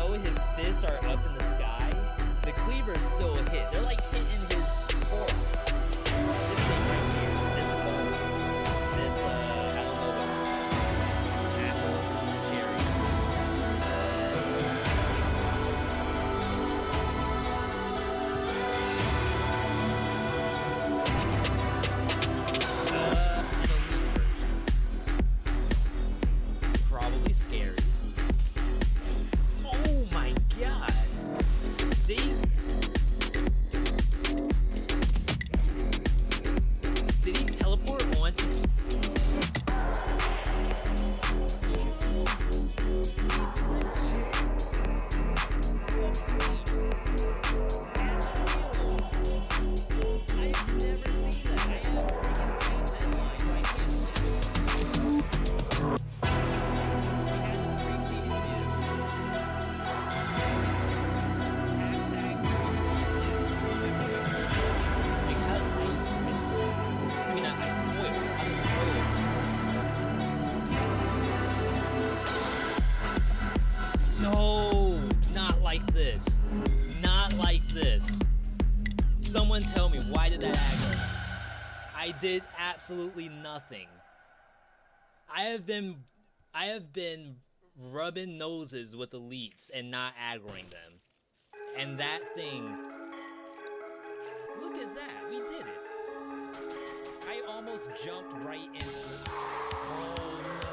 though his fists are up in the sky, the cleavers still hit. They're like hitting his forearm. This thing right here, this bone, this, I don't know what, apple, cherry. An elite version. Probably scary. Oh my god! Did he teleport once? I've never seen that. I have freaking seen that line, so I can't believe it. We had the 3 pieces. Hashtag 3 pieces. Like, how did I switch? I mean, I spoiled. I was spoiled. No, not like this. Not like this. Someone tell me, why did that aggro? I did absolutely nothing. I have been rubbing noses with elites and not aggroing them. And that thing, look at that, we did it. I almost jumped right into it. Oh no.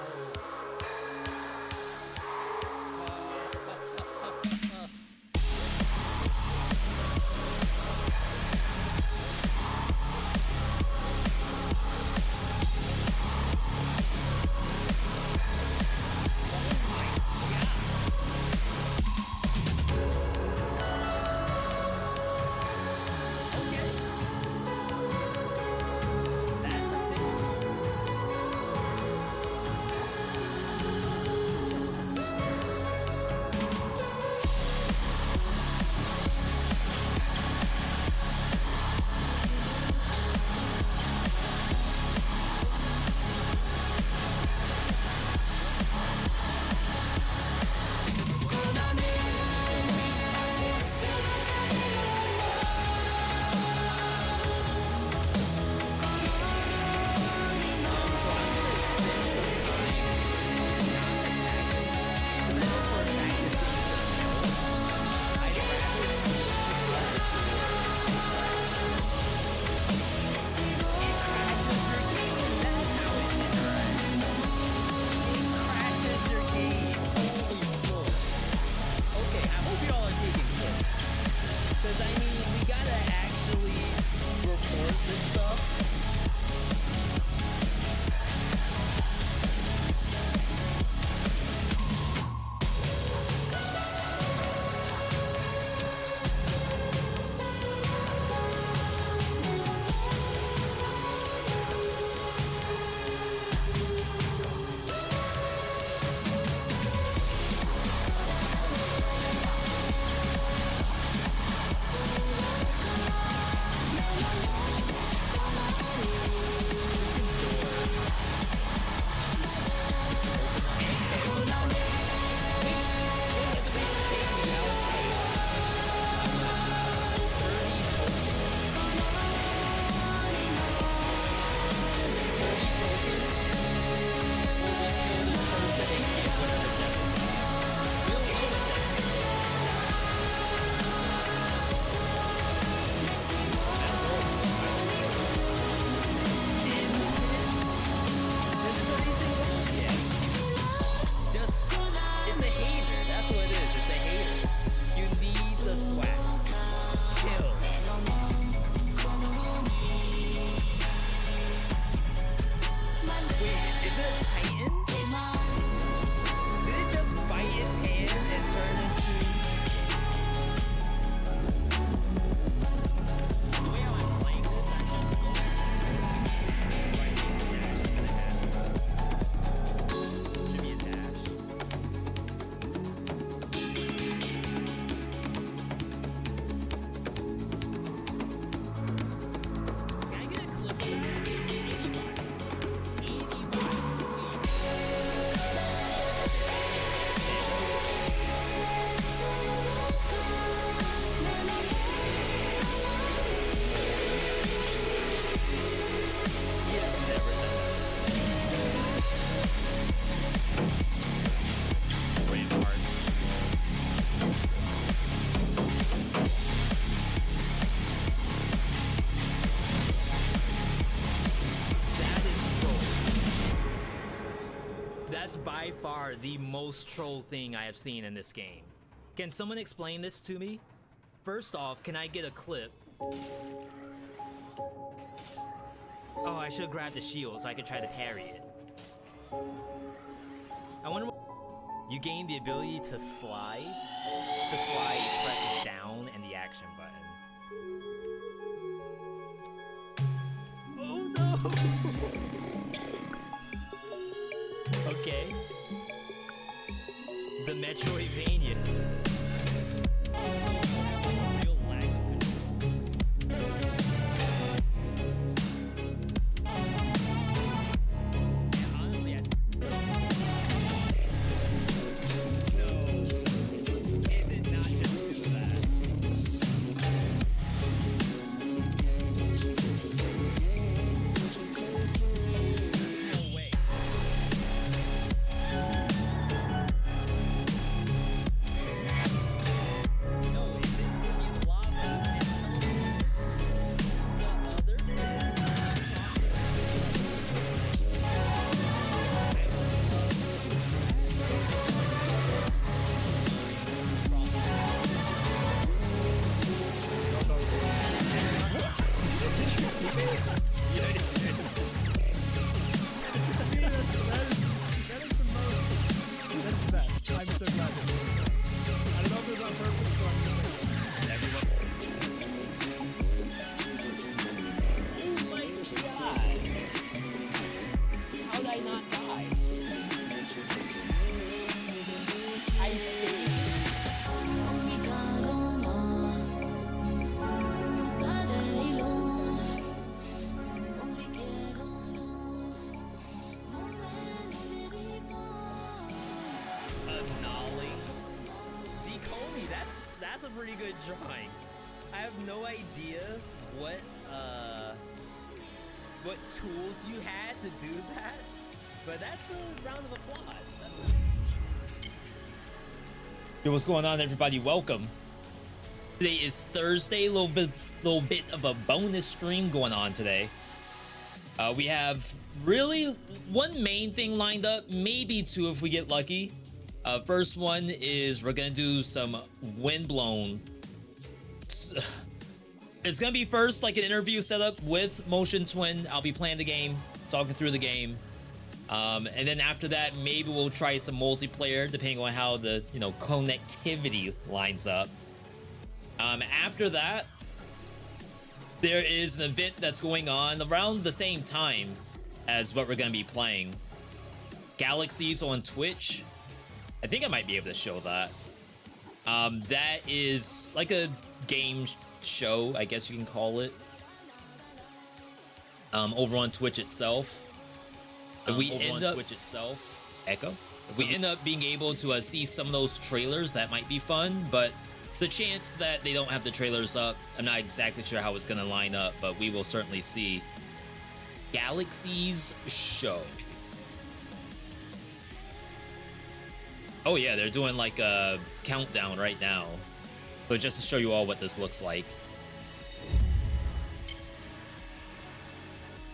by far the most troll thing I have seen in this game. Can someone explain this to me? First off, can I get a clip? Oh, I should have grabbed the shield so I could try to parry it. I wonder what... You gain the ability to slide. To slide, press down and the action button. Oh no! Okay. The Metroidvania. Real lack of control. Yeah, honestly, no. It did not just do that. No way. No, it didn't give me lava. The other I'm so glad. I don't know if it was on purpose, so I'm just like, Oh my god! How did I not die? I think. Nolly. Decomi, that's a pretty good drawing. I have no idea what tools you had to do that, but that's a round of applause. Yo, what's going on, everybody? Welcome. Today is Thursday, little bit of a bonus stream going on today. We have really one main thing lined up, maybe two if we get lucky. First one is we're gonna do some Windblown. It's gonna be first like an interview setup with Motion Twin. I'll be playing the game, talking through the game, and then after that maybe we'll try some multiplayer depending on how the connectivity lines up. After that, there is an event that's going on around the same time as what we're gonna be playing. Galaxies on Twitch. I think I might be able to show that. That is like a game show, I guess you can call it. Over on Twitch itself. If we end up Echo. If we end up being able to see some of those trailers, that might be fun. But there's a chance that they don't have the trailers up. I'm not exactly sure how it's gonna line up, but we will certainly see. Galaxies show. Oh yeah, they're doing like a countdown right now. So just to show you all what this looks like.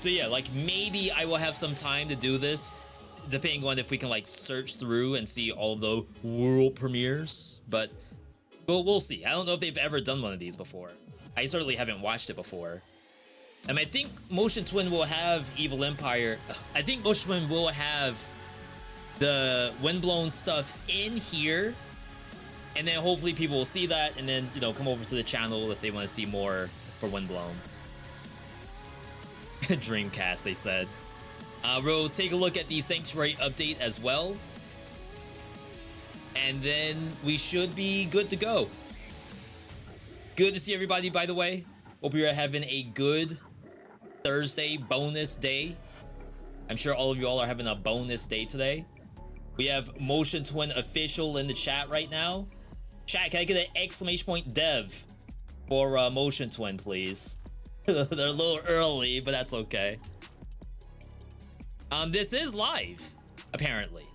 So yeah, like maybe I will have some time to do this, depending on if we can like search through and see all the world premieres. But we'll see. I don't know if they've ever done one of these before. I certainly haven't watched it before. And I think Motion Twin will have Evil Empire. I think Motion Twin will have the Windblown stuff in here, and then hopefully people will see that and then come over to the channel if they want to see more for Windblown. Dreamcast, they said. We'll take a look at the Sanctuary update as well, and then we should be good to go. Good to see everybody, by the way. Hope you're having a good Thursday bonus day. I'm sure all of you all are having a bonus day today. We have Motion Twin official in the chat right now. Chat, can I get an exclamation point dev for Motion Twin, please? They're a little early, but that's okay. This is live, apparently.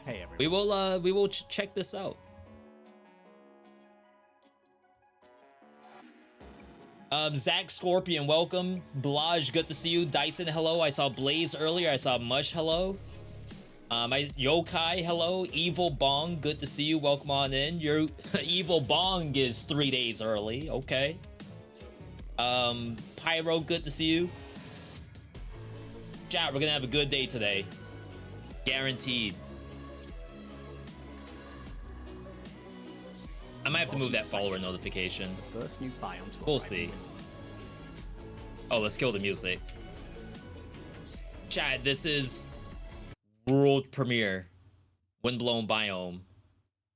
hey everyone. We will check this out. Zach Scorpion, welcome. Blaj, good to see you. Dyson, hello. I saw Blaze earlier. I saw Mush, hello. My Yokai, hello. Evil Bong, good to see you. Welcome on in. Your Evil Bong is 3 days early. Okay. Pyro, good to see you. Chat, we're gonna have a good day today. Guaranteed. I might have to move that follower notification. The first new biome to We'll arrive see. in Oh, let's kill the music. Chat, this is world premiere Windblown biome.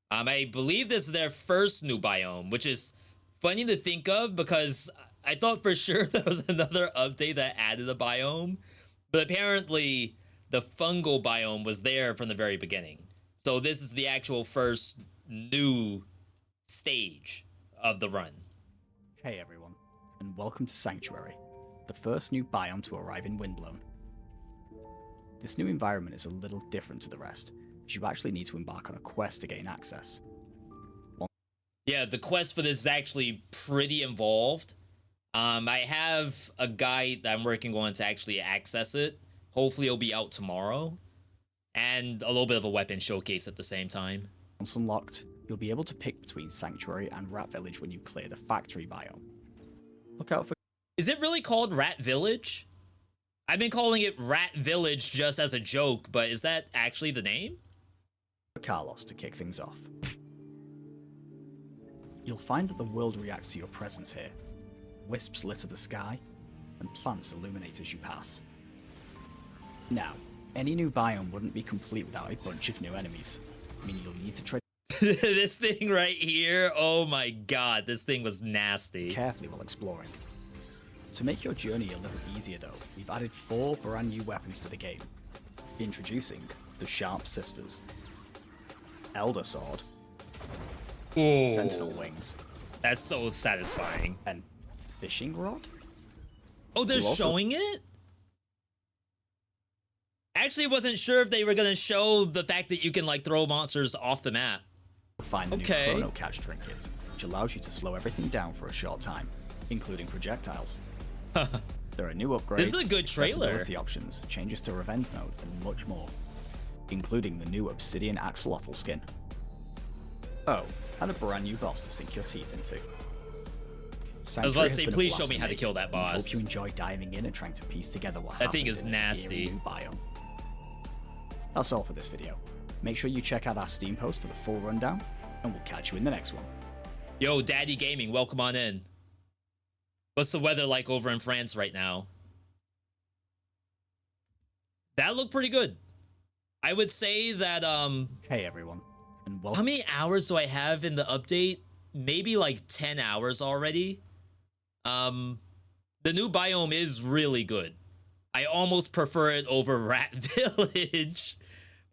I believe this is their first new biome, which is funny to think of because I thought for sure there was another update that added a biome, but apparently the fungal biome was there from the very beginning. So this is the actual first new stage of the run. Hey everyone, and welcome to Sanctuary, the first new biome to arrive in Windblown. This new environment is a little different to the rest, as you actually need to embark on a quest to gain access. Yeah, the quest for this is actually pretty involved. I have a guide that I'm working on to actually access it. Hopefully it'll be out tomorrow. And a little bit of a weapon showcase at the same time. Once unlocked, you'll be able to pick between Sanctuary and Rat Village when you clear the factory biome. Look out for Is it really called Rat Village? I've been calling it Rat Village just as a joke, but is that actually the name? Carlos to kick things off. You'll find that the world reacts to your presence here. Wisps litter the sky, and plants illuminate as you pass. Now, any new biome wouldn't be complete without a bunch of new enemies, meaning you'll need to tread This thing right here, oh my god, this thing was nasty. carefully while exploring. To make your journey a little easier though, we've added 4 brand new weapons to the game. Introducing the Sharp Sisters, Elder Sword, Ooh, Sentinel Wings, that's so satisfying. and Fishing Rod? Oh, they're You also- showing it? Actually wasn't sure if they were gonna show the fact that you can like throw monsters off the map. You'll find the Okay. new Chrono Catch trinket, which allows you to slow everything down for a short time, including projectiles. There are new upgrades, This is a good trailer. accessibility options, changes to Revenge Mode, and much more, including the new Obsidian Axolotl skin. Oh, and a brand new boss to sink your teeth into. I was about to say, please show me how to kill that I boss. hope you enjoy diving in and trying to piece together what That thing happened is in this eerie nasty. new biome. That's all for this video. Make sure you check out our Steam post for the full rundown, and we'll catch you in the next one. Yo, Daddy Gaming, welcome on in. What's the weather like over in France right now? That looked pretty good. I would say that, Hey everyone, and how welcome. many hours do I have in the update? Maybe like 10 hours already. The new biome is really good. I almost prefer it over Rat Village.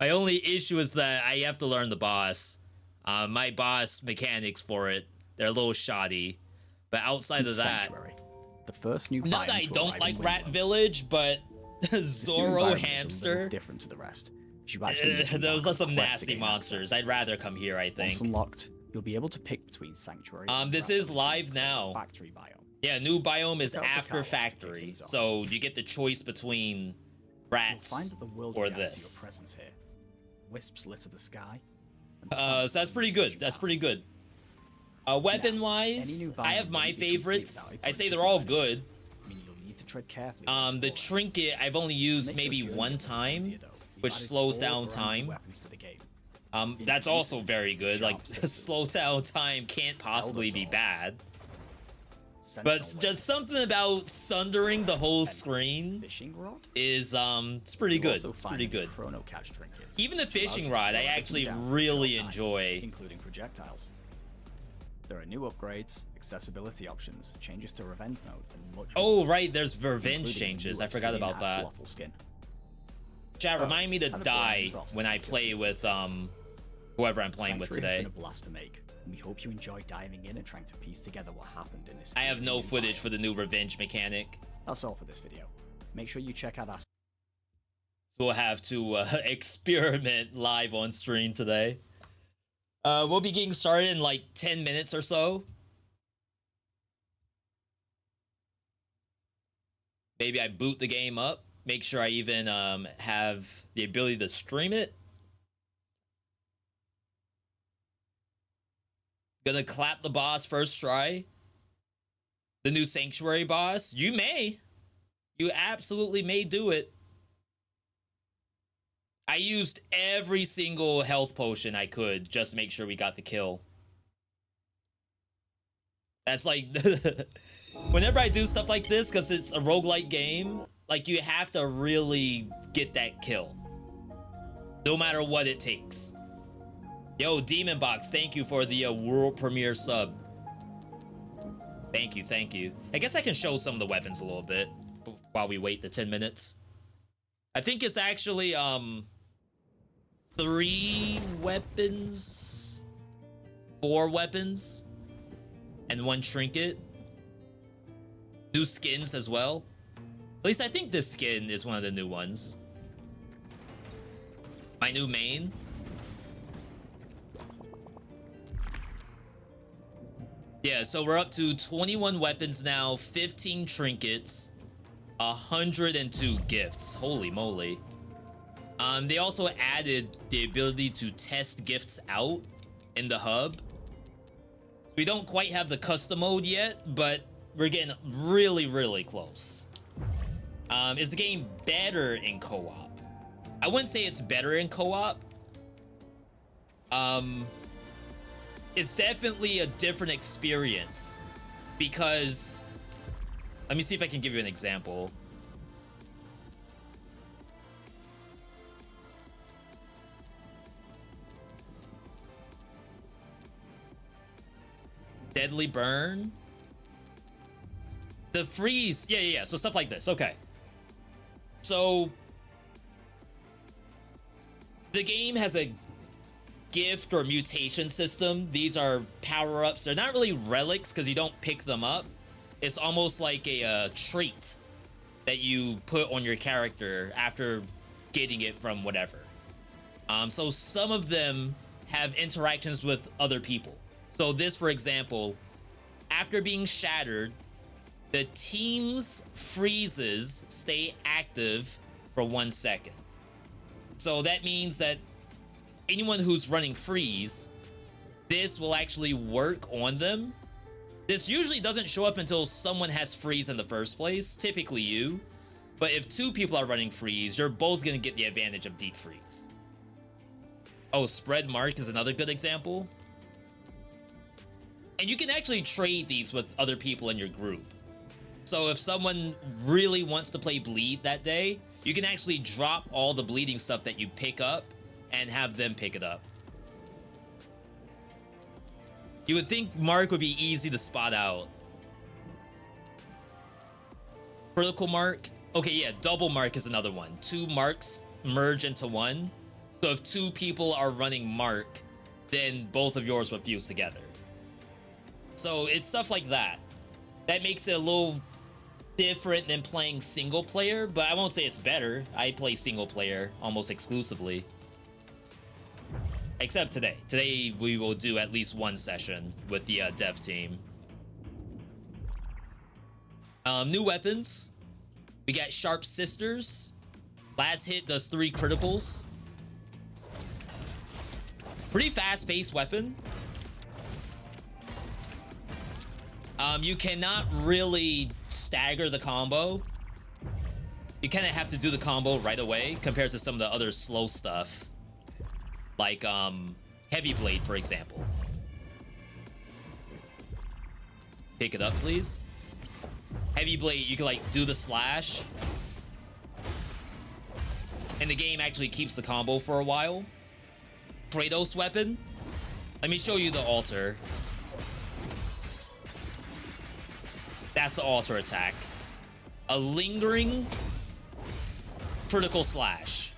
My only issue is that I have to learn the boss. My boss mechanics for it, they're a little shoddy. But outside of that, Sanctuary, the first new not biome that I to don't arrive like in Rat Windblown. Village, but This new Zorro environment is a Hamster, little different to the rest. as you actually need to those embark are on some a quest to nasty gain monsters. access. I'd rather come here, I Once think. unlocked, you'll be able to pick between Sanctuary. and This Rat is Village live and clear the now. Factory biome. Yeah, new biome is Look out for after Carlos to kick factory, things off. so you get the choice between You'll rats find that the world or reacts to this. your presence here. Wisps litter the sky. and So plants that's pretty illuminate as good. you That's pass. pretty good. any Weapon-wise, new I have biome my wouldn't be complete favorites. without a I'd say bunch they're of all new good. enemies, meaning you'll need to tread carefully when The exploring. trinket I've only To used make maybe your journey one a little time, easier, though, we've which added slows 4 down brand new time. weapons to the game. That's also very good. Like, Sharp sisters. slow down time can't possibly be sword. bad. Sentinel But wings, just something about sundering the whole and screen fishing rod. is, it's pretty You'll good. also It's find pretty a new good. Chrono Catch trinket, Even the which allows fishing you to rod, slow I everything actually down for a really short time, enjoy. including projectiles. There are new upgrades, accessibility options, changes to Revenge Mode, and much Oh, more, right, there's revenge including the changes. new I forgot Obsidian about that. Axolotl skin. Chat, Oh, remind me to and a die brand boss when I to play kill with, whoever I'm playing with Sanctuary has today. been a blast to make, and we hope you enjoy diving in and trying to piece together what happened in this. I have no alien footage biome. for the new revenge mechanic. That's all for this video. Make sure you check out our So we'll have to experiment live on stream today. We'll be getting started in like 10 minutes or so. Maybe I boot the game up. Make sure I even have the ability to stream it. Gonna clap the boss first try? The new Sanctuary boss? You may. You absolutely may do it. I used every single health potion I could just to make sure we got the kill. That's like... Whenever I do stuff like this, because it's a roguelike game, like, you have to really get that kill. No matter what it takes. Yo, Demon Box, thank you for the world premiere sub. Thank you, thank you. I guess I can show some of the weapons a little bit while we wait the 10 minutes. I think it's actually, 3 weapons, 4 weapons, and 1 trinket. New skins as well. At least I think this skin is one of the new ones. My new main. Yeah, so we're up to 21 weapons now, 15 trinkets, 102 gifts. Holy moly. They also added the ability to test gifts out in the hub. We don't quite have the custom mode yet, but we're getting really, really close. Is the game better in co-op? I wouldn't say it's better in co-op. It's definitely a different experience because... Let me see if I can give you an example. Deadly burn. The freeze. Yeah. So stuff like this. Okay. So the game has a gift or mutation system. These are power-ups. They're not really relics because you don't pick them up. It's almost like a trait that you put on your character after getting it from whatever. So some of them have interactions with other people. So this, for example, after being shattered, the team's freezes stay active for 1 second. So that means that anyone who's running freeze, this will actually work on them. This usually doesn't show up until someone has freeze in the first place, typically you. But if 2 people are running freeze, you're both gonna get the advantage of deep freeze. Oh, spread mark is another good example. And you can actually trade these with other people in your group. So if someone really wants to play bleed that day, you can actually drop all the bleeding stuff that you pick up and have them pick it up. You would think mark would be easy to spot out. Critical mark. Okay, yeah, double mark is another one. 2 marks merge into 1. So if 2 people are running mark, then both of yours would fuse together. So it's stuff like that. That makes it a little different than playing single player, but I won't say it's better. I play single player almost exclusively. Except today. Today we will do at least 1 session with the dev team. New weapons. We got Sharp Sisters. Last hit does 3 criticals. Pretty fast-paced weapon. You cannot really stagger the combo. You kind of have to do the combo right away compared to some of the other slow stuff. Like, Heavy Blade, for example. Pick it up, please. Heavy Blade, you can, like, do the slash. And the game actually keeps the combo for a while. Kratos weapon. Let me show you the altar. That's the altar attack. A lingering critical slash.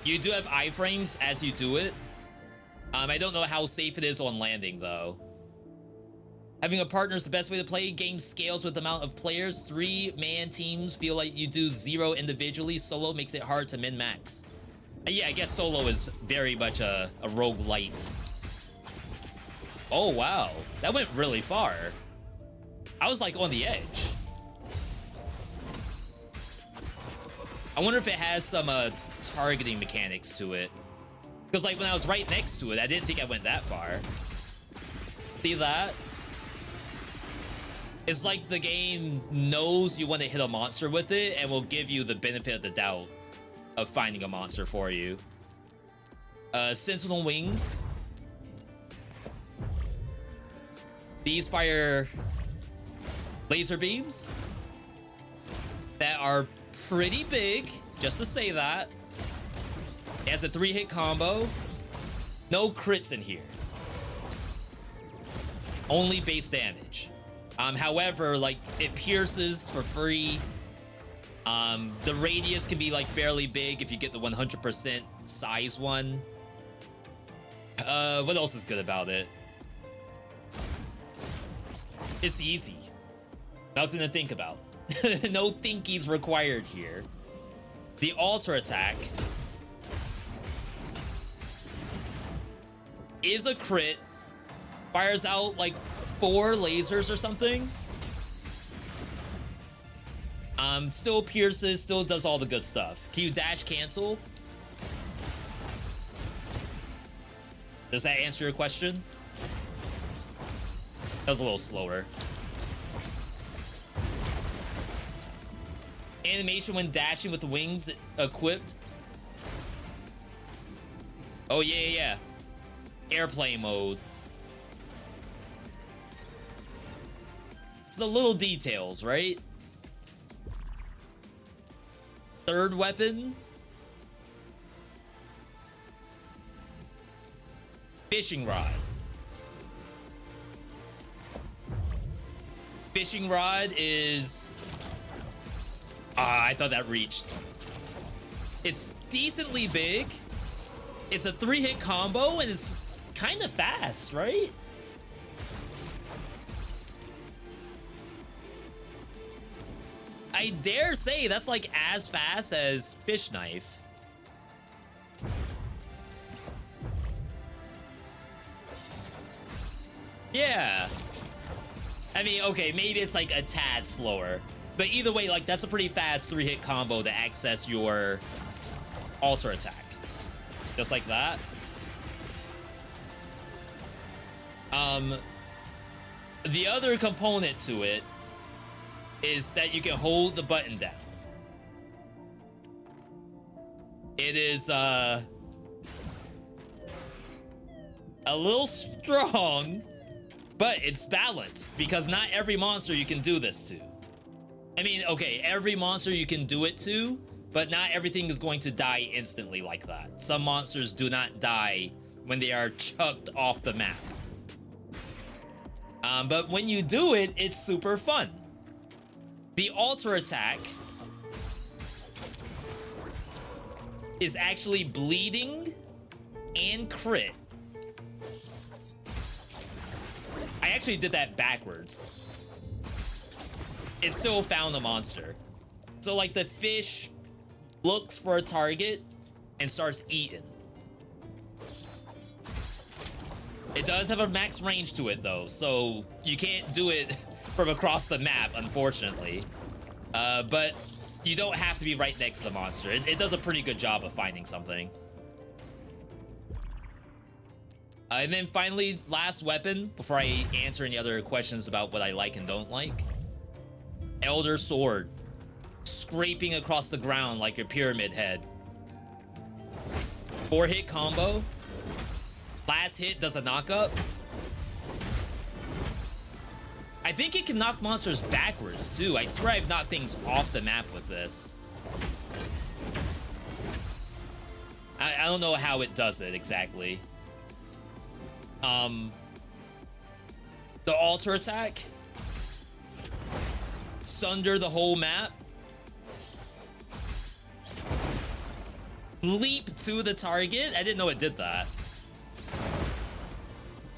You do have iframes as you do it. I don't know how safe it is on landing, though. Having a partner is the best way to play. Game scales with the amount of players. 3-man teams feel like you do 0 individually. Solo makes it hard to min-max. Yeah, I guess solo is very much a roguelite. Oh, wow. That went really far. I was, like, on the edge. I wonder if it has some targeting mechanics to it. Because, like, when I was right next to it, I didn't think I went that far. See that? It's like the game knows you want to hit a monster with it and will give you the benefit of the doubt of finding a monster for you. Sentinel wings. These fire laser beams that are pretty big, just to say that. It has a 3-hit combo. No crits in here. Only base damage. However, like, it pierces for free. The radius can be like fairly big if you get the 100% size one. What else is good about it? It's easy. Nothing to think about. No thinkies required here. The alter attack is a crit. Fires out like 4 lasers or something. Still pierces, still does all the good stuff. Can you dash cancel? Does that answer your question? That was a little slower. Animation when dashing with the wings equipped. Oh, yeah. Airplane mode. It's the little details, right? Third weapon. Fishing rod. Fishing rod is... I thought that reached. It's decently big. It's a 3-hit combo and it's kind of fast, right? I dare say that's like as fast as fish knife. Yeah. I mean, okay, maybe it's like a tad slower. But either way, like, that's a pretty fast 3-hit combo to access your alter attack. Just like that. The other component to it is that you can hold the button down. It is, a little strong, but it's balanced because not every monster you can do this to. I mean, okay, every monster you can do it to, but not everything is going to die instantly like that. Some monsters do not die when they are chucked off the map. But when you do it, it's super fun. The alter attack is actually bleeding and crit. I actually did that backwards. It still found a monster. So like the fish looks for a target and starts eating. It does have a max range to it though, so you can't do it from across the map, unfortunately. But you don't have to be right next to the monster. It does a pretty good job of finding something. And then finally, last weapon, before I answer any other questions about what I like and don't like. Elder Sword. Scraping across the ground like a pyramid head. 4-hit combo. Last hit does a knock-up. I think it can knock monsters backwards, too. I swear I've knocked things off the map with this. I don't know how it does it exactly. The alter attack. Sunder the whole map. Leap to the target. I didn't know it did that.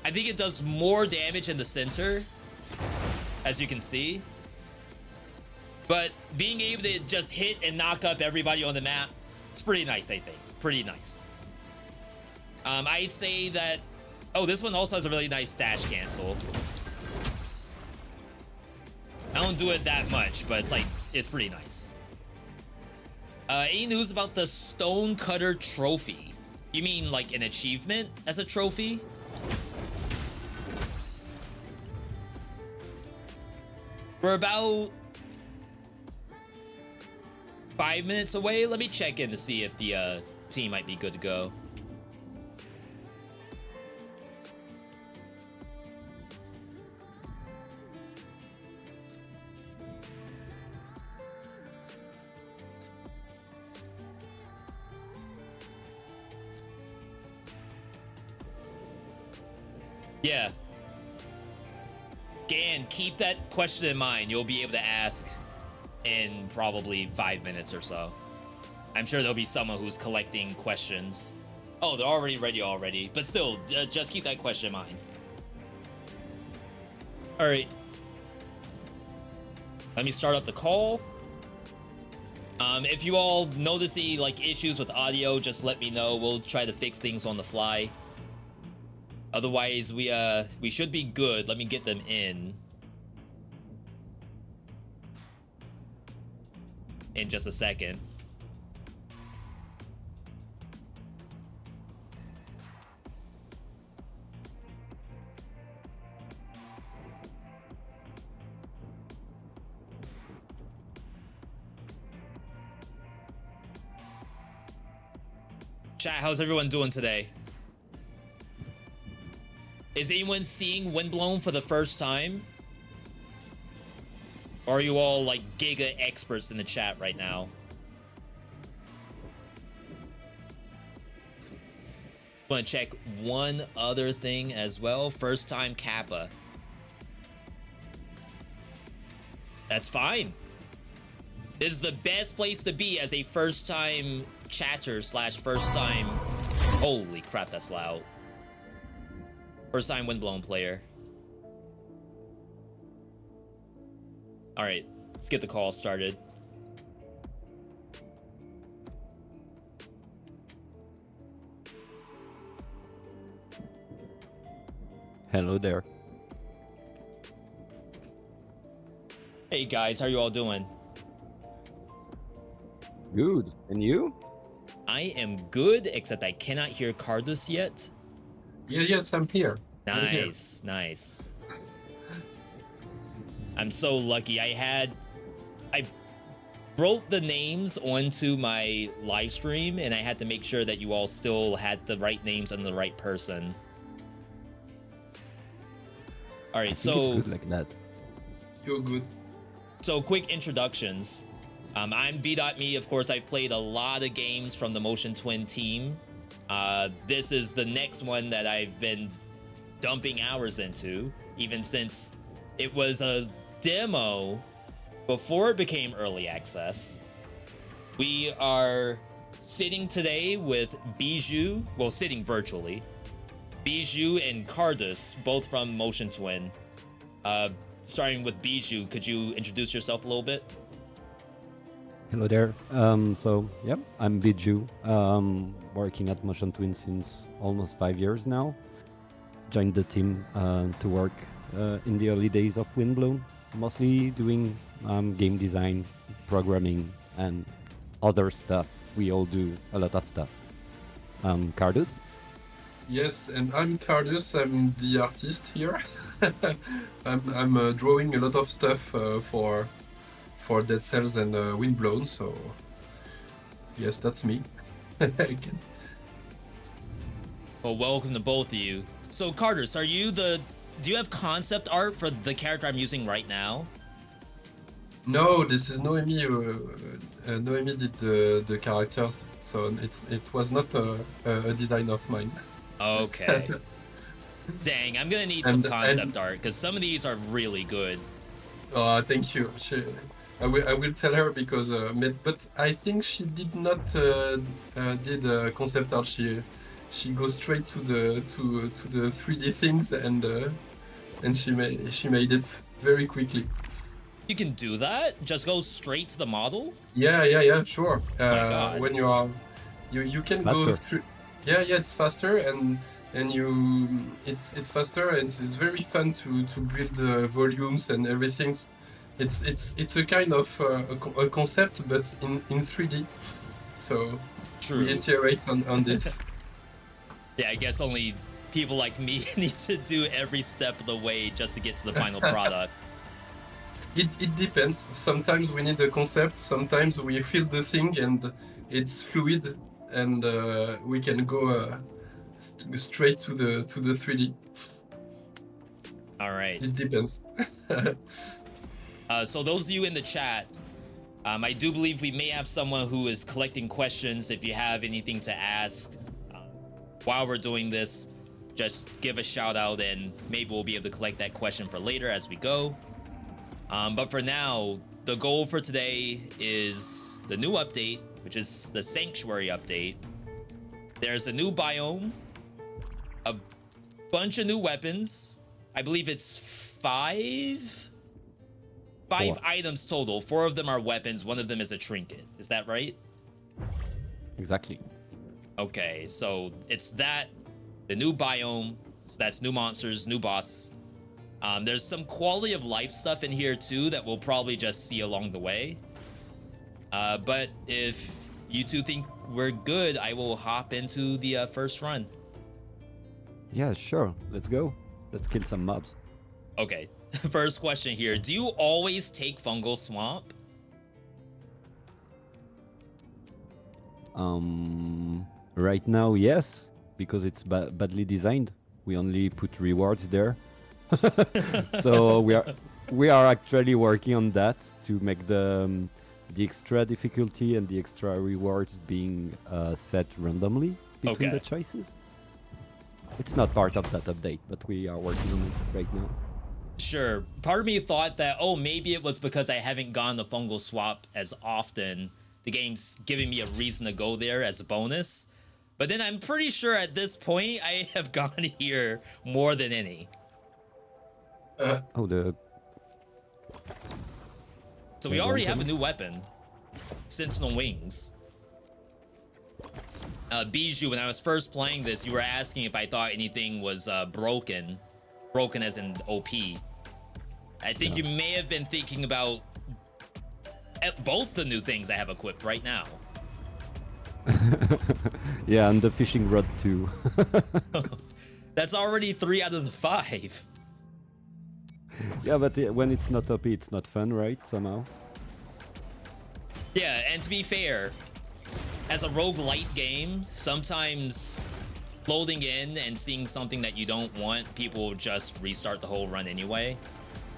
I think it does more damage in the center, as you can see. But being able to just hit and knock up everybody on the map, it's pretty nice, I think. Pretty nice. I'd say that... Oh, this one also has a really nice dash cancel. I don't do it that much, but it's like, it's pretty nice. Any news about the Stonecutter trophy? You mean like an achievement as a trophy? We're about 5 minutes away. Let me check in to see if the team might be good to go. Yeah. Gan, keep that question in mind. You'll be able to ask in probably 5 minutes or so. I'm sure there'll be someone who's collecting questions. Oh, they're already ready already. But still, just keep that question in mind. All right. Let me start up the call. If you all notice any issues with audio, just let me know. We'll try to fix things on the fly. Otherwise, we should be good. Let me get them in just a second. Chat, how's everyone doing today? Is anyone seeing Windblown for the first time? Or are you all giga experts in the chat right now? Want to check one other thing as well. First time Kappa. That's fine. This is the best place to be as a first time chatter / first time. Holy crap, that's loud. First time Windblown player. All right, let's get the call started. Hello there. Hey guys, how are you all doing? Good. And you? I am good, except I cannot hear Cardus yet. Yes, I'm here. Nice, nice. I'm so lucky. I wrote the names onto my live stream, and I had to make sure that you all still had the right names and the right person. All right, so it's good like that. You're good. So quick introductions. I'm VeedotMe. Of course, I've played a lot of games from the Motion Twin team. This is the next one that I've been dumping hours into, even since it was a demo before it became early access. We are sitting today with Bijou, well, sitting virtually. Bijou and Cardus, both from Motion Twin. Starting with Bijou, could you introduce yourself a little bit? Hello there. So, yep, I'm Bijou. Working at Motion Twin since almost 5 years now. Joined the team to work in the early days of Windblown, mostly doing game design, programming, and other stuff. We all do a lot of stuff. Cardus? Yes, and I'm Cardus. I'm the artist here. I'm drawing a lot of stuff for Dead Cells and Windblown. So yes, that's me. Well, welcome to both of you. So, Cardus, do you have concept art for the character I'm using right now? No, this is Noemi. Noemi did the characters, so it was not a design of mine. Okay. Dang, I'm gonna need some concept art because some of these are really good. Oh, thank you. I will tell her because, but I think she did not did concept art. She goes straight to the 3D things and she made it very quickly. You can do that? Just go straight to the model? Yeah, sure. Oh my God. When you are, you can go through. Yeah, it's faster and it's faster and it's very fun to build volumes and everything. It's a kind of a concept, but in 3D. So True. We iterate on this. Yeah, I guess only people like me need to do every step of the way just to get to the final product. It depends. Sometimes we need a concept. Sometimes we feel the thing and it's fluid, and we can go straight to the 3D. All right. It depends. So those of you in the chat, I do believe we may have someone who is collecting questions. If you have anything to ask while we're doing this, just give a shout out and maybe we'll be able to collect that question for later as we go. But for now, the goal for today is the new update, which is the Sanctuary update. There's a new biome, a bunch of new weapons. I believe it's five items total. 4 of them are weapons. 1 of them is a trinket. Is that right? Exactly. Okay, so it's that, the new biome, so that's new monsters, new boss. There's some quality of life stuff in here too that we'll probably just see along the way. But if you two think we're good, I will hop into the first run. Yeah, sure. Let's go. Let's kill some mobs. Okay, first question here. Do you always take Fungal Swamp? Right now, yes, because it's badly designed. We only put rewards there. So we are actually working on that to make the extra difficulty and the extra rewards being set randomly between the choices. It's not part of that update, but we are working on it right now. Sure. Part of me thought that, oh, maybe it was because I haven't gone to Fungal Swap as often. The game's giving me a reason to go there as a bonus. But then I'm pretty sure at this point I have gone here more than any. So we already have a new weapon. Sentinel Wings. Bijou, when I was first playing this, you were asking if I thought anything was broken. Broken as in OP. I think you may have been thinking about both the new things I have equipped right now. Yeah, and the fishing rod too. That's already 3 out of the 5. Yeah, but when it's not OP, it's not fun, right? Somehow. Yeah, and to be fair, as a roguelite game, sometimes loading in and seeing something that you don't want, people will just restart the whole run anyway.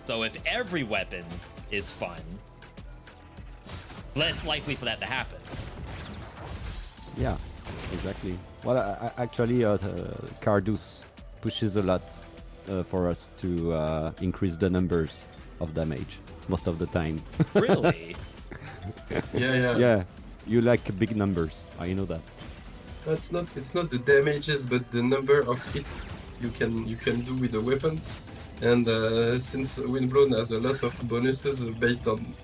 So if every weapon is fun, less likely for that to happen. Yeah, exactly. Well, actually, Cardus pushes a lot for us to increase the numbers of damage most of the time. Really? Yeah, you like big numbers. I know that. It's not the damages, but the number of hits you can do with the weapon. And since Windblown has a lot of bonuses based on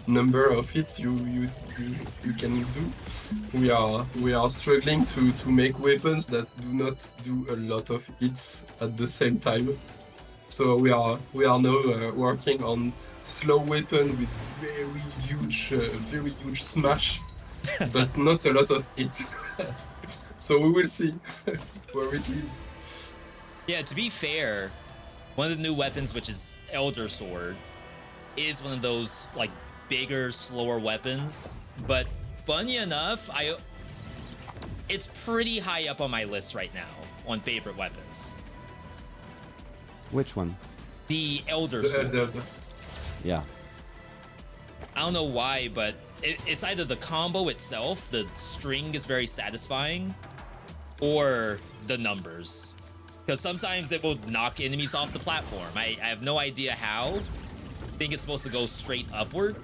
number of hits you can do, we are struggling to make weapons that do not do a lot of hits at the same time. So we are now working on slow weapon with very huge smash, but not a lot of hits. So we will see where it is. Yeah, to be fair, one of the new weapons, which is Elder Sword, is one of those like bigger, slower weapons. But funny enough, it's pretty high up on my list right now on favorite weapons. Which one? The Elder Sword. Yeah. I don't know why, but it's either the combo itself, the string is very satisfying, or the numbers. Because sometimes it will knock enemies off the platform. I have no idea how. I think it's supposed to go straight upward.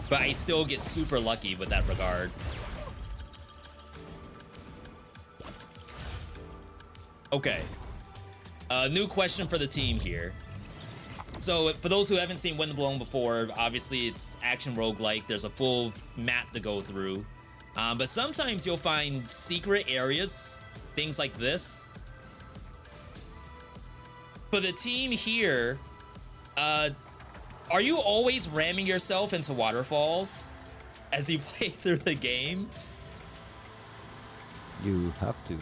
But I still get super lucky with that regard. Okay. New question for the team here. So for those who haven't seen Windblown before, obviously it's action roguelike. There's a full map to go through. But sometimes you'll find secret areas, things like this. For the team here, are you always ramming yourself into waterfalls as you play through the game? You have to.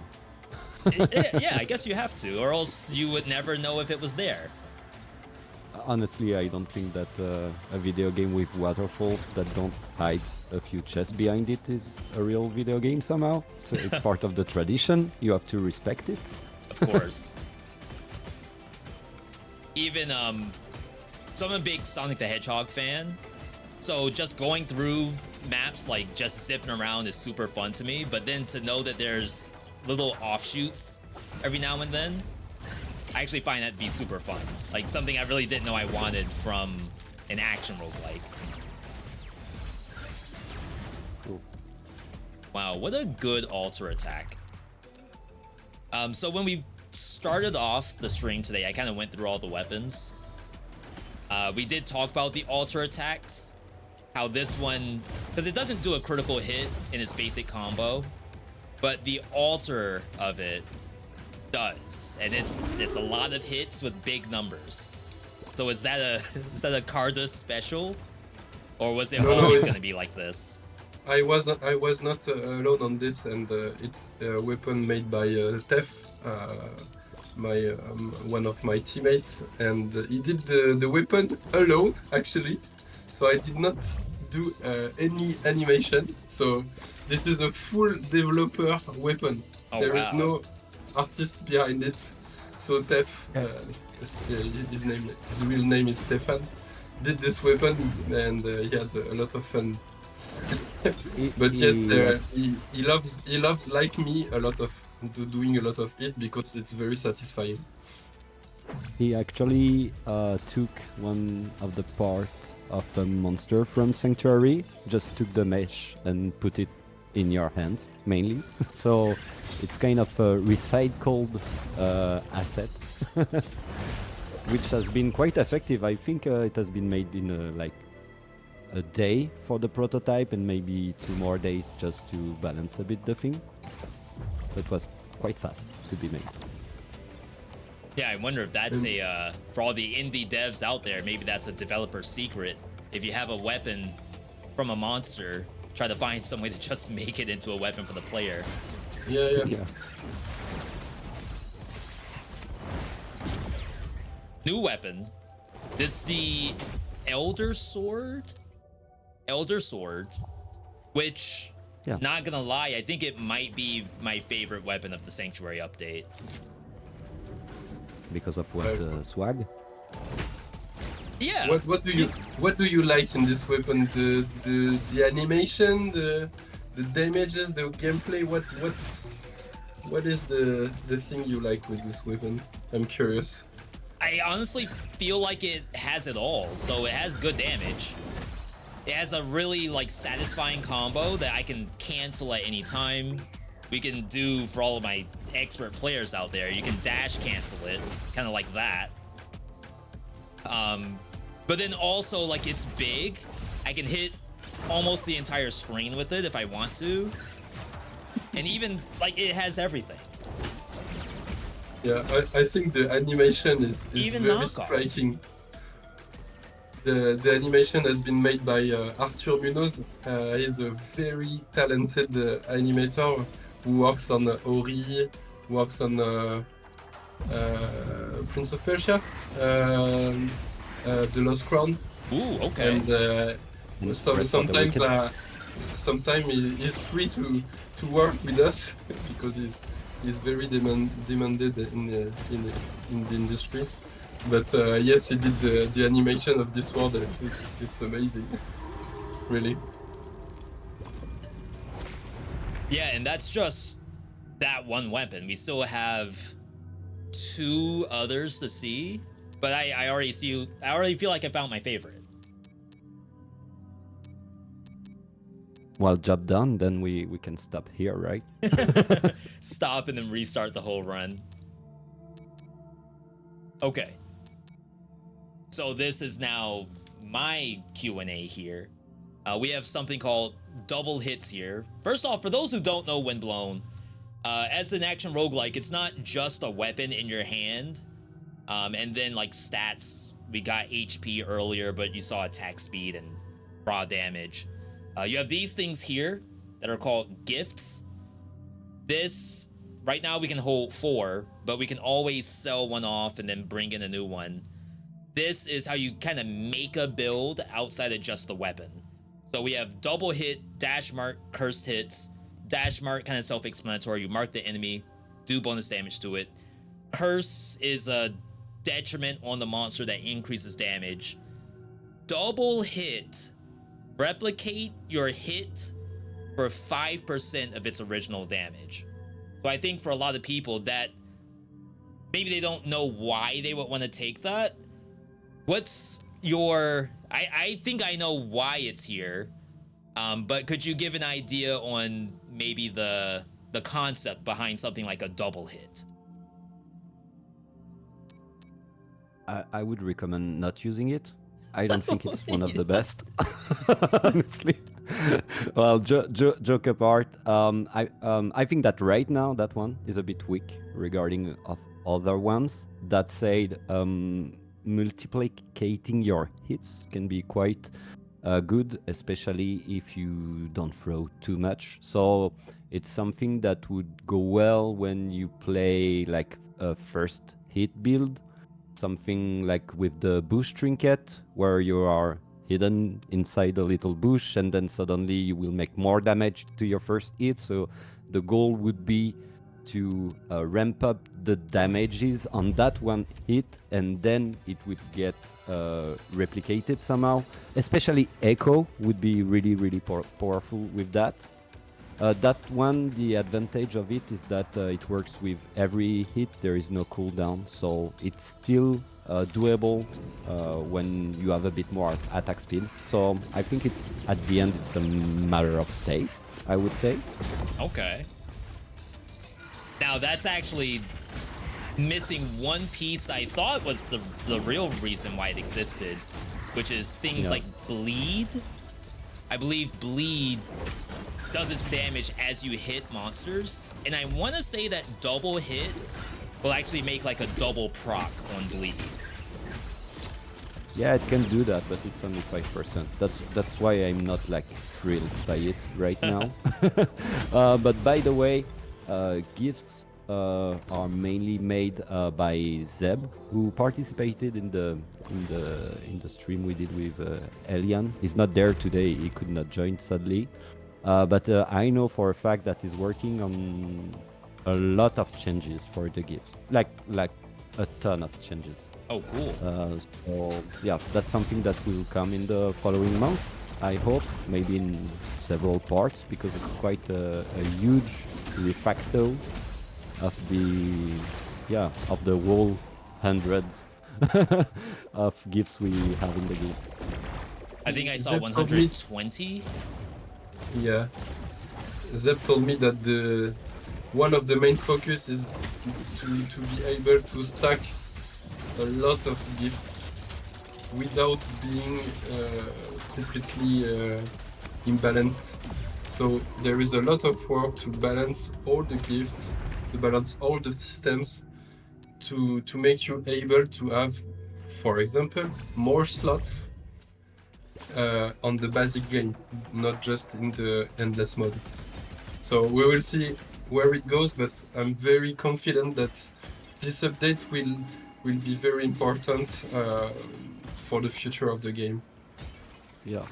Yeah, I guess you have to, or else you would never know if it was there. Honestly, I don't think that a video game with waterfalls that don't hide a few chests behind it is a real video game somehow. So it's part of the tradition. You have to respect it. Of course. Even so I'm a big Sonic the Hedgehog fan. So just going through maps, like just zipping around is super fun to me. But then to know that there's little offshoots every now and then, I actually find that to be super fun. Like something I really didn't know I wanted from an action roguelike. Cool. Wow, what a good alter attack. So when we started off the stream today, I kind of went through all the weapons. We did talk about the alter attacks. How this one, because it doesn't do a critical hit in its basic combo, but the alter of it does, and it's a lot of hits with big numbers. So is that a Cardus special, or was it always going to be like this? I was not alone on this, and it's a weapon made by Tef, one of my teammates, and he did the weapon alone actually. So I did not do any animation. So this is a full developer weapon. Oh, There is wow. no artist behind it. So Tef, his real name is Stefan, did this weapon, and he had a lot of fun. But yes, he loves like me a lot of doing a lot of it because it's very satisfying. He actually took one of the part of a monster from Sanctuary, just took the mesh and put it in your hands, mainly. So it's kind of a recycled asset, which has been quite effective. I think it has been made in like a day for the prototype and maybe 2 more days just to balance a bit the thing. It was quite fast to be made. Yeah, I wonder if that's for all the indie devs out there, maybe that's a developer secret. If you have a weapon from a monster, try to find some way to just make it into a weapon for the player. Yeah. New weapon. This the Elder Sword? Elder Sword, which, Yeah. not gonna lie, I think it might be my favorite weapon of the Sanctuary update. Because of what swag? Yeah. What do you like in this weapon? The animation, the damages, the gameplay. What is the thing you like with this weapon? I'm curious. I honestly feel like it has it all. So it has good damage. It has a really like satisfying combo that I can cancel at any time. We can do for all of my expert players out there. You can dash cancel it, kind of like that. But then also like it's big. I can hit almost the entire screen with it if I want to. And even like it has everything. Yeah, I think the animation is Even very knockoff. striking. The animation has been made by Arthur Munoz. He's a very talented animator who works on Ori, works on Prince of Persia, The Lost Crown. Ooh, okay. And sometimes he's free to work with us because he's very demanded in the industry. But yes, he did the animation of this world. It's amazing, really. Yeah, and that's just that one weapon. We still have 2 others to see, but I already feel like I found my favorite. Well, job done, then we can stop here, right? Stop and then restart the whole run. Okay. So this is now my Q&A here. We have something called double hits here. First off, for those who don't know Windblown, as an action roguelike, it's not just a weapon in your hand. And then like stats, we got HP earlier, but you saw attack speed and raw damage. You have these things here that are called gifts. This, right now we can hold 4, but we can always sell one off and then bring in a new one. this is how you kind of make a build outside of just the weapon. So we have double hit, dash mark, cursed hits. Dash mark, kind of self-explanatory. You mark the enemy, do bonus damage to it. Curse is a detriment on the monster that increases damage. Double hit, replicate your hit for 5% of its original damage. So I think for a lot of people that maybe they don't know why they would want to take that. What's your... I think I know why it's here, but could you give an idea on maybe the concept behind something like a double hit? I would recommend not using it. I don't think it's one of the best, honestly. Well, joke apart, I think that right now that one is a bit weak regarding of other ones. That said, multiplicating your hits can be quite good, especially if you don't throw too much. So it's something that would go well when you play like a first hit build, something like with the bush trinket, where you are hidden inside a little bush and then suddenly you will make more damage to your first hit. So the goal would be to ramp up the damages on that one hit, and then it would get replicated somehow. Especially Echo would be really powerful with that. That one, the advantage of it is that it works with every hit. There is no cooldown, so it's still doable when you have a bit more attack speed. So I think at the end it's a matter of taste, I would say. Okay. Now that's actually missing one piece I thought was the real reason why it existed, which is things like bleed. I believe bleed does its damage as you hit monsters, and I want to say that double hit will actually make like a double proc on bleed. Yeah, it can do that, but it's only 5%. That's why I'm not like thrilled by it right now. But by the way, gifts are mainly made by Zeb, who participated in the stream we did with Elian. He's not there today; he could not join, sadly. But I know for a fact that he's working on a lot of changes for the gifts, like a ton of changes. Oh, cool. So yeah, that's something that will come in the following month. I hope, maybe in several parts, because it's quite a huge refacto of the whole hundreds of gifts we have in the game. I think I saw Zeb 120. Yeah. Zeb told me that one of the main focus is to be able to stack a lot of gifts without being completely imbalanced. So there is a lot of work to balance all the gifts, to balance all the systems, to make you able to have, for example, more slots on the basic game, not just in the endless mode. So we will see where it goes, but I'm very confident that this update will be very important for the future of the game. Yeah.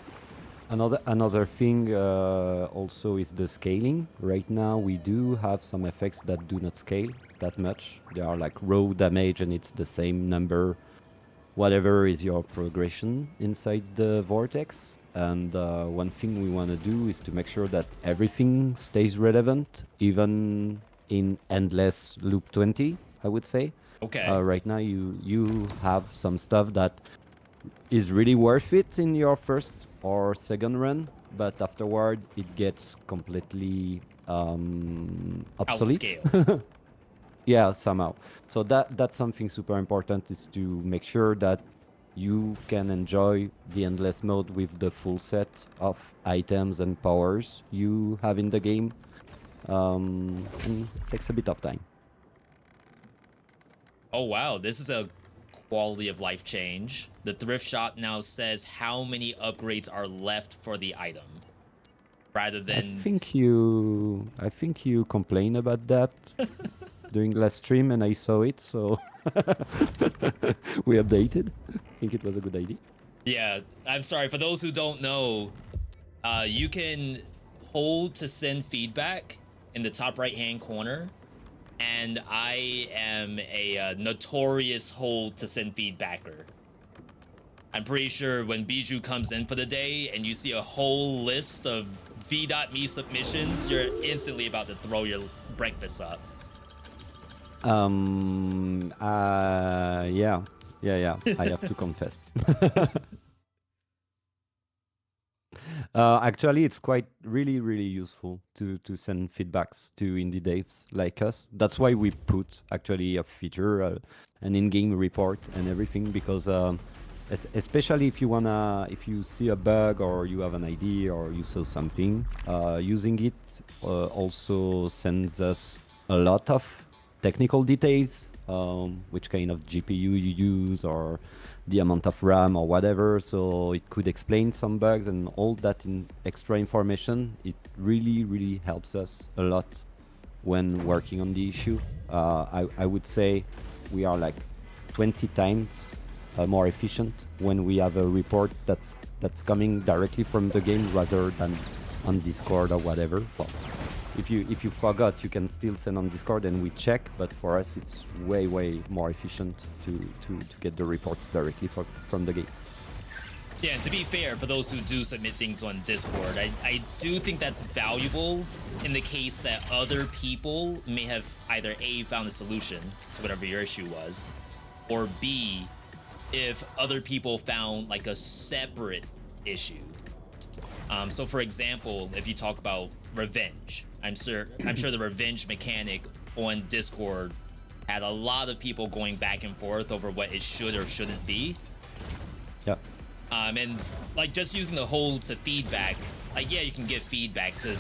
Another thing also is the scaling. Right now we do have some effects that do not scale that much. They are like raw damage and it's the same number, whatever is your progression inside the vortex. And one thing we want to do is to make sure that everything stays relevant, even in endless loop 20, I would say. Okay. Right now you have some stuff that is really worth it in your first or second run, but afterward it gets completely obsolete. Outscale. Yeah, somehow. So that's something super important, is to make sure that you can enjoy the endless mode with the full set of items and powers you have in the game. And it takes a bit of time. Oh wow, this is a quality of life change. The thrift shop now says how many upgrades are left for the item, rather than... I think you complained about that during last stream and I saw it, so we updated. think it was a good idea. Yeah, I'm sorry. For those who don't know, you can hold to send feedback in the top right-hand corner, and I am a notorious hold to send feedbacker. I'm pretty sure when Bijou comes in for the day and you see a whole list of veedotme submissions, you're instantly about to throw your breakfast up. Yeah. I have to confess. Actually, it's quite really useful to send feedbacks to indie devs like us. That's why we put actually a feature, an in-game report and everything, because especially if you see a bug or you have an idea or you saw something, using it also sends us a lot of technical details, which kind of GPU you use or the amount of RAM or whatever, so it could explain some bugs and all that in extra information. It really helps us a lot when working on the issue. I would say we are like 20 times more efficient when we have a report that's coming directly from the game rather than on Discord or whatever. Well, if you forgot, you can still send on Discord and we check, but for us it's way more efficient to get the reports directly from the game. Yeah, and to be fair, for those who do submit things on Discord, I do think that's valuable in the case that other people may have either A, found a solution to whatever your issue was, or B, if other people found like a separate issue. So for example, if you talk about revenge, I'm sure the revenge mechanic on Discord had a lot of people going back and forth over what it should or shouldn't be. Yeah. And like just using the hold to feedback, like, yeah, you can give feedback to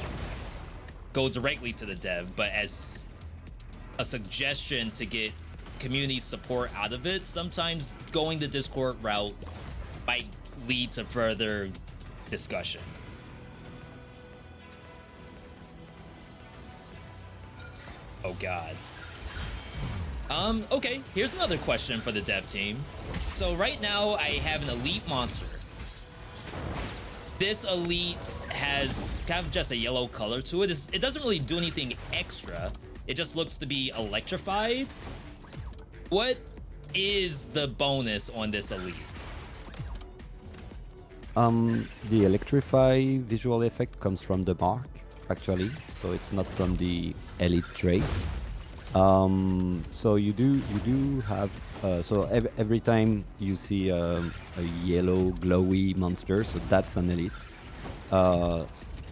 go directly to the dev, but as a suggestion to get community support out of it, sometimes going the Discord route might lead to further discussion. Oh god. Okay, here's another question for the dev team. So right now I have an elite monster. This elite has kind of just a yellow color to it. It doesn't really do anything extra. It just looks to be electrified. What is the bonus on this elite? The electrify visual effect comes from the mark, actually, so it's not from the elite trait. So you do have so every time you see a yellow glowy monster, so that's an elite.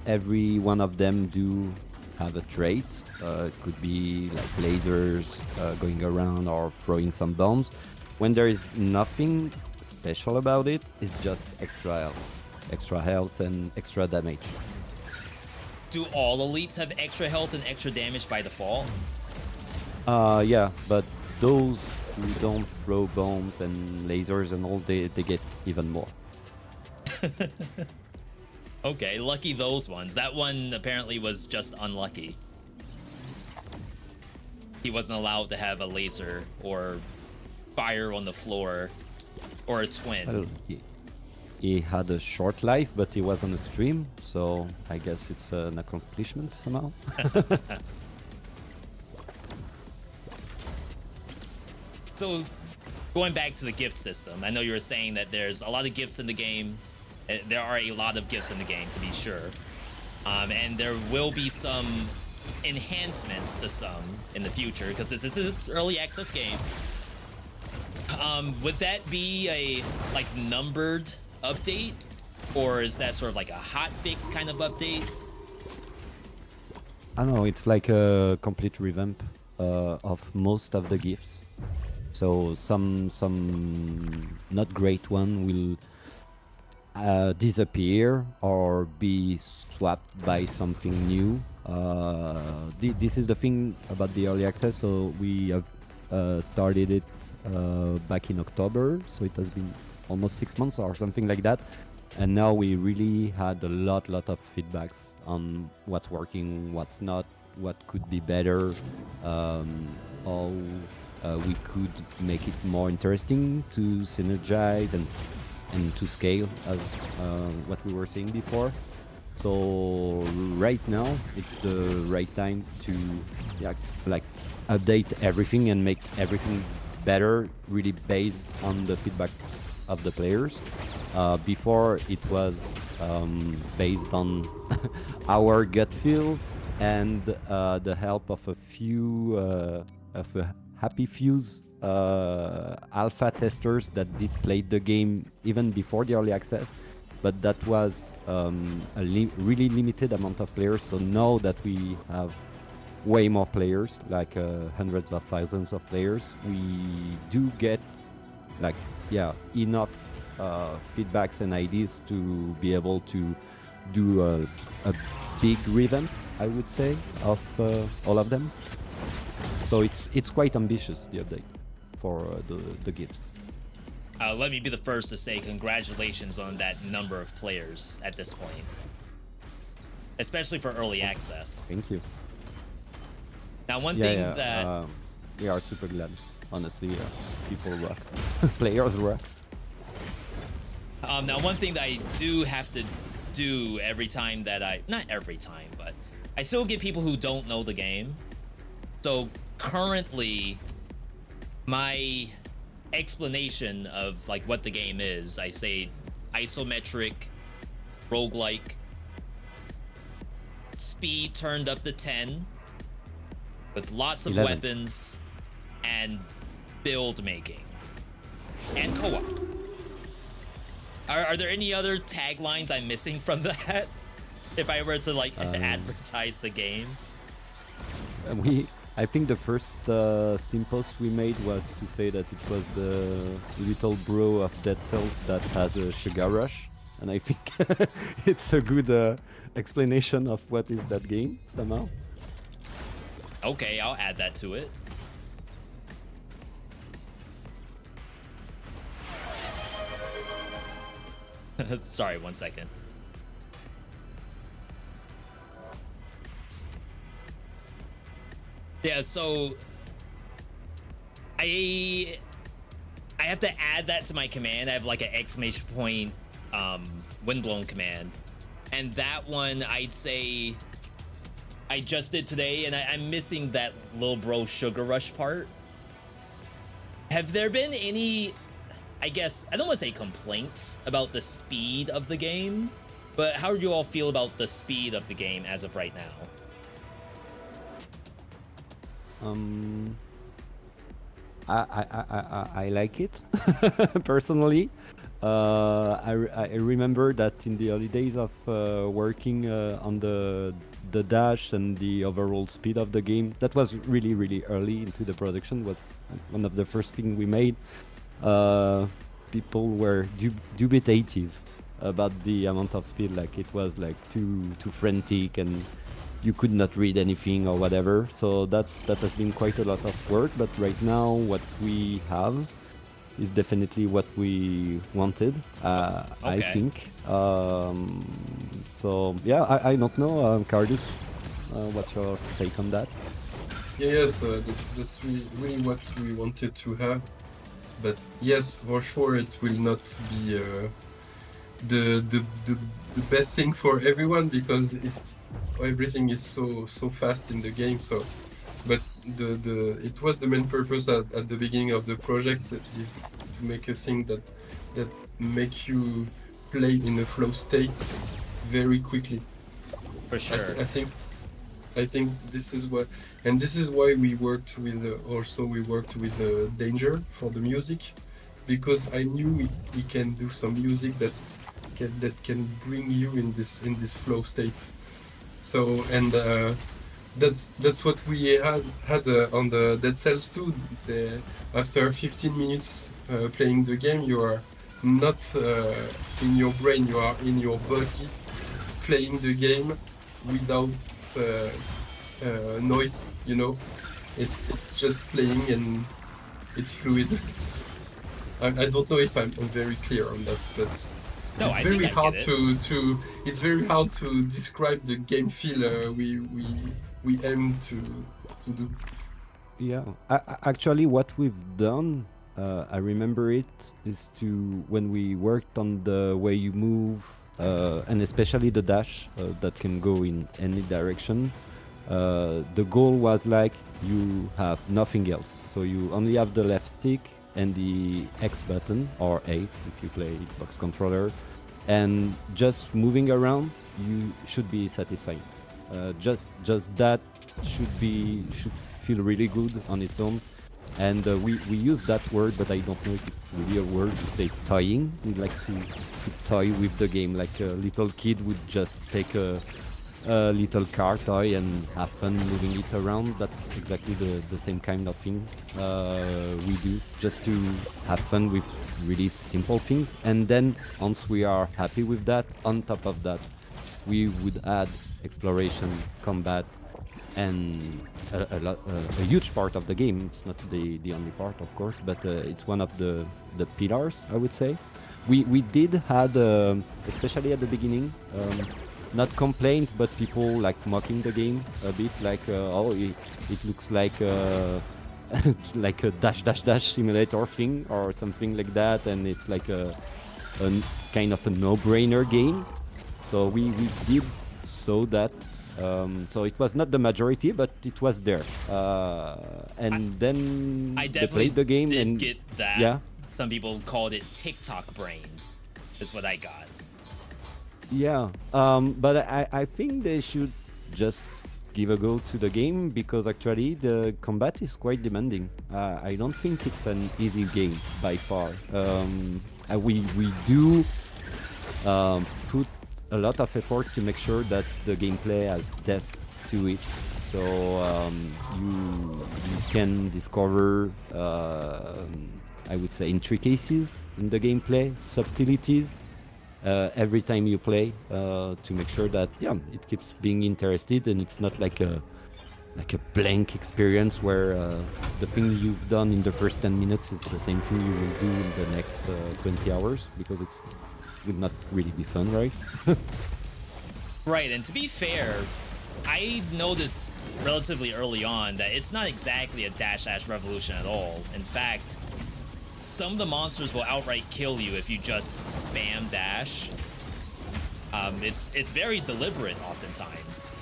Every one of them do have a trait. It could be like lasers going around or throwing some bombs. When there is nothing special about it, it's just extra health and extra damage. Do all elites have extra health and extra damage by default? Yeah, but those who don't throw bombs and lasers and all, they get even more. Okay, lucky those ones. That one apparently was just unlucky. He wasn't allowed to have a laser or fire on the floor or a twin. Well, he had a short life, but he was on a stream, so I guess it's an accomplishment somehow. So, going back to the gift system, I know you were saying that there's a lot of gifts in the game. There are a lot of gifts in the game, to be sure. And there will be some enhancements to some in the future, because this is an early access game. Would that be a like numbered update, or is that sort of like a hot fix kind of update? I don't know, it's like a complete revamp of most of the gifts. So some not great one will disappear or be swapped by something new. This is the thing about the early access. So we have started it back in October, so it has been almost 6 months or something like that. And now we really had a lot of feedbacks on what's working, what's not, what could be better, how we could make it more interesting to synergize and to scale, as what we were saying before. So right now it's the right time to like update everything and make everything better, really based on the feedback of the players. Before it was based on our gut feel and the help of a few of a happy fews alpha testers that did play the game even before the early access, but that was a really limited amount of players. So now that we have way more players, like hundreds of thousands of players, we do get like enough feedbacks and ideas to be able to do a big revamp, I would say, of all of them. So it's quite ambitious, the update for the gifts. Let me be the first to say congratulations on that number of players at this point, especially for early access. Thank you. Now, one thing that we are super glad. Honestly, people rock. Players rock. Now, one thing that I do have to do every time that not every time, but I still get people who don't know the game. So currently, my explanation of like what the game is, I say isometric, roguelike, speed turned up to 10, with lots of 11. weapons, and build making, and co-op. Are there any other taglines I'm missing from that? If I were to like advertise the game? I think the first Steam post we made was to say that it was the little bro of Dead Cells that has a sugar rush, and I think it's a good explanation of what is that game somehow. Okay, I'll add that to it. Sorry, 1 second. Yeah, so I have to add that to my command. I have like an exclamation point Windblown command, and that one I'd say I just did today, and I'm missing that little bro sugar rush part. Have there been any, I guess, I don't want to say complaints about the speed of the game, but how do you all feel about the speed of the game as of right now? I like it personally. I remember that in the early days of working on the dash and the overall speed of the game, that was really early into the production, was one of the first things we made. People were dubitative about the amount of speed, like it was like too frantic and you could not read anything or whatever. So that has been quite a lot of work, but right now what we have is definitely what we wanted, I think. So yeah, I don't know, Cardus, what's your take on that? Yes, that's really what we wanted to have. But yes, for sure, it will not be the best thing for everyone, because everything is so fast in the game. So, but it was the main purpose at the beginning of the project, is to make a thing that make you play in a flow state very quickly. For sure. I think this is what, and this is why we worked with Danger for the music, because I knew we can do some music that can bring you in this flow state. So, and that's what we had on the Dead Cells 2. After 15 minutes playing the game, you are not in your brain, you are in your body playing the game without noise, you know. It's just playing and it's fluid. I don't know if I'm very clear on that, but no, it's very hard it's very hard to describe the game feel we aim to do. Yeah, actually, what we've done, I remember it, is to when we worked on the way you move, and especially the dash that can go in any direction. The goal was like you have nothing else, so you only have the left stick and the X button or A if you play Xbox controller, and just moving around, you should be satisfied. Just that should feel really good on its own. And we use that word, but I don't know if it's really a word. We say toying. We like to toy with the game, like a little kid would just take a little car toy and have fun moving it around. That's exactly the same kind of thing we do, just to have fun with really simple things. And then once we are happy with that, on top of that, we would add exploration, combat, and a huge part of the game. It's not the only part, of course, but it's one of the pillars, I would say. We did had, especially at the beginning, not complaints, but people like mocking the game a bit, like oh, it looks like like a dash simulator thing or something like that, and it's like a kind of a no-brainer game. So we did saw that. So it was not the majority, but it was there. And then I they definitely played the game did and get that. yeah. Some people called it TikTok brained, is what I got. Yeah, but I think they should just give a go to the game, because actually the combat is quite demanding. I don't think it's an easy game by far. We do put a lot of effort to make sure that the gameplay has depth to it. So you can discover, I would say, intricacies in the gameplay, subtleties, every time you play, to make sure that it keeps being interested, and it's not like a blank experience where the thing you've done in the first 10 minutes is the same thing you will do in the next 20 hours, because it would not really be fun, right? Right, and to be fair, I noticed relatively early on that it's not exactly a dash revolution at all. In fact, some of the monsters will outright kill you if you just spam dash. It's very deliberate oftentimes.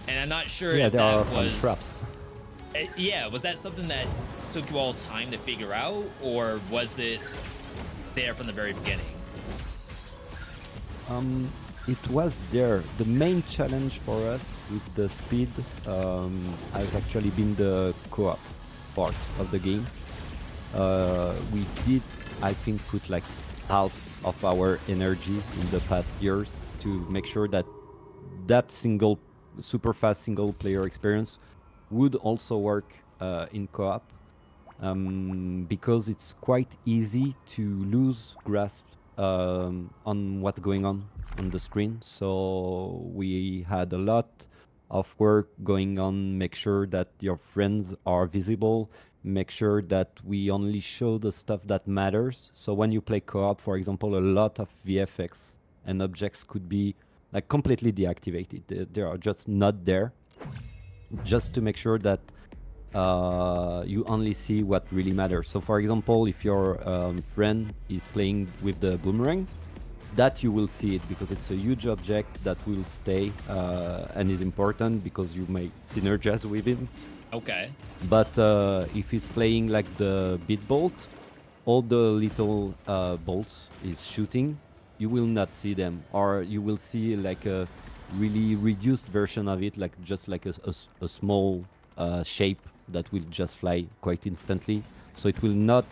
And I'm not sure if there that are some was... traps. Yeah, was that something that took you all time to figure out, or was it there from the very beginning? It was there. The main challenge for us with the speed has actually been the co-op part of the game. We did, I think, put like half of our energy in the past years to make sure that super fast single player experience would also work in co-op, because it's quite easy to lose grasp on what's going on the screen. So we had a lot of work going on, make sure that your friends are visible, make sure that we only show the stuff that matters. So when you play co-op, for example, a lot of VFX and objects could be like completely deactivated. They are just not there, just to make sure that you only see what really matters. So for example, if your friend is playing with the boomerang, that you will see it, because it's a huge object that will stay and is important because you may synergize with him. Okay. But if he's playing like the beat bolt, all the little bolts is shooting, you will not see them, or you will see like a really reduced version of it, like just like a small shape that will just fly quite instantly. So it will not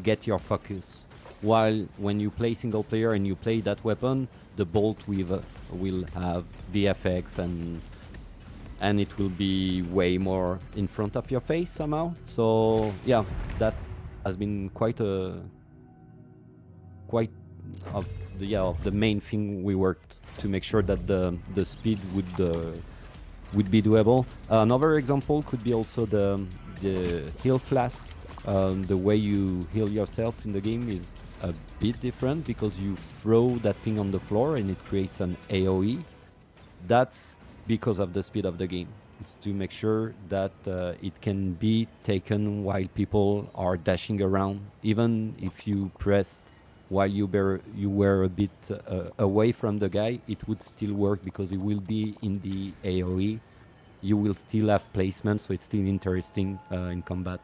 get your focus. While when you play single player and you play that weapon, the bolt will have VFX and it will be way more in front of your face somehow. So yeah, that has been quite of the main thing we worked to make sure that the speed would be doable. Another example could be also the heal flask. The way you heal yourself in the game is a bit different, because you throw that thing on the floor and it creates an AoE. That's because of the speed of the game. is to make sure that it can be taken while people are dashing around. Even if you pressed while you were a bit away from the guy, it would still work because it will be in the AoE. You will still have placement, so it's still interesting in combat.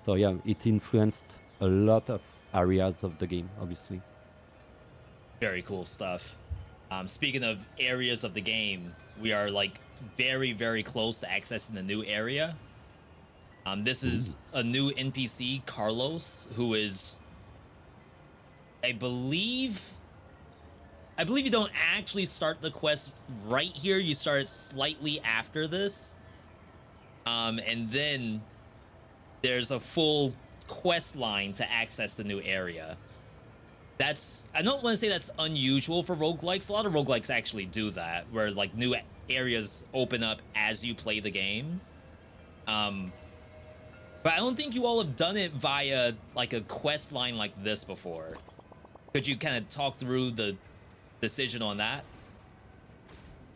So yeah, it influenced a lot of areas of the game, obviously. Very cool stuff. Speaking of areas of the game, we are like very, very close to accessing the new area. This is a new NPC, Carlos, who is, I believe you don't actually start the quest right here. You start it slightly after this. And then there's a full quest line to access the new area. I don't want to say that's unusual for roguelikes. A lot of roguelikes actually do that, where like new areas open up as you play the game. But I don't think you all have done it via like a quest line like this before. Could you kind of talk through the decision on that?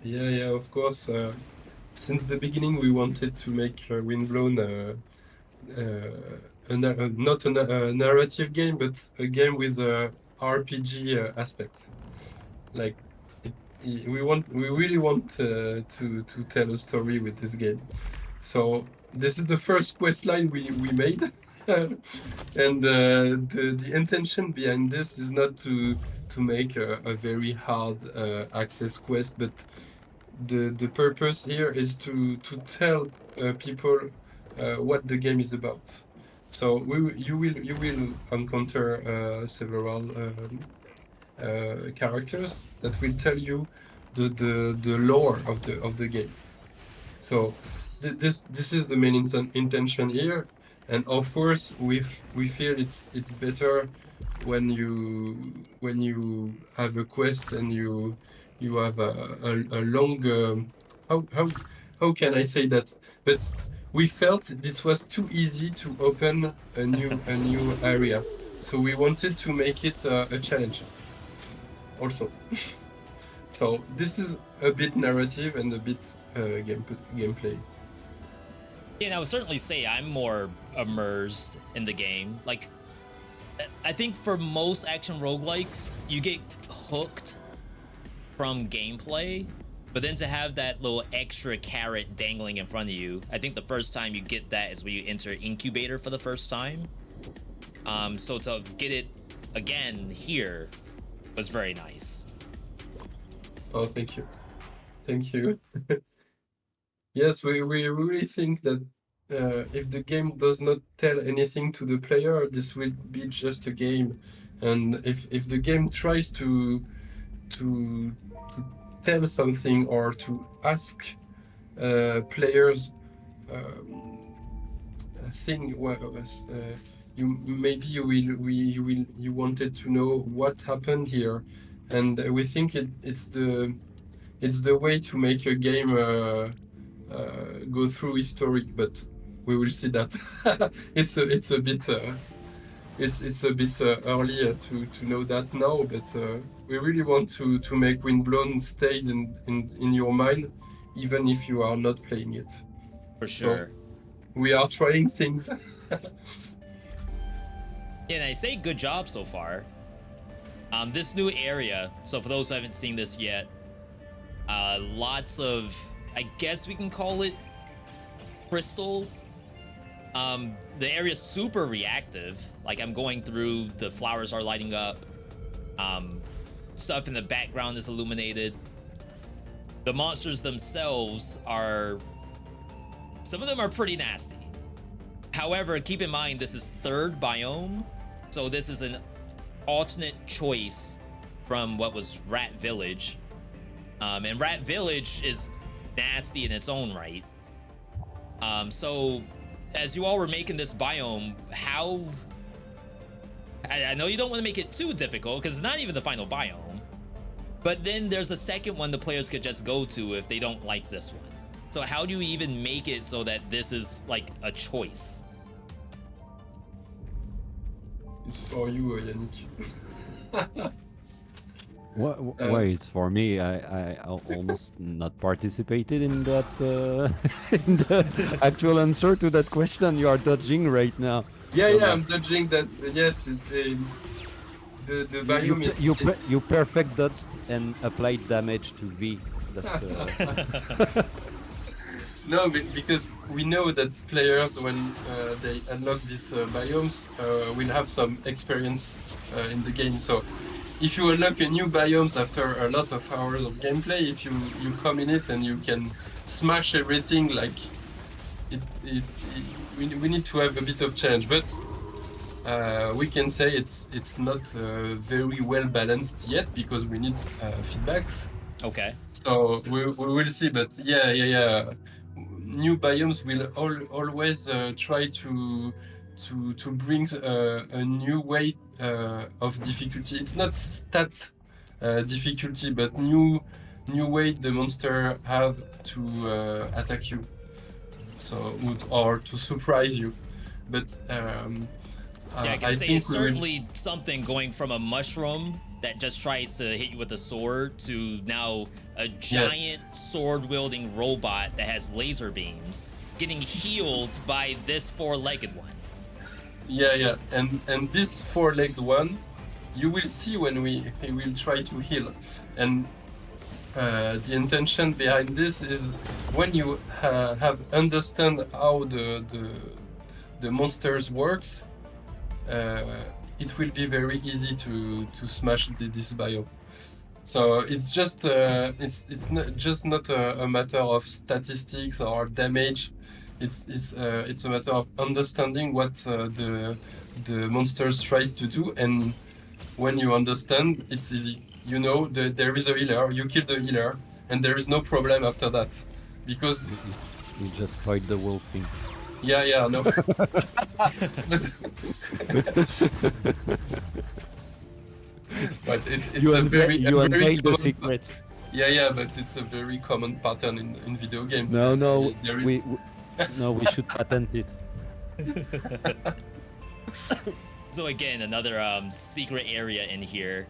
Yeah, of course. Since the beginning, we wanted to make Windblown not a narrative game, but a game with a RPG aspect. Like, we really want to tell a story with this game. So this is the first quest line we made, and the intention behind this is not to make a very hard access quest, but the purpose here is to tell people what the game is about. So you will encounter several characters that will tell you the lore of the game. So this is the main intention here, and of course we feel it's better when you have a quest and you have a long how can I say that? But we felt this was too easy to open a new area, so we wanted to make it a challenge also. So this is a bit narrative and a bit gameplay. Yeah, and I would certainly say I'm more immersed in the game. Like, I think for most action roguelikes, you get hooked from gameplay, but then to have that little extra carrot dangling in front of you, I think the first time you get that is when you enter Incubator for the first time. So to get it again here was very nice. Oh, thank you. Thank you. Yes, we really think that if the game does not tell anything to the player, this will be just a game. And if the game tries to tell something or to ask players a thing, you wanted to know what happened here, and we think it's the way to make a game go through history, but we will see that. it's a bit early to know that now, but we really want to make Windblown stays in your mind, even if you are not playing it. For sure. So we are trying things. Yeah, and I say good job so far. This new area, so for those who haven't seen this yet, lots of, I guess we can call it crystal. The area's super reactive. Like, I'm going through, the flowers are lighting up. Stuff in the background is illuminated. The monsters themselves are, some of them are pretty nasty. However, keep in mind, this is third biome, so this is an alternate choice from what was Rat Village. And Rat Village is nasty in its own right. So as you all were making this biome, how, I know you don't want to make it too difficult because it's not even the final biome, but then there's a second one the players could just go to if they don't like this one. So how do you even make it so that this is like a choice? It's for you, Yannick. Why it's for me? Almost not participated in that in the actual answer to that question you are dodging right now. Yeah, I'm Thomas. judging that. Yes, the biome is. You perfect dodge and applied damage to V. That's No, because we know that players, when they unlock these biomes, will have some experience in the game. So, if you unlock a new biomes after a lot of hours of gameplay, if you come in it and you can smash everything, like we need to have a bit of challenge. But we can say it's not very well balanced yet because we need feedbacks. Okay. So we will see, but yeah. New biomes will always try to bring a new way of difficulty. It's not stat difficulty, but new way the monster have to attack you. So or to surprise you, but Yeah, I can I say think it's certainly something going from a mushroom that just tries to hit you with a sword to now a giant sword-wielding robot that has laser beams getting healed by this four-legged one. Yeah, and this four-legged one, you will see when we will try to heal, and the intention behind this is when you have understand how the monsters works. It will be very easy to smash this biome. So it's just it's not a matter of statistics or damage. It's a matter of understanding what the monsters tries to do, and when you understand, it's easy. You know there is a healer. You kill the healer, and there is no problem after that, because you just fight the wolf thing. yeah, no. But it's You a very unveiled the common secret. Yeah, but it's a very common pattern in video games. No, There is- we should patent it. So again, another secret area in here.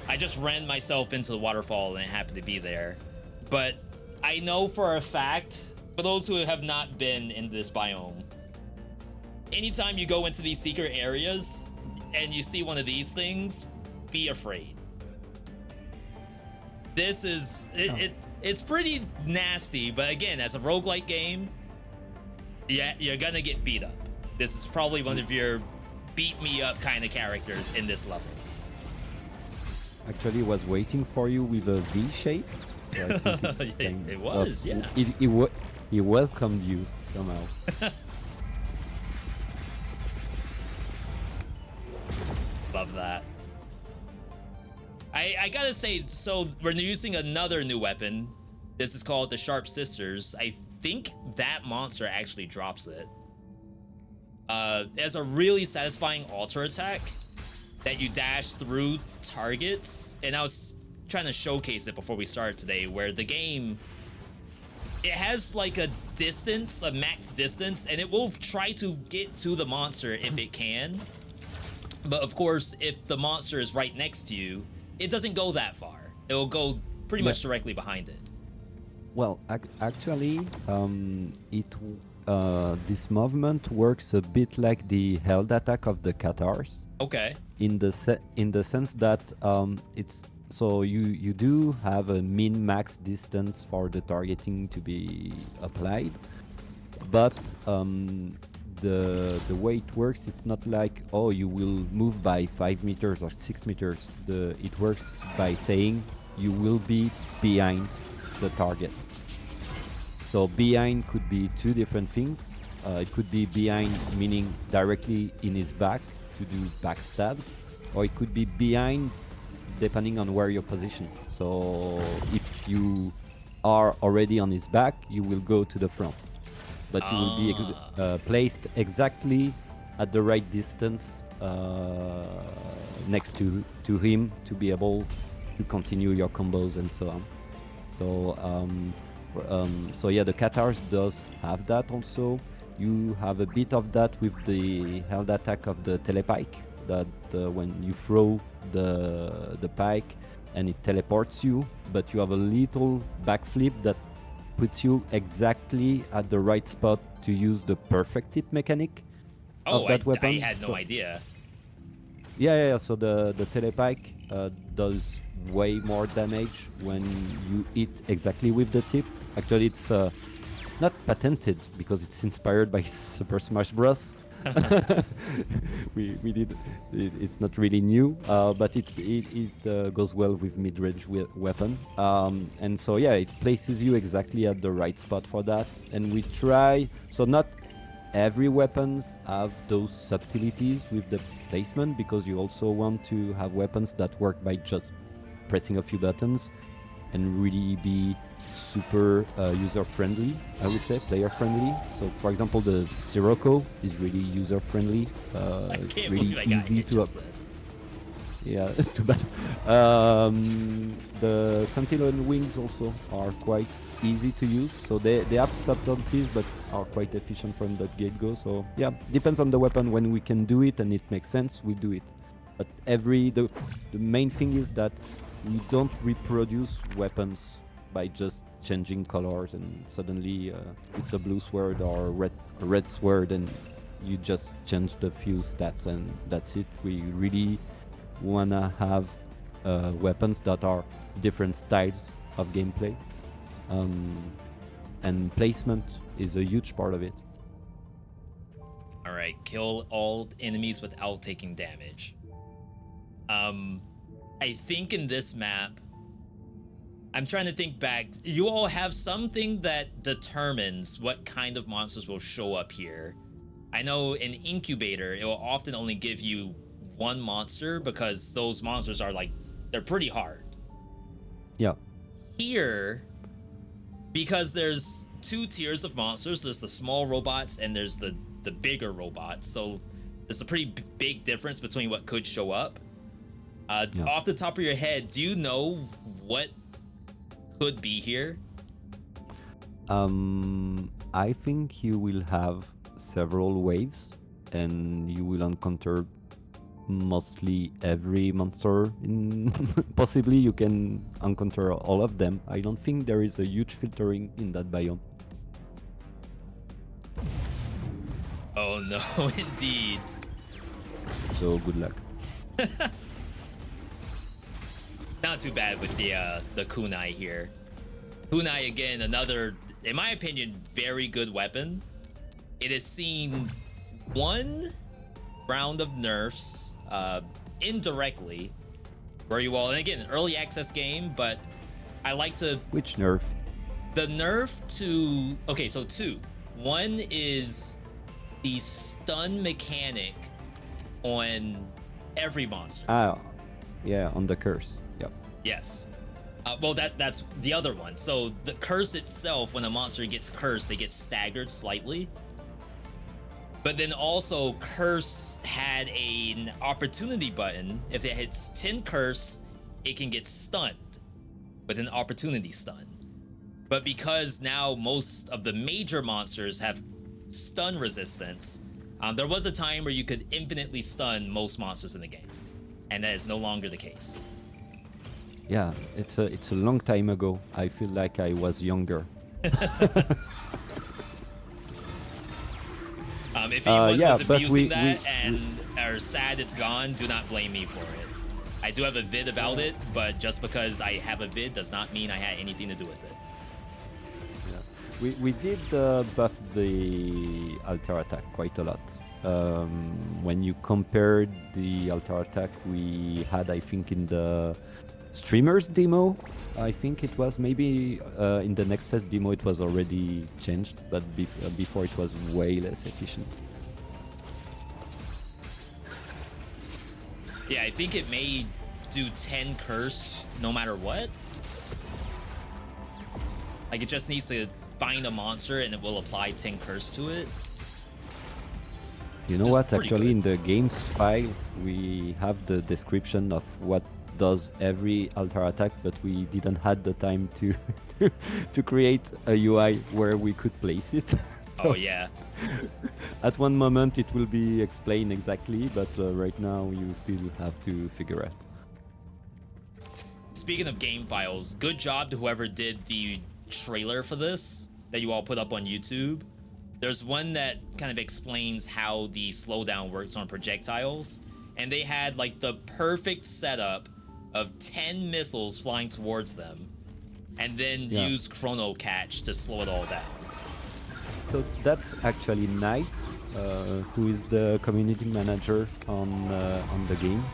I just ran myself into the waterfall and it happened to be there. But I know for a fact, for those who have not been in this biome, anytime you go into these secret areas and you see one of these things, be afraid. This is it's pretty nasty, but again, as a roguelike game, yeah, you're gonna get beat up. This is probably one of your beat me up kind of characters in this level. Actually, was waiting for you with a V shape. So I think it's kind It was, of- yeah. He welcomed you somehow. Love that. I gotta say, so we're using another new weapon. This is called the Sharp Sisters. I think that monster actually drops it. It has a really satisfying alter attack that you dash through targets. And I was trying to showcase it before we started today, where the game, it has like a distance, a max distance, and it will try to get to the monster if it can. But of course, if the monster is right next to you, it doesn't go that far. It will go pretty much directly behind it. Well, actually, this movement works a bit like the held attack of the Cathars. Okay. In the sense that it's so you do have a min-max distance for the targeting to be applied, but the way it works, it's not like, oh, you will move by 5 meters or 6 meters. It works by saying you will be behind the target. So behind could be two different things. It could be behind, meaning directly in his back to do backstabs, or it could be behind depending on where you're positioned. So if you are already on his back, you will go to the front, but you will be placed exactly at the right distance next to him to be able to continue your combos and so on. So yeah, the Cathars does have that also. You have a bit of that with the held attack of the Telepike, that when you throw the pike and it teleports you, but you have a little backflip that puts you exactly at the right spot to use the perfect tip mechanic of that weapon. I had no idea. Yeah. So the telepike does way more damage when you hit exactly with the tip. Actually, it's not patented because it's inspired by Super Smash Bros. we did it's not really new, but it goes well with mid-range weapon, and so yeah, it places you exactly at the right spot for that. And we try, so not every weapons have those subtleties with the placement, because you also want to have weapons that work by just pressing a few buttons and really be super user-friendly, I would say, player-friendly. So, for example, the Sirocco is really user-friendly, I can't really believe I got easy hit to just up. then. Yeah, too bad. The Sentinel Wings also are quite easy to use, so they have subtleties but are quite efficient from that get-go. So yeah, depends on the weapon. When we can do it and it makes sense, we do it. But the main thing is that we don't reproduce weapons by just changing colors and suddenly it's a blue sword or a red sword and you just change the few stats and that's it. We really wanna have weapons that are different styles of gameplay, and placement is a huge part of it. All right, kill all enemies without taking damage. I think in this map, I'm trying to think back. You all have something that determines what kind of monsters will show up here. I know in Incubator, it will often only give you one monster because those monsters are like, they're pretty hard. Yeah. Here, because there's two tiers of monsters, there's the small robots and there's the bigger robots. So there's a pretty big difference between what could show up. Yeah. Off the top of your head, do you know what could be here? I think you will have several waves and you will encounter mostly every monster possibly you can encounter all of them. I don't think there is a huge filtering in that biome. Oh no, indeed. So good luck. Not too bad with the kunai here. Kunai, again, another, in my opinion, very good weapon. It has seen one round of nerfs indirectly, where you all, and again, early access game, but I like to... Which nerf? The nerf to... Okay, so two. One is the stun mechanic on every monster. Ah, yeah, on the curse. Yep. Yes. Well, that's the other one. So the curse itself, when a monster gets cursed, they get staggered slightly. But then also, curse had an opportunity button. If it hits 10 curse, it can get stunned with an opportunity stun. But because now most of the major monsters have stun resistance, there was a time where you could infinitely stun most monsters in the game, and that is no longer the case. Yeah, it's a long time ago. I feel like I was younger. If anyone yeah, is but abusing that and are sad it's gone, do not blame me for it. I do have a vid about it, but just because I have a vid does not mean I had anything to do with it. Yeah. We did buff the altar attack quite a lot. When you compared the altar attack we had, I think in the streamers demo, I think it was, maybe in the Next Fest demo it was already changed, but before it was way less efficient. Yeah, I think it may do 10 curse no matter what. Like, it just needs to find a monster and it will apply 10 curse to it. You know what, actually in the games file we have the description of what does every altar attack, but we didn't had the time to to create a UI where we could place it. Oh yeah. At one moment it will be explained exactly, but right now you still have to figure it. Speaking of game files, good job to whoever did the trailer for this that you all put up on YouTube. There's one that kind of explains how the slowdown works on projectiles, and they had like the perfect setup of 10 missiles flying towards them, and then use Chrono Catch to slow it all down. So that's actually Knight, who is the community manager on the game,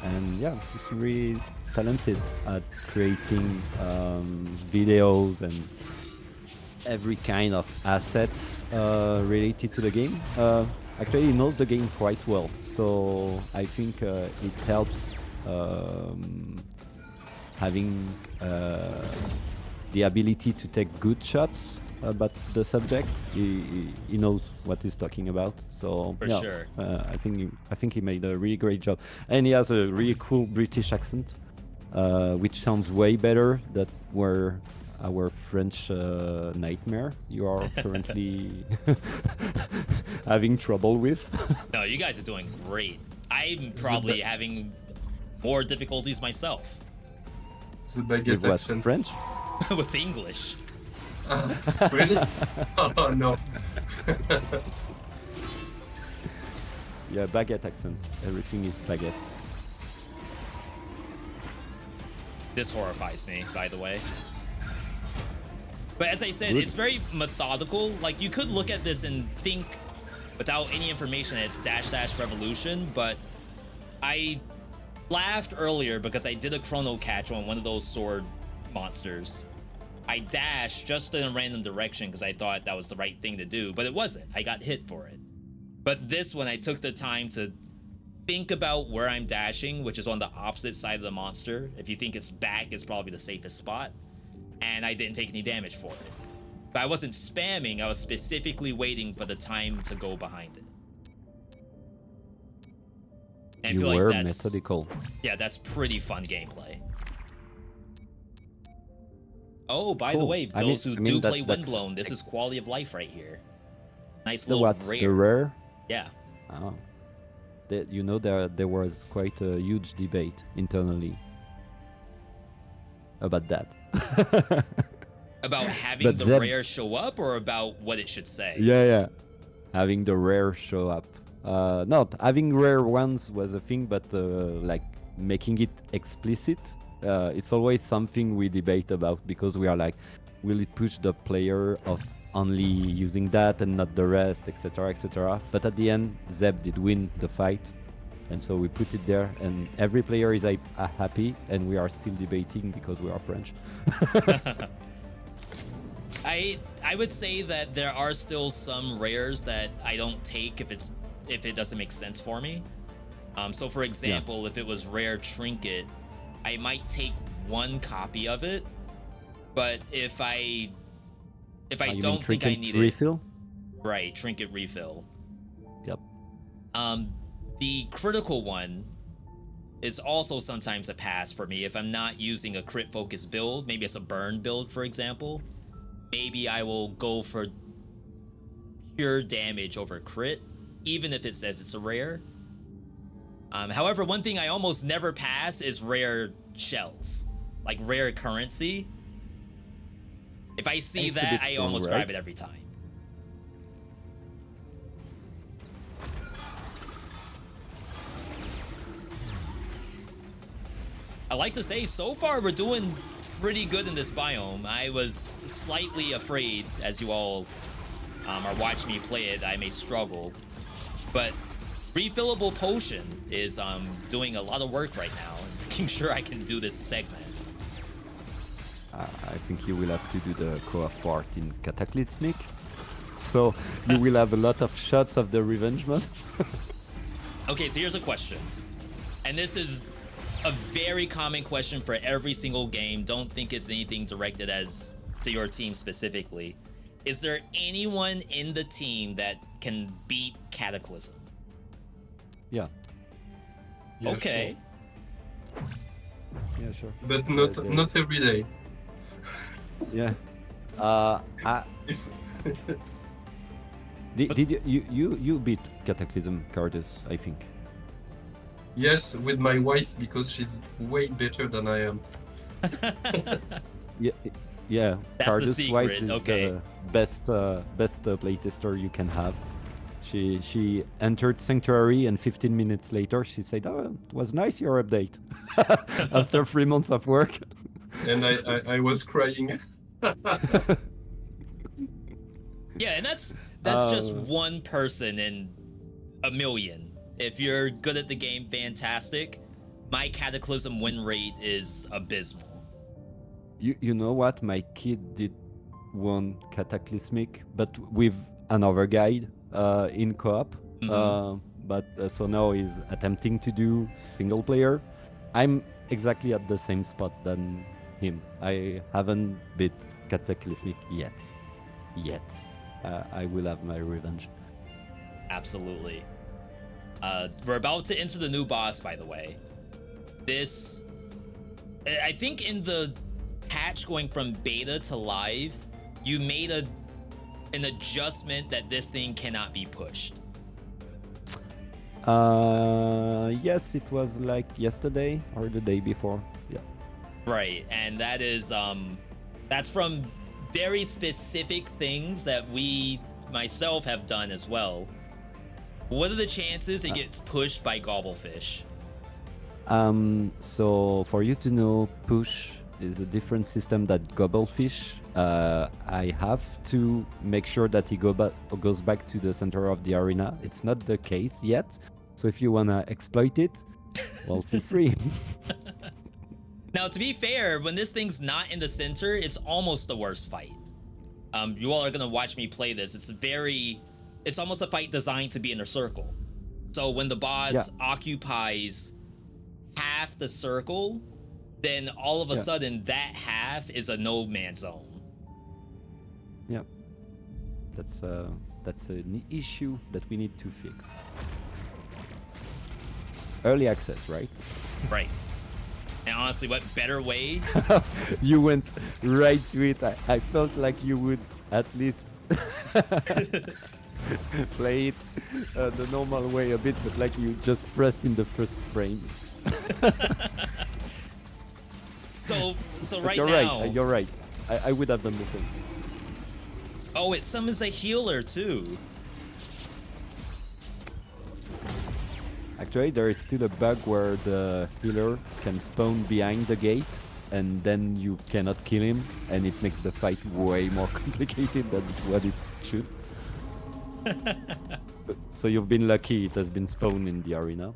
and yeah, he's really talented at creating videos and every kind of assets related to the game. Actually, he knows the game quite well, so I think it helps having the ability to take good shots about the subject. He knows what he's talking about, so For sure. I think he made a really great job, and he has a really cool British accent, which sounds way better than where our French nightmare you are currently having trouble with. No, you guys are doing great. I'm probably having more difficulties myself The baguette With what, accent. French? with English. Really? Oh no. Yeah, baguette accent. Everything is baguette. This horrifies me, by the way. But as I said, Good. it's very methodical. Like, you could look at this and think without any information it's -- revolution, but I laughed earlier because I did a chrono catch on one of those sword monsters. I dashed just in a random direction because I thought that was the right thing to do, but it wasn't. I got hit for it. But this one, I took the time to think about where I'm dashing, which is on the opposite side of the monster. If you think its back is probably the safest spot. And I didn't take any damage for it. But I wasn't spamming, I was specifically waiting for the time to go behind it. And I You feel like were that's, methodical. yeah, that's pretty fun gameplay. Oh, by the Cool. way, I mean- those who I mean do that- play that's- Windblown, this is quality of life right here. Nice The little what? rare. The rare? Yeah. Oh. You know, there was quite a huge debate internally about that. About having But the Zeb- rare show up or about what it should say? Yeah. Having the rare show up. Not having rare ones was a thing, but like making it explicit, it's always something we debate about, because we are like, will it push the player of only using that and not the rest, etc., etc. But at the end, Zeb did win the fight, and so we put it there, and every player is happy, and we are still debating because we are French. I would say that there are still some rares that I don't take if it doesn't make sense for me. So for example, if it was rare trinket, I might take one copy of it, but if I You don't mean think I trinket need refill? it, right, trinket refill. Yep. The critical one is also sometimes a pass for me if I'm not using a crit focus build. Maybe it's a burn build, for example. Maybe I will go for pure damage over crit, even if it says it's a rare. However, one thing I almost never pass is rare shells, like rare currency. If I see It's a that, bit I strong, almost right? grab it every time. I like to say, so far we're doing pretty good in this biome. I was slightly afraid, as you all are watching me play it, I may struggle. But refillable potion is doing a lot of work right now, and making sure I can do this segment. I think you will have to do the co-op part in Cataclysmic. So you will have a lot of shots of the Revengement. Okay, so here's a question. And this is a very common question for every single game. Don't think it's anything directed as to your team specifically. Is there anyone in the team that can beat Cataclysm? Yeah. Yeah, Okay. sure. Yeah, sure. But not every day. Yeah. If Did you beat Cataclysm Cardus, I think. Yes, with my wife because she's way better than I am. Yeah, yeah. That's the Cardus' wife secret, is okay. the best playtester you can have. She entered Sanctuary and 15 minutes later she said, "Oh, it was nice your update." After 3 months of work. And I was crying. Yeah, and that's just one person in a million. If you're good at the game, fantastic. My Cataclysm win rate is abysmal. You know what? My kid did one Cataclysmic, but with another guide in co-op. So now he's attempting to do single player. I'm exactly at the same spot than him. I haven't beat Cataclysmic yet. I will have my revenge. Absolutely. We're about to enter the new boss, by the way. This, I think in the patch going from beta to live, you made an adjustment that this thing cannot be pushed. Yes, it was like yesterday or the day before. Yeah. Right, and that is that's from very specific things that we myself have done as well. What are the chances it gets pushed by Gobblefish? So for you to know, push is a different system that Gobblefish. I have to make sure that he goes back to the center of the arena. It's not the case yet. So if you wanna exploit it, well, feel free. Now, to be fair, when this thing's not in the center, it's almost the worst fight. You all are gonna watch me play this. It's almost a fight designed to be in a circle. So when the boss occupies half the circle, then all of a sudden that half is a no man's zone. Yeah, that's an issue that we need to fix. Early access, right? Right. And honestly, what better way? You went right to it. I felt like you would at least play it the normal way a bit, but like you just pressed in the first frame. So But right you're now. right. You're right. I would have done the same. Oh, it summons a healer too. Actually, there is still a bug where the healer can spawn behind the gate, and then you cannot kill him, and it makes the fight way more complicated than what it should. So you've been lucky it has been spawned in the arena.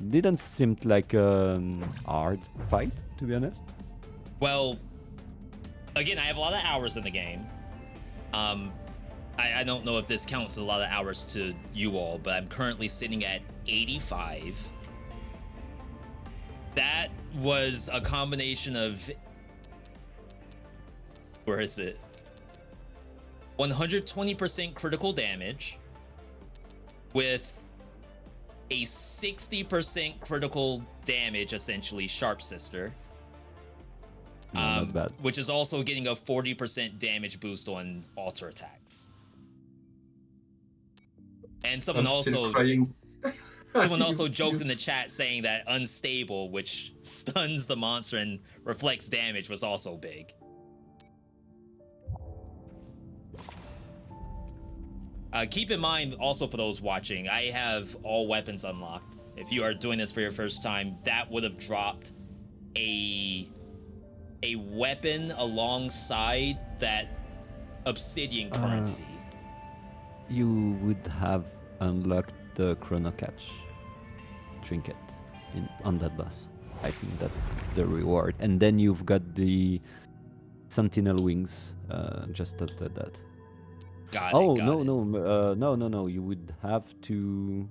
Didn't seem like a hard fight, to be honest. Well, again, I have a lot of hours in the game. I don't know if this counts a lot of hours to you all, but I'm currently sitting at 85. That was a combination of... Where is it? 120% critical damage with a 60% critical damage, essentially, Sharp Sister. No, not bad. Which is also getting a 40% damage boost on alter attacks. And someone I'm still also crying. someone also joked in the chat saying that unstable, which stuns the monster and reflects damage, was also big. Keep in mind, also for those watching, I have all weapons unlocked. If you are doing this for your first time, that would have dropped a weapon alongside that obsidian currency. You would have unlocked the Chrono Catch trinket on that boss. I think that's the reward. And then you've got the Sentinel wings just after that. Got Oh, it. no. You would have to...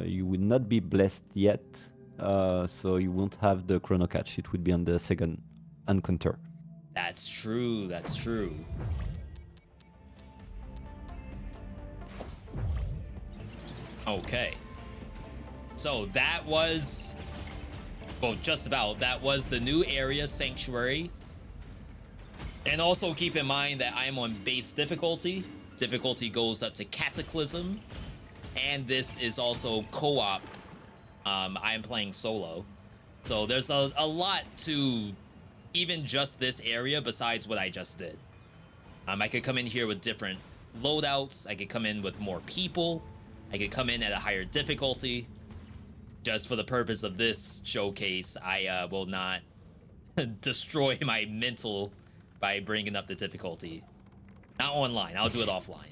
you would not be blessed yet, so you won't have the Chrono Catch. It would be on the second encounter. That's true. Okay. So that was... Well, just about. That was the new area, Sanctuary. And also keep in mind that I am on base difficulty. Difficulty goes up to Cataclysm. And this is also co-op. I am playing solo. So there's a lot to even just this area besides what I just did. I could come in here with different loadouts. I could come in with more people. I could come in at a higher difficulty. Just for the purpose of this showcase, I will not destroy my mental by bringing up the difficulty. Not online. I'll do it offline.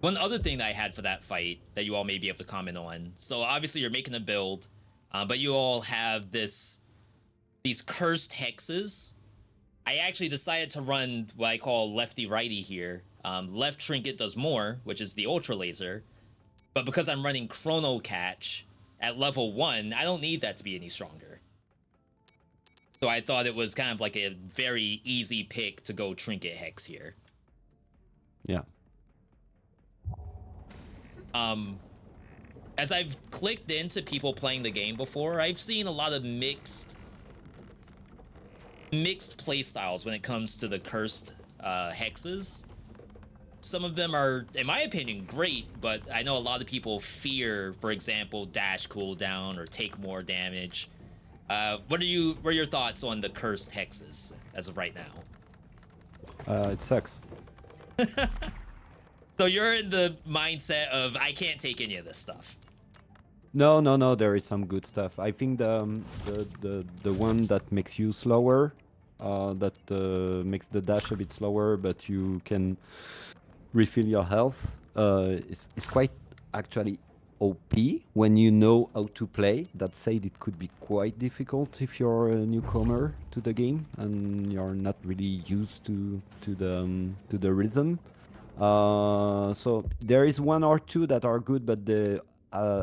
One other thing that I had for that fight that you all may be able to comment on. So obviously you're making a build, but you all have these cursed hexes. I actually decided to run what I call lefty-righty here. Left trinket does more, which is the ultra laser. But because I'm running chrono catch at level 1, I don't need that to be any stronger. So I thought it was kind of like a very easy pick to go trinket hex here. Yeah. As I've clicked into people playing the game before, I've seen a lot of mixed playstyles when it comes to the cursed hexes. Some of them are, in my opinion, great, but I know a lot of people fear, for example, dash cooldown or take more damage. What are your thoughts on the cursed hexes as of right now? It sucks. So you're in the mindset of I can't take any of this stuff. No, there is some good stuff. I think the one that makes you slower, that makes the dash a bit slower, but you can refill your health, is quite actually OP when you know how to play. That said, it could be quite difficult if you're a newcomer to the game and you're not really used to the rhythm. So there is one or two that are good, but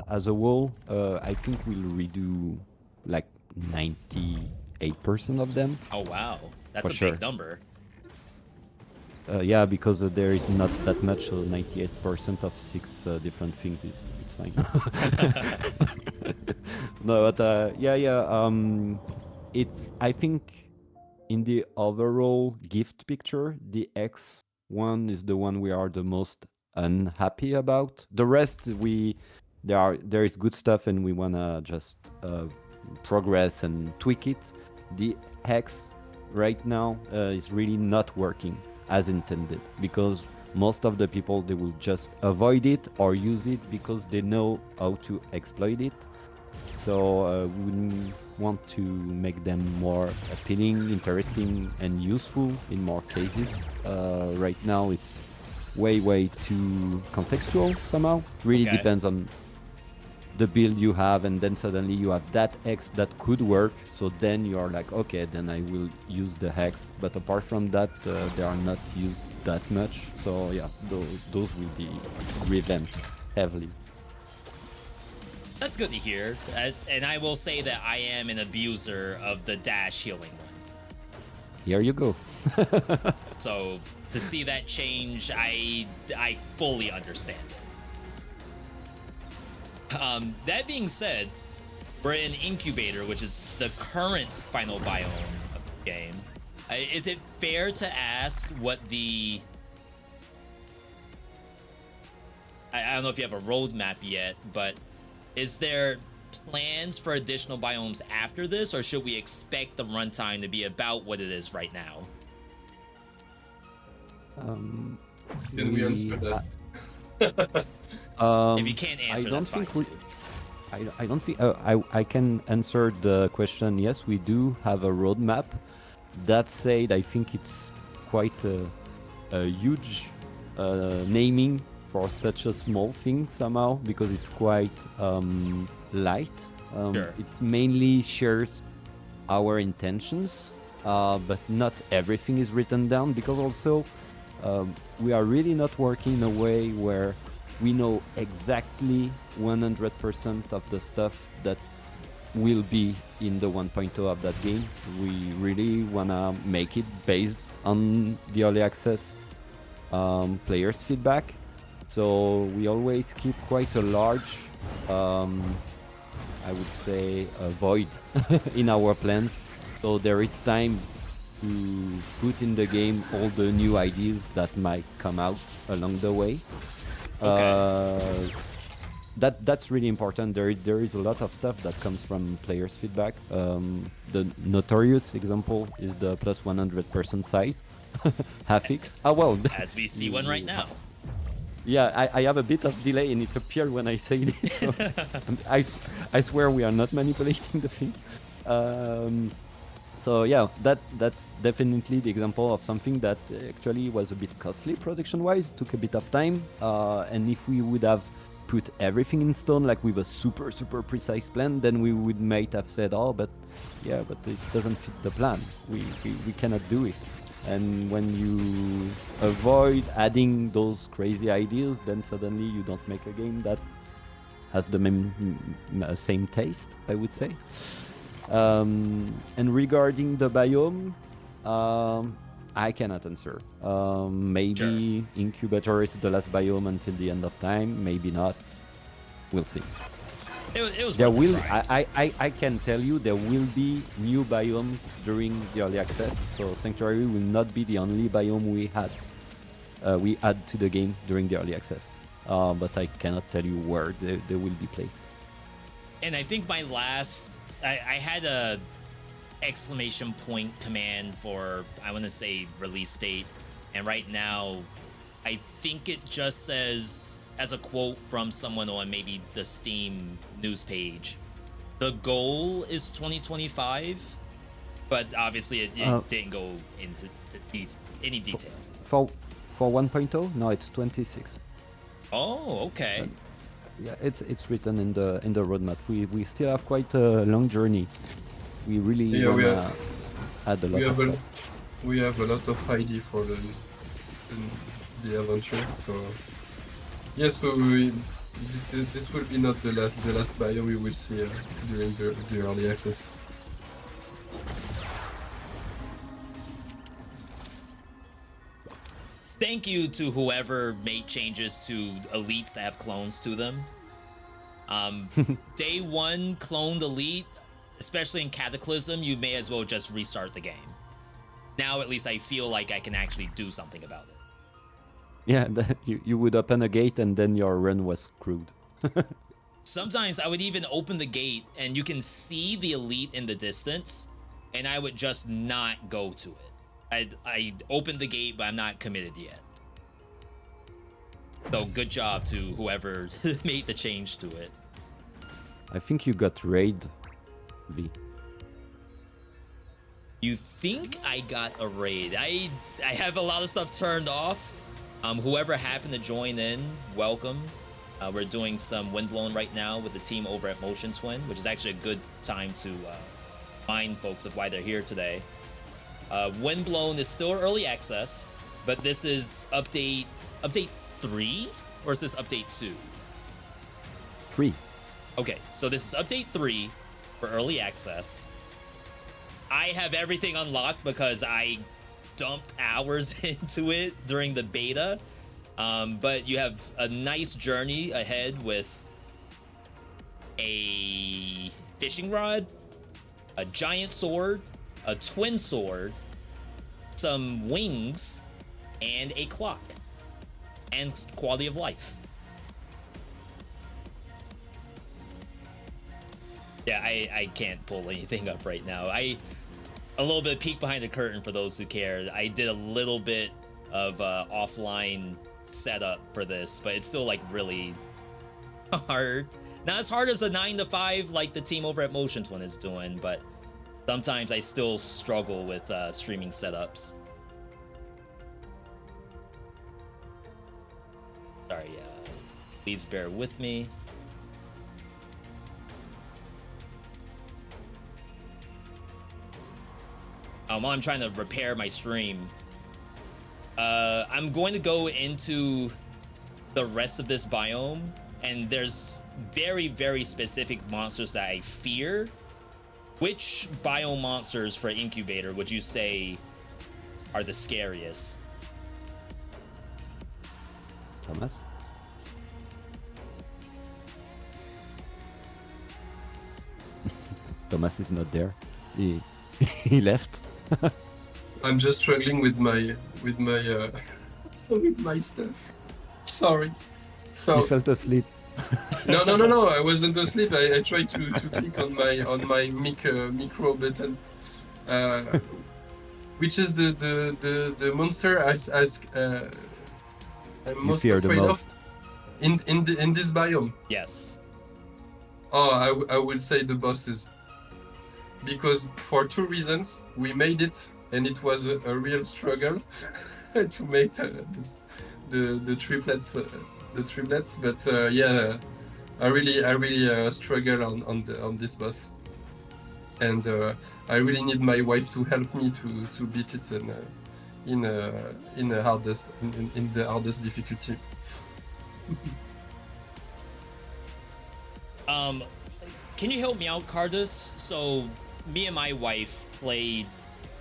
as a whole, I think we'll redo like 98% of them. Oh wow, that's For a sure. big number. Yeah, because there is not that much, so 98% of 6 different things, it's fine. No, but it's, I think, in the overall gift picture, the X one is the one we are the most unhappy about. The rest, there is good stuff, and we wanna just progress and tweak it. The X right now is really not working as intended, because most of the people, they will just avoid it or use it because they know how to exploit it. So we want to make them more appealing, interesting, and useful in more cases. Right now it's way too contextual somehow. Really Okay. depends on the build you have, and then suddenly you have that X that could work, so then you are like, okay, then I will use the hex. But apart from that, they are not used that much. So yeah, those will be revamped heavily. That's good to hear. And I will say that I am an abuser of the dash healing one. Here you go. So to see that change, I fully understand it. That being said, we're in Incubator, which is the current final biome of the game. Is it fair to ask what the... I don't know if you have a roadmap yet, but is there plans for additional biomes after this, or should we expect the runtime to be about what it is right now? Can we answer that? If you can't answer, that's fine too. I don't think I can answer the question. Yes, we do have a roadmap. That said, I think it's quite a huge naming for such a small thing somehow, because it's quite light. Sure. It mainly shares our intentions, but not everything is written down, because also we are really not working in a way where we know exactly 100% of the stuff that will be in the 1.0 of that game. We really wanna make it based on the early access players' feedback. So we always keep quite a large, I would say, void in our plans. So there is time to put in the game all the new ideas that might come out along the way. Okay. That's really important. There is a lot of stuff that comes from players' feedback. The notorious example is the plus 100% size Hafix. Oh well. As we see one right now. Yeah, I have a bit of delay and it appeared when I say it. So I swear we are not manipulating the thing. So yeah, that's definitely the example of something that actually was a bit costly production-wise, took a bit of time, and if we would have put everything in stone like with a super precise plan, then we would might have said, oh, but it doesn't fit the plan. We cannot do it. And when you avoid adding those crazy ideas, then suddenly you don't make a game that has the same taste, I would say. And regarding the biome, I cannot answer. Maybe Incubator is the last biome until the end of time. Maybe not. We'll see. It was There worth a will. try. I can tell you there will be new biomes during the early access. So Sanctuary will not be the only biome we add to the game during the early access. But I cannot tell you where they will be placed. And I think my last, I had a exclamation point command for, I want to say, release date, and right now I think it just says, as a quote from someone on maybe the Steam news page, the goal is 2025, but obviously it didn't go into any detail. For 1.0, no, it's 26. Oh, okay. Yeah, it's written in the roadmap. We still have quite a long journey. We really wanna add a lot of stuff. We have a lot of ID for the adventure. So yes, this will be not the last biome we will see during the early access. Thank you to whoever made changes to elites that have clones to them. Day one cloned elite, especially in Cataclysm, you may as well just restart the game. Now at least I feel like I can actually do something about it. Yeah, you would open a gate and then your run was screwed. Sometimes I would even open the gate and you can see the elite in the distance, and I would just not go to it. I opened the gate, but I'm not committed yet. So good job to whoever made the change to it. I think you got raid, V. You think I got a raid? I have a lot of stuff turned off. Whoever happened to join in, welcome. We're doing some Windblown right now with the team over at Motion Twin, which is actually a good time to remind folks of why they're here today. Windblown is still early access, but this is update 3, or is this update 2? 3. Okay, so this is update 3 for early access. I have everything unlocked because I dumped hours into it during the beta, but you have a nice journey ahead with a fishing rod, a giant sword, a twin sword, some wings, and a clock, and quality of life. Yeah, I can't pull anything up right now. A little bit peek behind the curtain for those who care. I did a little bit of offline setup for this, but it's still like really hard. Not as hard as a 9 to 5 like the team over at Motion Twin is doing, but sometimes I still struggle with streaming setups. Sorry, please bear with me. While I'm trying to repair my stream, I'm going to go into the rest of this biome, and there's very, very specific monsters that I fear. Which biome monsters for Incubator would you say are the scariest? Thomas? Thomas is not there. He he left. I'm just struggling with my with my stuff. Sorry. He So fell asleep. no. I wasn't asleep. I tried to click on my micro button, which is the monster I'm You most fear the afraid of most. in this biome. Yes. Oh, I would say the bosses, because for two reasons we made it, and it was a real struggle to make the triplets. But yeah, I really struggle on this boss, and I really need my wife to help me to beat it in the hardest difficulty. Can you help me out, Cardus? So, me and my wife played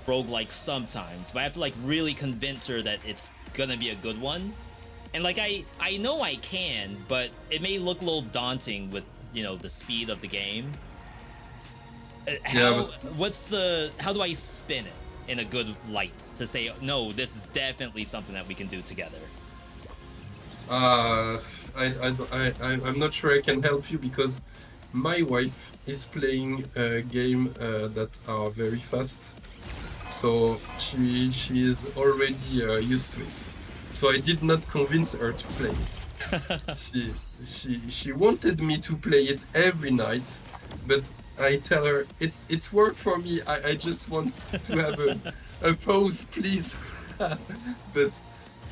roguelike sometimes, but I have to like really convince her that it's gonna be a good one. And like I know I can, but it may look a little daunting with, you know, the speed of the game. How do I spin it in a good light to say, no, this is definitely something that we can do together? I'm not sure I can help you, because my wife is playing a game that are very fast, so she is already used to it. So I did not convince her to play it. she wanted me to play it every night, but I tell her it's work for me. I just want to have a pause, please. But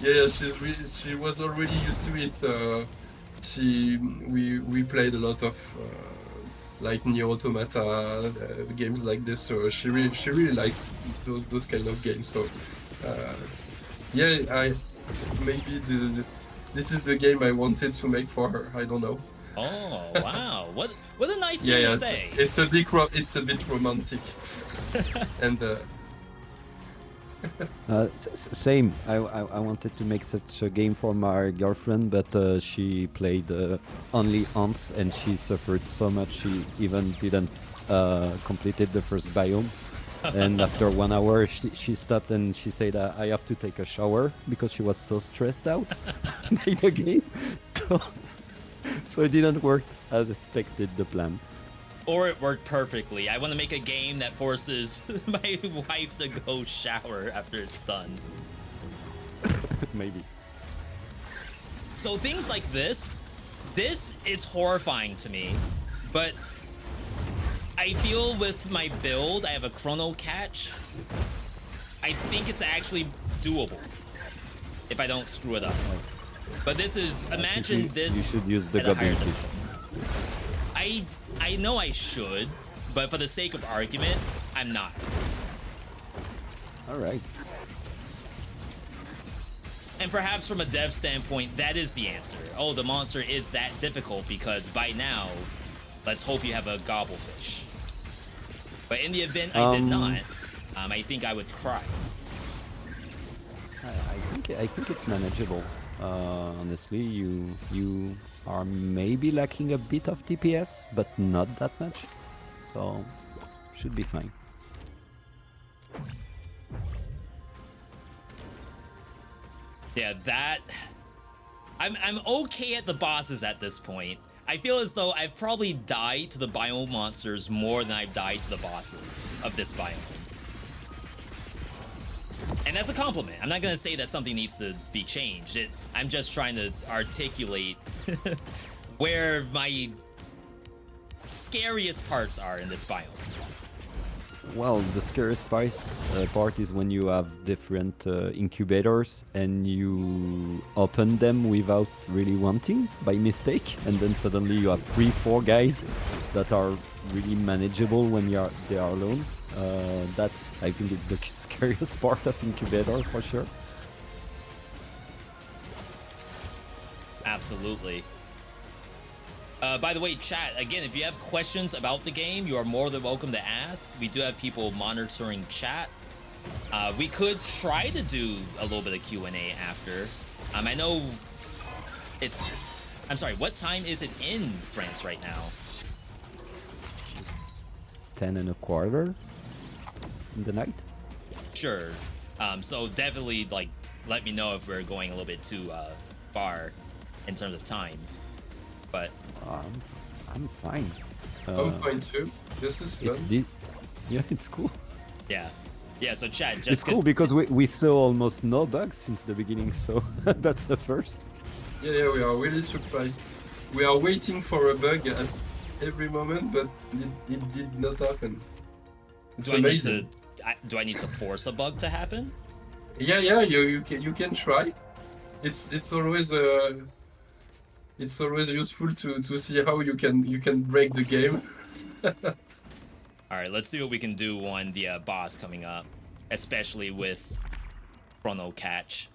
yeah, she was already used to it, so we played a lot of like Nier Automata games like this. So she really likes those kind of games. So yeah, maybe this is the game I wanted to make for her. I don't know. Oh wow! What a nice thing to say. It's a bit romantic, and. Same. I wanted to make such a game for my girlfriend, but she played only once, and she suffered so much she even didn't completed the first biome. And after 1 hour, she stopped and she said, "I have to take a shower," because she was so stressed out by the game. So it didn't work as expected. The plan. Or it worked perfectly. I want to make a game that forces my wife to go shower after it's done. Maybe. So things like this is horrifying to me, but I feel with my build, I have a chrono catch. I think it's actually doable if I don't screw it up. But this is, imagine this. You should use the at a higher goblin kick. difficulty. I know I should, but for the sake of argument, I'm not. All right. And perhaps from a dev standpoint, that is the answer. Oh, the monster is that difficult because by now, let's hope you have a gobblefish. But in the event I did not, I think I would cry. I think it's manageable. Honestly, you are maybe lacking a bit of DPS, but not that much, so should be fine. Yeah, that I'm okay at the bosses at this point. I feel as though I've probably died to the biome monsters more than I've died to the bosses of this biome. And that's a compliment. I'm not gonna say that something needs to be changed. I'm just trying to articulate where my scariest parts are in this biome. Well, the scariest part is when you have different incubators and you open them without really wanting, by mistake, and then suddenly you have 3-4 guys that are really manageable when they are alone. That's, I think, it's the scariest part of incubator for sure. Absolutely. By the way, chat, again, if you have questions about the game, you are more than welcome to ask. We do have people monitoring chat. We could try to do a little bit of Q&A after. I know it's... I'm sorry, what time is it in France right now? 10:15 in the night. Sure. So definitely like let me know if we're going a little bit too far in terms of time. But I'm fine. I'm fine too. This is fun. Yeah, it's cool. yeah. Yeah, so chat just It's cool because we saw almost no bugs since the beginning, so that's the first. Yeah, we are really surprised. We are waiting for a bug at every moment, but it did not happen. It's amazing. Do I need to force a bug to happen? Yeah, you can try. It's always useful to see how you can break the game. All right, let's see what we can do on the boss coming up, especially with Chrono Catch.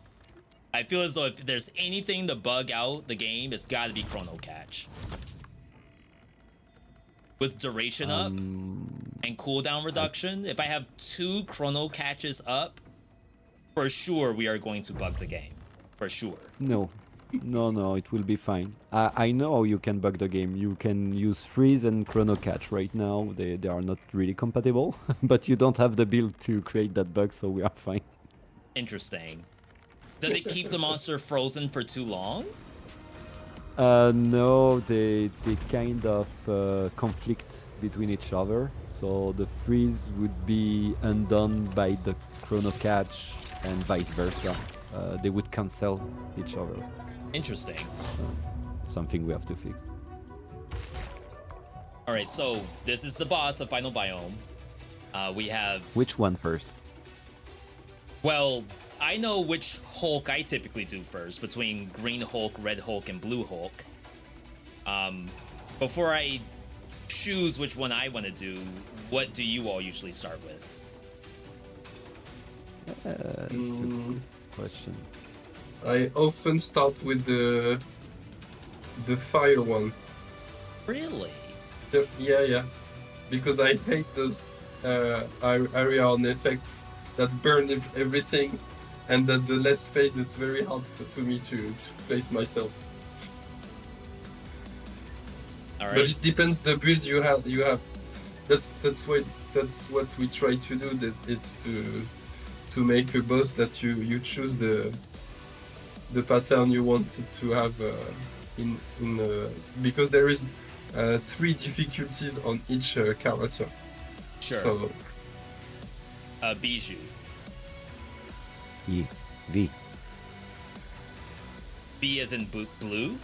I feel as though if there's anything to bug out the game, it's got to be Chrono Catch. With duration up and cooldown reduction, if I have 2 Chrono Catches up, for sure we are going to bug the game. For sure. No, it will be fine. I know you can bug the game. You can use freeze and chrono catch right now. They are not really compatible, but you don't have the build to create that bug, so we are fine. Interesting. Does it keep the monster frozen for too long? No, they kind of conflict between each other. So the freeze would be undone by the chrono catch and vice versa. They would cancel each other. Interesting. Something we have to fix. All right, so this is the boss of Final Biome. We have... Which one first? Well, I know which Hulk I typically do first, between Green Hulk, Red Hulk, and Blue Hulk. Before I choose which one I want to do, what do you all usually start with? That's a good question. I often start with the fire one. Really? Yeah. Because I hate those Arion effects that burn everything, and that the last phase is very hard to me to place myself. All right. But it depends the build you have. That's what we try to do. That it's to make a boss that you choose the pattern you want to have because there is 3 difficulties on each character. Sure. So, Bijou. V. B as in blue?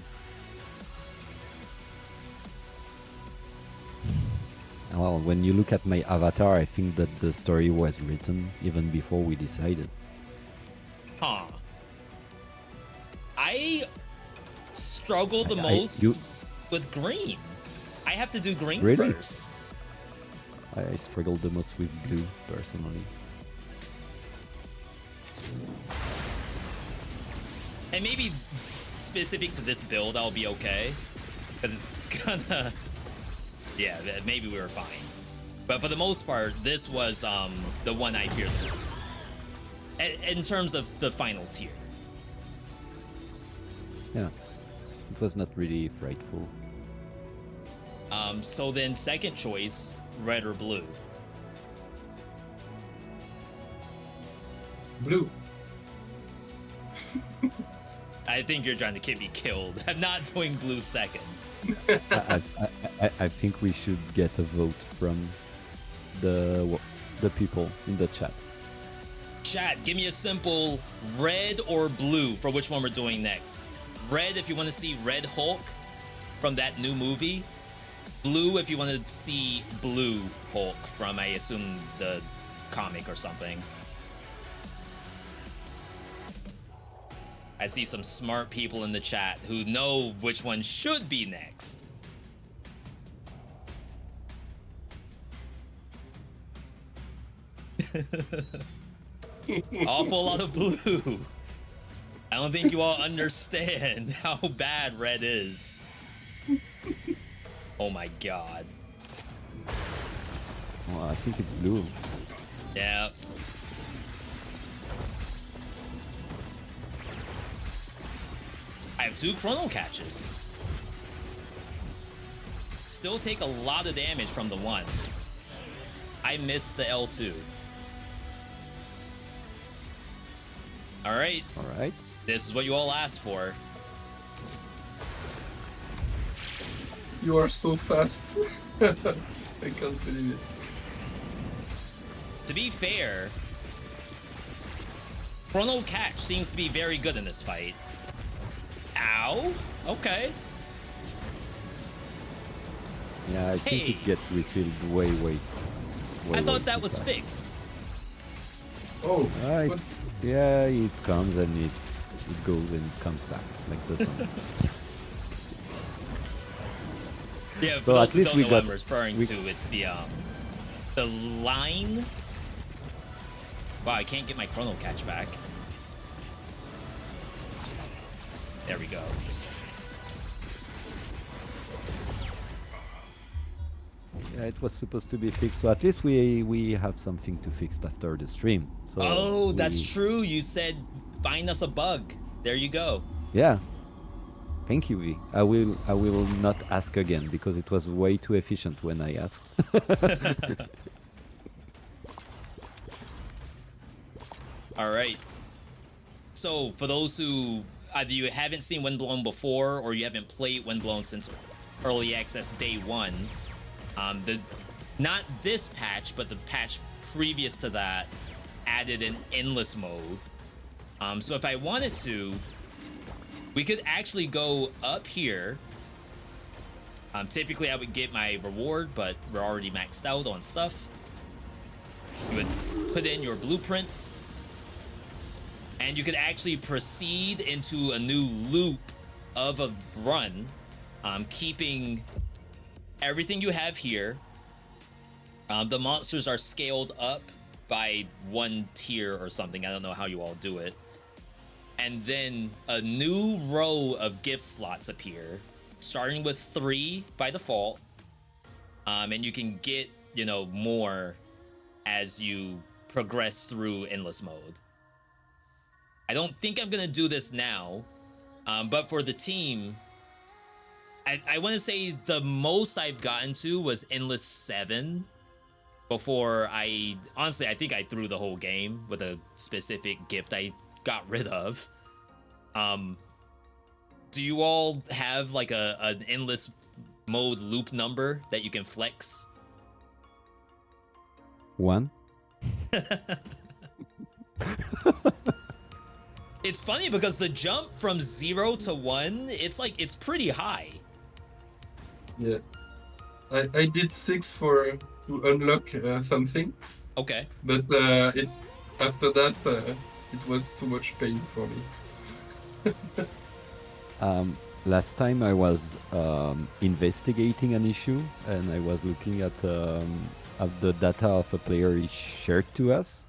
Well, when you look at my avatar, I think that the story was written even before we decided. Huh. I struggle the most with green. I have to do green Really? first. I struggled the most with blue, personally. And maybe specific to this build, I'll be okay. Because it's gonna... Yeah, maybe we were fine. But for the most part, this was the one I feared the most. In terms of the final tier. Yeah, it was not really frightful. So then second choice, red or blue? blue. I think you're trying to get me killed. I'm not doing blue second. I think we should get a vote from the people in the chat. Chat, give me a simple red or blue for which one we're doing next. Red if you want to see Red Hulk from that new movie. Blue if you want to see Blue Hulk from, I assume, the comic or something. I see some smart people in the chat who know which one should be next. Awful lot of blue. I don't think you all understand how bad red is. Oh my god. Well, I think it's blue. Yeah. I have 2 chrono catches. Still take a lot of damage from the one. I missed the L2. All right, All right. this is what you all asked for. You are so fast. I can't believe it. To be fair, Chrono Catch seems to be very good in this fight. Ow. Okay. Yeah, I think Hey. it gets refilled way. I way thought that too was fast. fixed. Oh, Right. but Yeah, it comes and it goes and it comes back like the sun. Yeah, for So those at who least don't we know what I'm got- referring we- to, it's the line. Wow, I can't get my Chrono Catch back. There we go. Yeah, it was supposed to be fixed, so at least we have something to fix after the stream. So Oh, that's we- true. You said find us a bug. There you go. Yeah. Thank you, V. I will not ask again because it was way too efficient when I asked. All right. So for those who either you haven't seen Windblown before or you haven't played Windblown since early access day one, the not this patch but the patch previous to that added an endless mode. So if I wanted to, we could actually go up here. Typically I would get my reward, but we're already maxed out on stuff. You would put in your blueprints, and you could actually proceed into a new loop of a run, keeping everything you have here. The monsters are scaled up by 1 tier or something. I don't know how you all do it. And then a new row of gift slots appear, starting with 3 by default. And you can get, more as you progress through endless mode. I don't think I'm gonna do this now, but for the team, I want to say the most I've gotten to was endless 7 before I think I threw the whole game with a specific gift I got rid of. Do you all have like an endless mode loop number that you can flex? 1. It's funny because the jump from 0 to 1, it's pretty high. yeah, I did 6 to unlock something, Okay. but after that it was too much pain for me. Last time I was investigating an issue and I was looking at the data of a player he shared to us,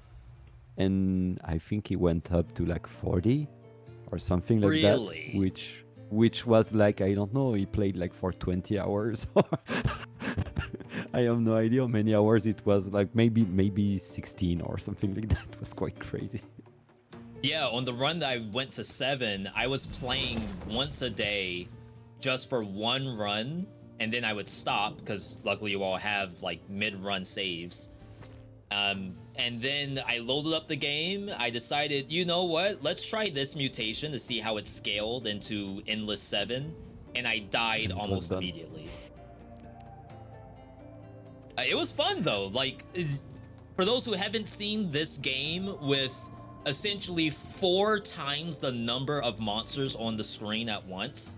and I think he went up to like 40 or something like Really? that, which was like, I don't know, he played like for 20 hours. I have no idea how many hours it was, like maybe 16 or something like that. It was quite crazy. Yeah, on the run that I went to 7, I was playing once a day just for 1 run, and then I would stop because luckily you all have like mid-run saves. And then I loaded up the game. I decided, you know what? Let's try this mutation to see how it's scaled into endless 7, and I died almost done. immediately. It was fun though. Like, for those who haven't seen this game with essentially 4 times the number of monsters on the screen at once,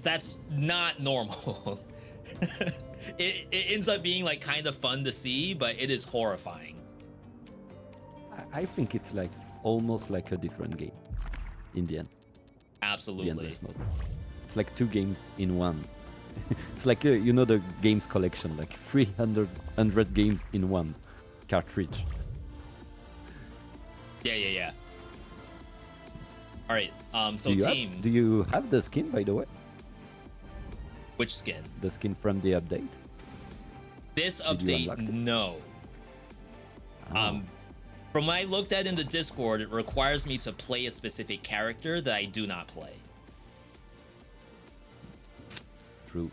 that's not normal. It ends up being like kind of fun to see, but it is horrifying. I think it's like almost like a different game in the end. The Absolutely. endless mode. It's like 2 games in one. It's like the games collection, like 300 games in one cartridge. Yeah. All right. So do you team, do you have the skin, by the way? which skin? The skin from the update? This Did you update, unlock it? no. Oh. From what I looked at in the Discord, it requires me to play a specific character that I do not play. True.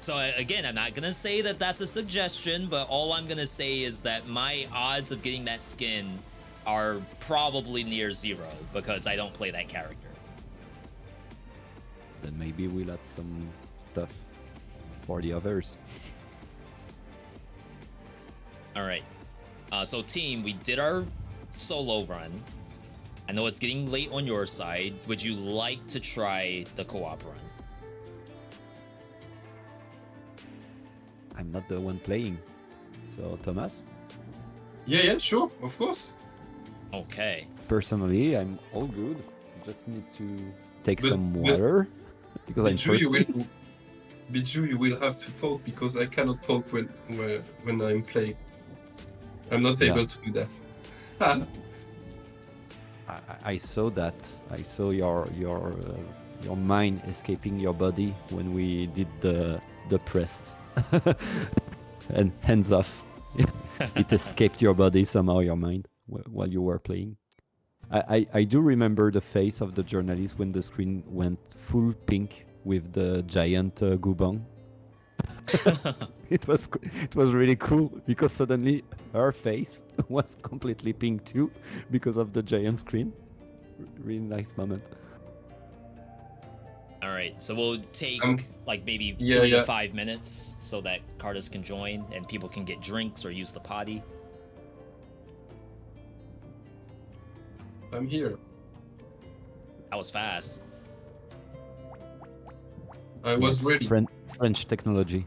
So again, I'm not gonna say that that's a suggestion, but all I'm gonna say is that my odds of getting that skin are probably near 0 because I don't play that character. Then maybe we'll add some stuff for the others. All right. So team, we did our solo run. I know it's getting late on your side. Would you like to try the co-op run? I'm not the one playing. So Thomas? Yeah, sure, of course. Okay. Personally, I'm all good. Just need to take But- some but- water because I'm thirsty. Bijou, you will have to talk because I cannot talk when I'm playing. I'm not Yeah. able to do that. Ah, I saw that. I saw your mind escaping your body when we did the press, and hands off. It escaped your body somehow, your mind, while you were playing. I do remember the face of the journalist when the screen went full pink with the giant goobong. It was really cool because suddenly her face was completely pink too because of the giant screen. Really nice moment. All right. So we'll take like maybe Yeah, 3 to yeah. 5 minutes so that Cardus can join and people can get drinks or use the potty. I'm here. That was fast. I was Yes, ready. French technology.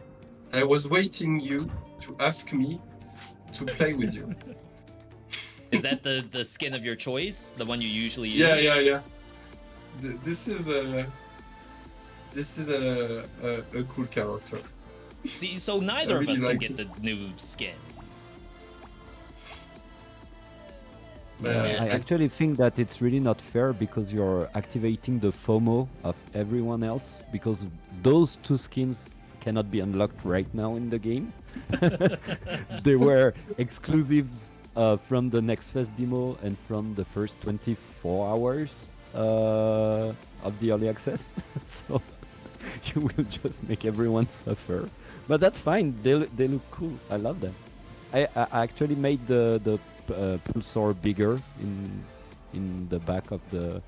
I was waiting you to ask me to play with you. Is that the skin of your choice? The one you usually use? Yeah. This is a cool character. See, so neither of really us can like get it. the new skin. I actually think that it's really not fair because you're activating the FOMO of everyone else because those 2 skins cannot be unlocked right now in the game. They were exclusives from the Next Fest demo and from the first 24 hours of the early access. So you will just make everyone suffer. But that's fine. They look cool. I love them. I actually made the pulsar bigger in the back of the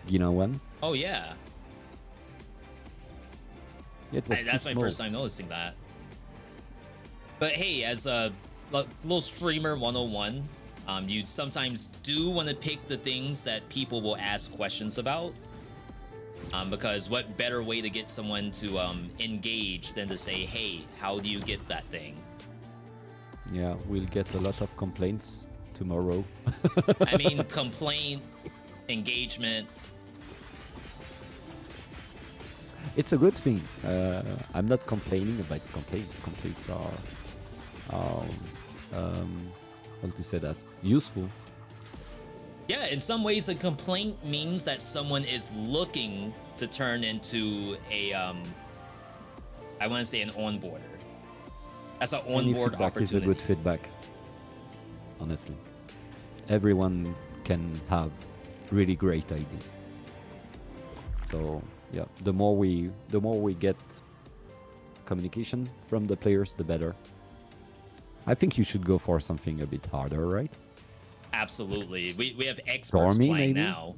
Gina one. Oh yeah. It was That's too my small. first time noticing that. But hey, as a little streamer 101, you sometimes do want to pick the things that people will ask questions about. Because what better way to get someone to engage than to say, hey, how do you get that thing? Yeah, we'll get a lot of complaints tomorrow. I mean, complaint, engagement. It's a good thing. I'm not complaining about complaints. Complaints are how to say that? Useful. Yeah, in some ways, a complaint means that someone is looking to turn into a, I want to say an onboarder. That's an Any onboard feedback is a opportunity. good feedback. Honestly, everyone can have really great ideas. So yeah, the more we get communication from the players, the better. I think you should go for something a bit harder, right? Absolutely. We have experts Stormy, playing maybe? now.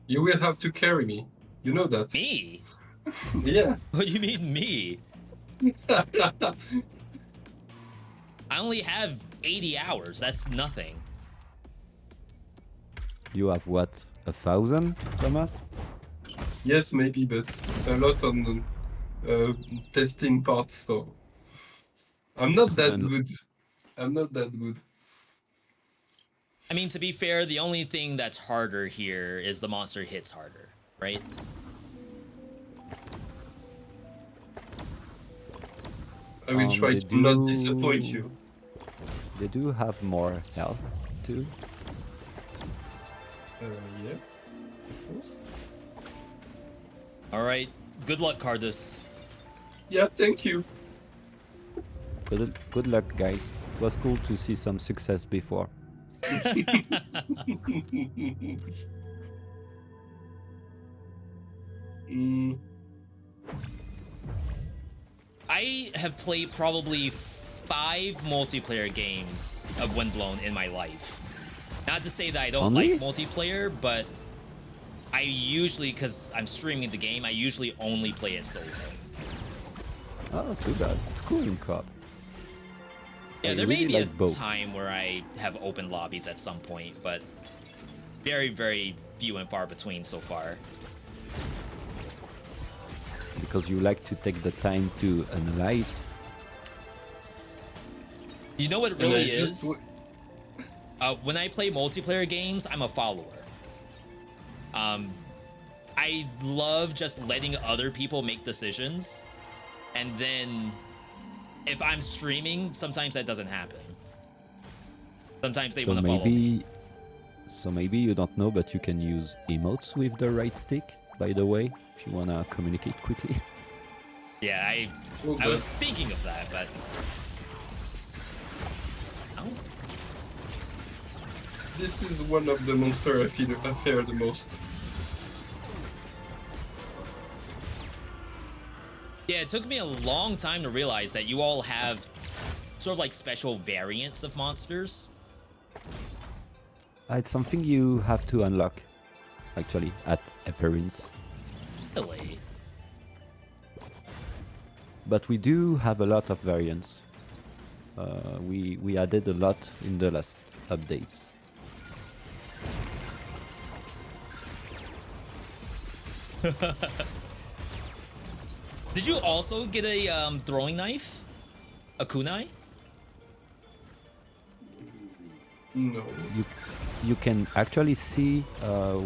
You will have to carry me. You know that. Me? Yeah. What do you mean me? I only have 80 hours. That's nothing. You have what, 1,000, Thomas? Yes, maybe, but a lot on testing parts, so I'm not that And- good. I'm not that good. I mean, to be fair, the only thing that's harder here is the monster hits harder, right? I will try they to not do- disappoint you. They do have more health too. Yeah, of course. All right. Good luck, Cardus. Yeah, thank you. Good luck, guys. It was cool to see some success before. Mm, I have played probably 5 multiplayer games of Windblown in my life. Not to say that I don't Only? like multiplayer, but I usually, because I'm streaming the game, I usually only play it solo. Oh, too bad. It's cool in co-op. Yeah, I there may really be like a both. time where I have open lobbies at some point, but very, very few and far between so far. Because you like to take the time to analyze. You know what it And really I just is? When I play multiplayer games, I'm a follower. I love just letting other people make decisions, and then if I'm streaming, sometimes that doesn't happen. Sometimes they So want to follow me. maybe you don't know, but you can use emotes with the right stick, by the way, if you wanna communicate quickly. Yeah, I Okay. was thinking of that, but... Oh. This is one of the monster I fear the most. Yeah, it took me a long time to realize that you all have sort of like special variants of monsters. It's something you have to unlock, actually, at appearance. Really? But we do have a lot of variants. We added a lot in the last updates. Did you also get a throwing knife? A kunai? No. You can actually see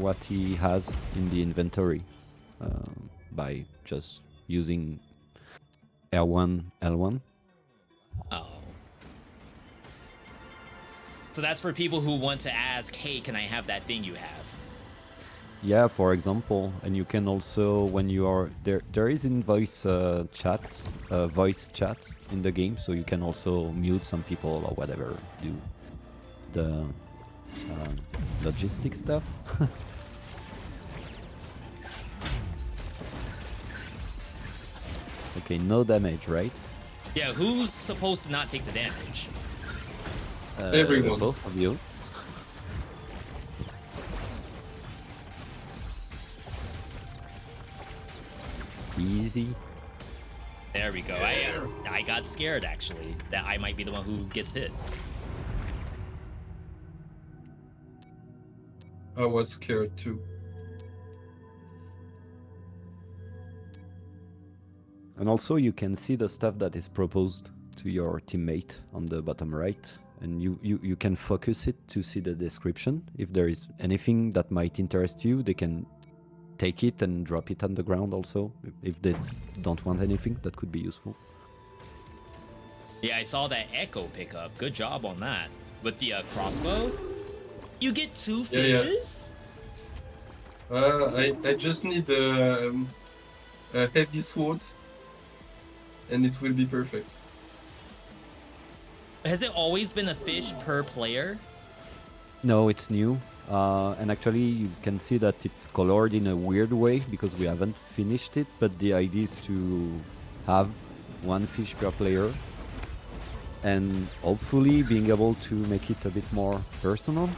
what he has in the inventory by just using R1, L1. Oh. So that's for people who want to ask, hey, can I have that thing you have? Yeah, for example, and you can also, when you are there is in voice chat in the game, so you can also mute some people or whatever, do the logistic stuff. Okay, no damage, right? Yeah, who's supposed to not take the damage? Everyone. Both of you. Easy. There we go. I got scared, actually, that I might be the one who gets hit. I was scared too. And also you can see the stuff that is proposed to your teammate on the bottom right, and you can focus it to see the description. If there is anything that might interest you, they can take it and drop it on the ground also. If they don't want anything, that could be useful. Yeah, I saw that echo pickup. Good job on that. With the crossbow, you get 2 Yeah, yeah. fishes? I just need a heavy sword, and it will be perfect. Has it always been a fish per player? No, it's new. And actually you can see that it's colored in a weird way because we haven't finished it, but the idea is to have 1 fish per player and hopefully being able to make it a bit more personal.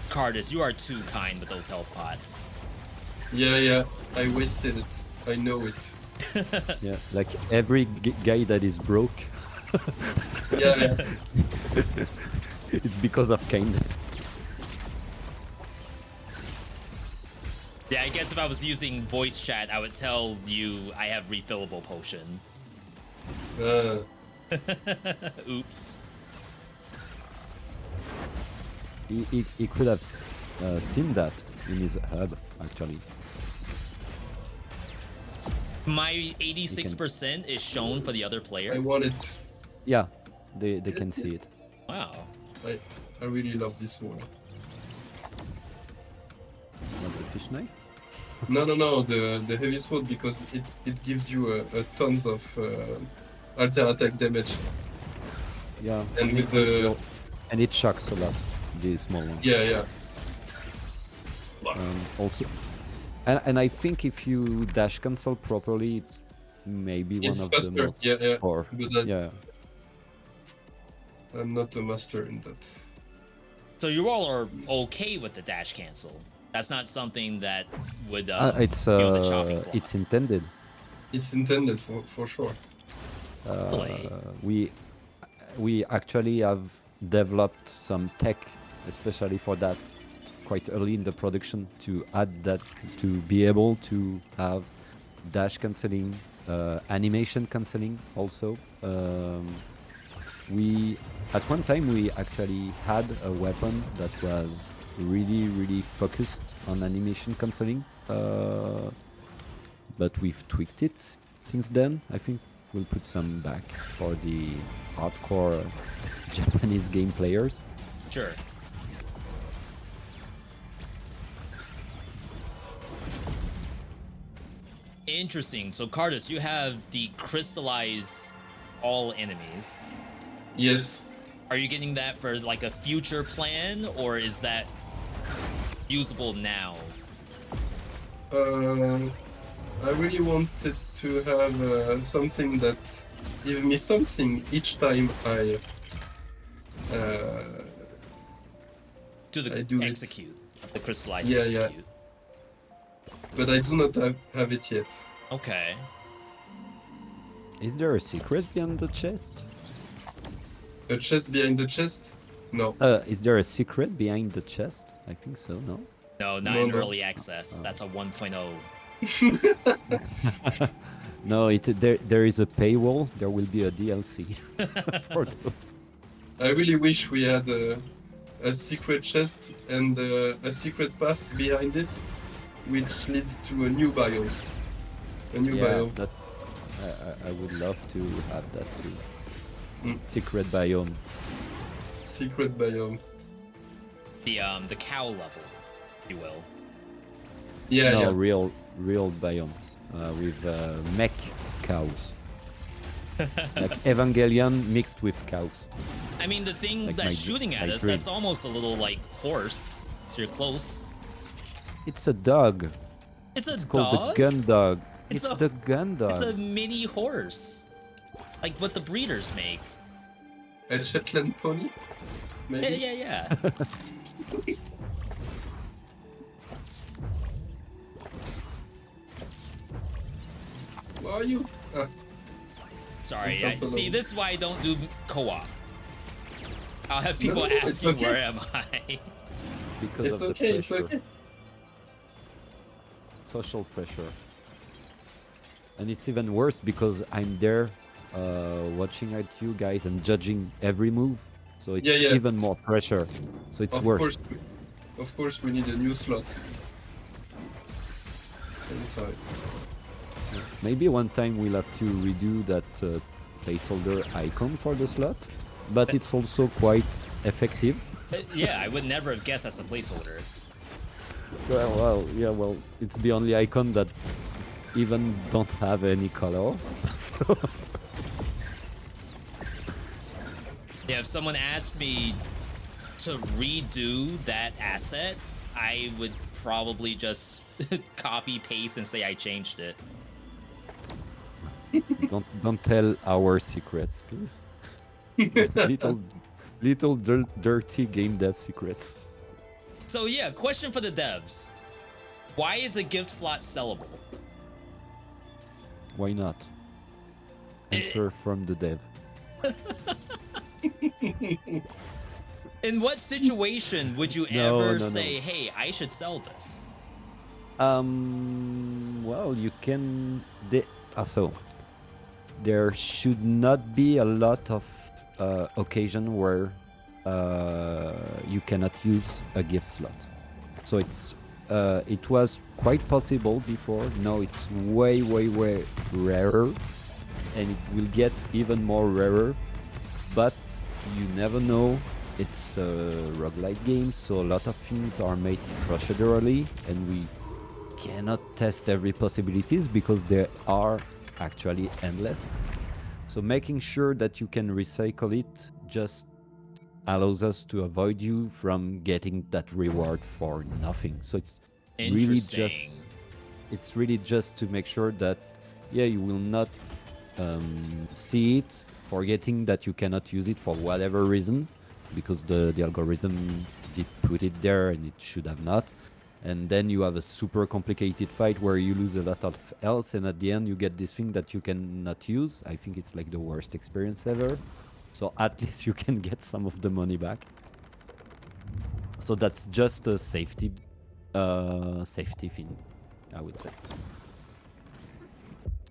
Cardis, you are too kind with those health pots. Yeah, I wasted it. I know it. Yeah, like every guy that is broke, Yeah. it's because of kindness. Yeah, I guess if I was using voice chat, I would tell you I have refillable potion. Oops. He could have seen that in his hub, actually. My 86% is shown for the other player. I want it. Yeah, they can see it. Wow. I really love this one. Want the fish knife? No, the heavy sword, because it gives you a tons of alter attack damage. Yeah. And with the And it shocks a lot, the small one. yeah. Also, And I think if you dash cancel properly, it's maybe one It's of the faster. most Yeah. powerful. But Yeah. I'm not a master in that. So you all are okay with the dash cancel. That's not something that would be on the chopping block. It's intended. It's intended for sure. Really? We actually have developed some tech, especially for that, quite early in the production to add that, to be able to have dash canceling, animation canceling also. We at one time we actually had a weapon that was really focused on animation canceling, but we've tweaked it since then. I think we'll put some back for the hardcore Japanese game players. Sure. Interesting. So Cardus, you have the crystallize all enemies. Yes. Are you getting that for like a future plan, or is that usable now? I really wanted to have something that gives me something each time I To the I do execute, the crystallize Yeah, execute. but I do not have it yet. Okay. Is there a secret behind the chest? A chest behind the chest? No. Is there a secret behind the chest? I think so, no? No, not No, in no. early access. That's a 1.0. No, there is a paywall. There will be a DLC for those. I really wish we had a secret chest and a secret path behind it, which leads to a new biome. A new biome. That I would love to have that too. Mm. Secret biome. Secret biome. The cow level, if you will. Yeah, No, yeah. real biome with mech cows. Like Evangelion mixed with cows. I mean, the thing Like that's my shooting at my us, dream. that's almost a little like horse. So you're close. It's a dog. It's a It's called dog? the gun dog. It's It's a- the gun dog. It's a mini horse. Like what the breeders make. A Shetland pony? Maybe? Yeah. Where are you? Ah, Sorry, It's not see, alone. this is why I don't do co-op. I'll have people no, it's asking, okay. where am I? Because it's of the okay, it's pressure. okay. Social pressure. And it's even worse because I'm there watching at you guys and judging every move. So it's Yeah. even more pressure. So it's Of worse. course, we need a new slot. Inside. Maybe one time we'll have to redo that placeholder icon for the slot. But it's also quite effective. Yeah, I would never have guessed that's a placeholder. Well, it's the only icon that even don't have any color. So Yeah, if someone asked me to redo that asset, I would probably just copy paste and say I changed it. don't tell our secrets, please. little dirty game dev secrets. So yeah, question for the devs. Why is a gift slot sellable? Why not? Answer from the dev. In what situation would you No, ever no. say, hey, I should sell this? Well, you can. So there should not be a lot of occasion where you cannot use a gift slot. So it was quite possible before. Now it's way rarer, and it will get even more rarer. But you never know. It's a roguelike game, so a lot of things are made procedurally, and we cannot test every possibilities because they are actually endless. So making sure that you can recycle it just allows us to avoid you from getting that reward for nothing. So it's really just Interesting. it's really just to make sure that, yeah, you will not see it, forgetting that you cannot use it for whatever reason, because the algorithm did put it there and it should have not. And then you have a super complicated fight where you lose a lot of health, and at the end you get this thing that you cannot use. I think it's like the worst experience ever. So at least you can get some of the money back. So that's just a safety thing, I would say.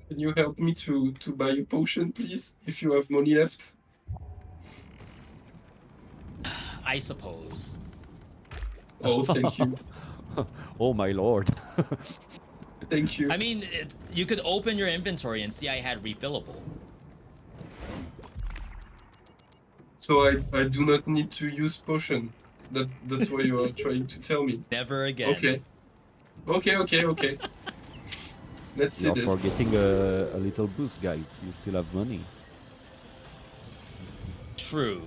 Can you help me to buy a potion, please, if you have money left? I suppose. Oh, thank you. Oh my lord. Thank you. I mean, you could open your inventory and see I had refillable. So I do not need to use potion. That's what you are trying to tell me. Never again. Okay. Okay. Let's see You're this. forgetting a little boost, guys. You still have money. True.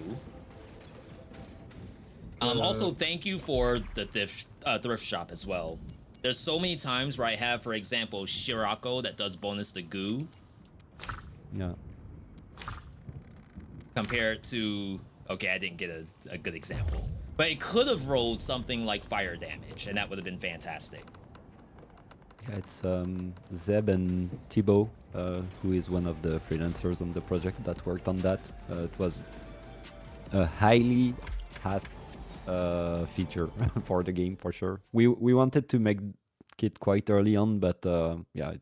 Also, thank you for the thrift shop as well. There's so many times where I have, for example, Shirako that does bonus to goo. Yeah. Compared to... Okay, I didn't get a good example. But it could have rolled something like fire damage, and that would have been fantastic. Yeah, it's Zeb and Thibaut, who is one of the freelancers on the project that worked on that. It was a highly asked feature for the game, for sure. We wanted to make it quite early on, but yeah,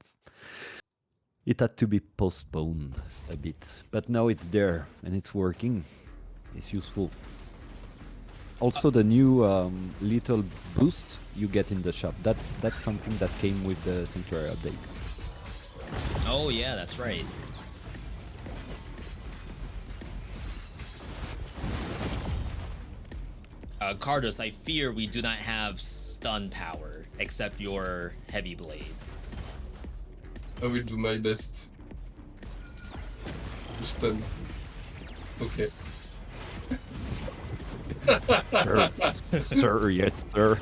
it had to be postponed a bit. But now it's there and it's working. It's useful. Also, the new little boost you get in the shop, that's something that came with the Sanctuary update. Oh yeah, that's right. Cardos, I fear we do not have stun power, except your heavy blade. I will do my best. To stun. Okay. Sir, sir, yes, sir.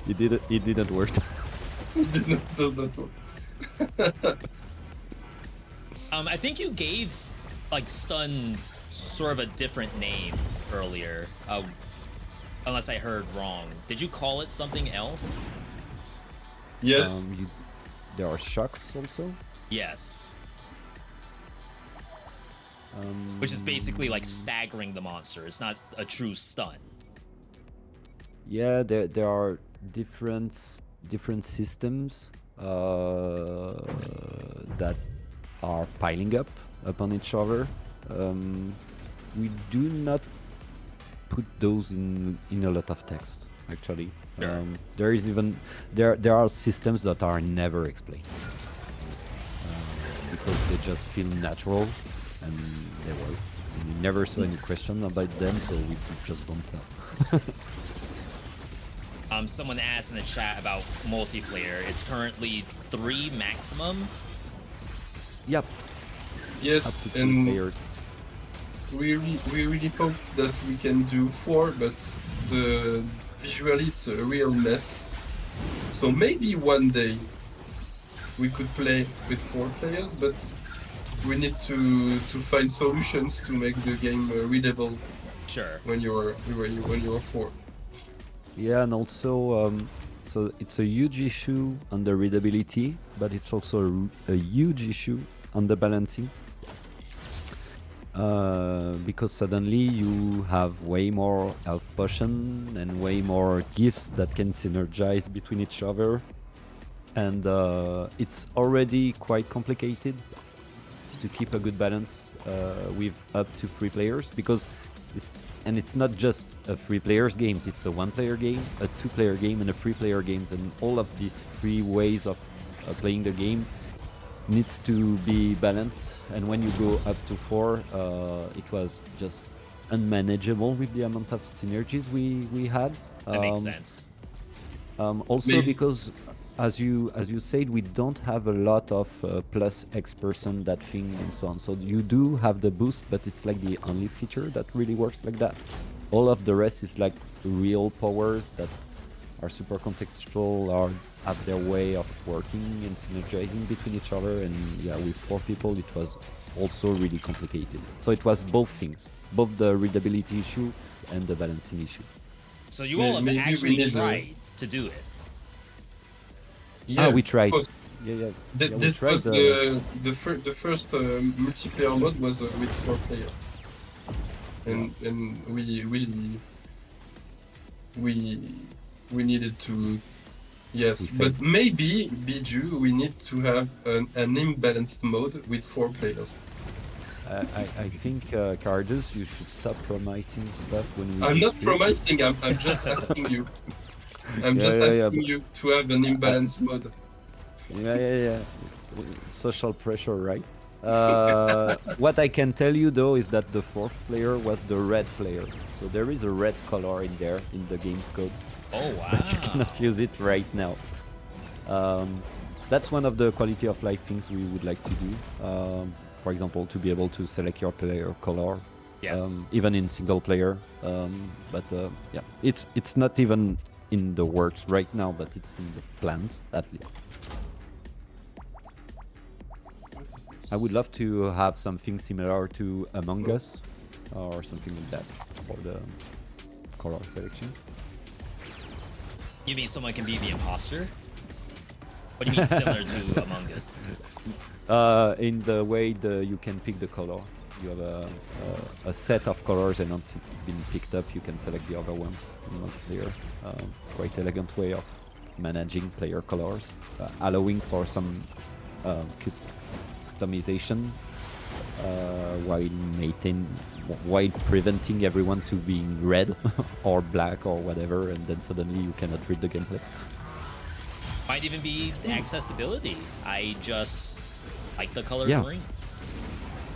It didn't work. Did not do that one. I think you gave like stun sort of a different name earlier. Unless I heard wrong. Did you call it something else? Yes. There are shocks also. Yes. Which is basically like staggering the monster. It's not a true stun. Yeah, there are different systems that are piling up upon each other. We do not put those in a lot of text, actually. Sure. There is even there are systems that are never explained because they just feel natural, and they were. We never saw any question about them, so we just don't know. Someone asked in the chat about multiplayer. It's currently 3 maximum. Yep. Yes, Up to 2 and players. we really hoped that we can do 4, but visually it's a real mess. So maybe one day we could play with 4 players, but we need to find solutions to make the game readable Sure. when you're 4. Yeah, and also, so it's a huge issue on the readability, but it's also a huge issue on the balancing. Because suddenly you have way more health potion and way more gifts that can synergize between each other. And it's already quite complicated to keep a good balance with up to 3 players, because it's not just a 3 players game, it's a 1-player game, a 2-player game, and a 3-player game, and all of these 3 ways of playing the game needs to be balanced. And when you go up to 4, it was just unmanageable with the amount of synergies we had. That makes sense. Also because, as you said, we don't have a lot of plus X% that thing and so on. So you do have the boost, but it's like the only feature that really works like that. All of the rest is like real powers that are super contextual, are have their way of working and synergizing between each other. And yeah, with 4 people, it was also really complicated. So it was both things, both the readability issue and the balancing issue. So you all have Maybe we actually need tried to do it. Yeah, We tried. of course. Yeah, Th- we this tried, was the first multiplayer mode was with 4 players, and we needed to. Yes, We but failed. maybe Biju, we need to have an imbalanced mode with 4 players. I think, Cardus, you should stop promising stuff when we I'm do not stream. promising. I'm just asking you. I'm Yeah, just yeah, yeah, asking you to have an imbalanced mode. Yeah. Social pressure, right? What I can tell you though is that the 4th player was the red player. So there is a red color in there in the game's code, Oh wow. but you cannot use it right now. That's one of the quality of life things we would like to do. For example, to be able to select your player color, Yes. even in single player. But yeah, it's not even in the works right now, but it's in the plans at least. I would love to have something similar to Among Us or something like that for the color selection. You mean someone can be the imposter? What do you mean similar to Among Us? In the way you can pick the color. You have a set of colors, and once it's been picked up, you can select the other ones in multiplayer. Quite elegant way of managing player colors, allowing for some customization while preventing everyone to being red or black or whatever, and then suddenly you cannot read the gameplay. Might even be accessibility. I just like the color Yeah. green.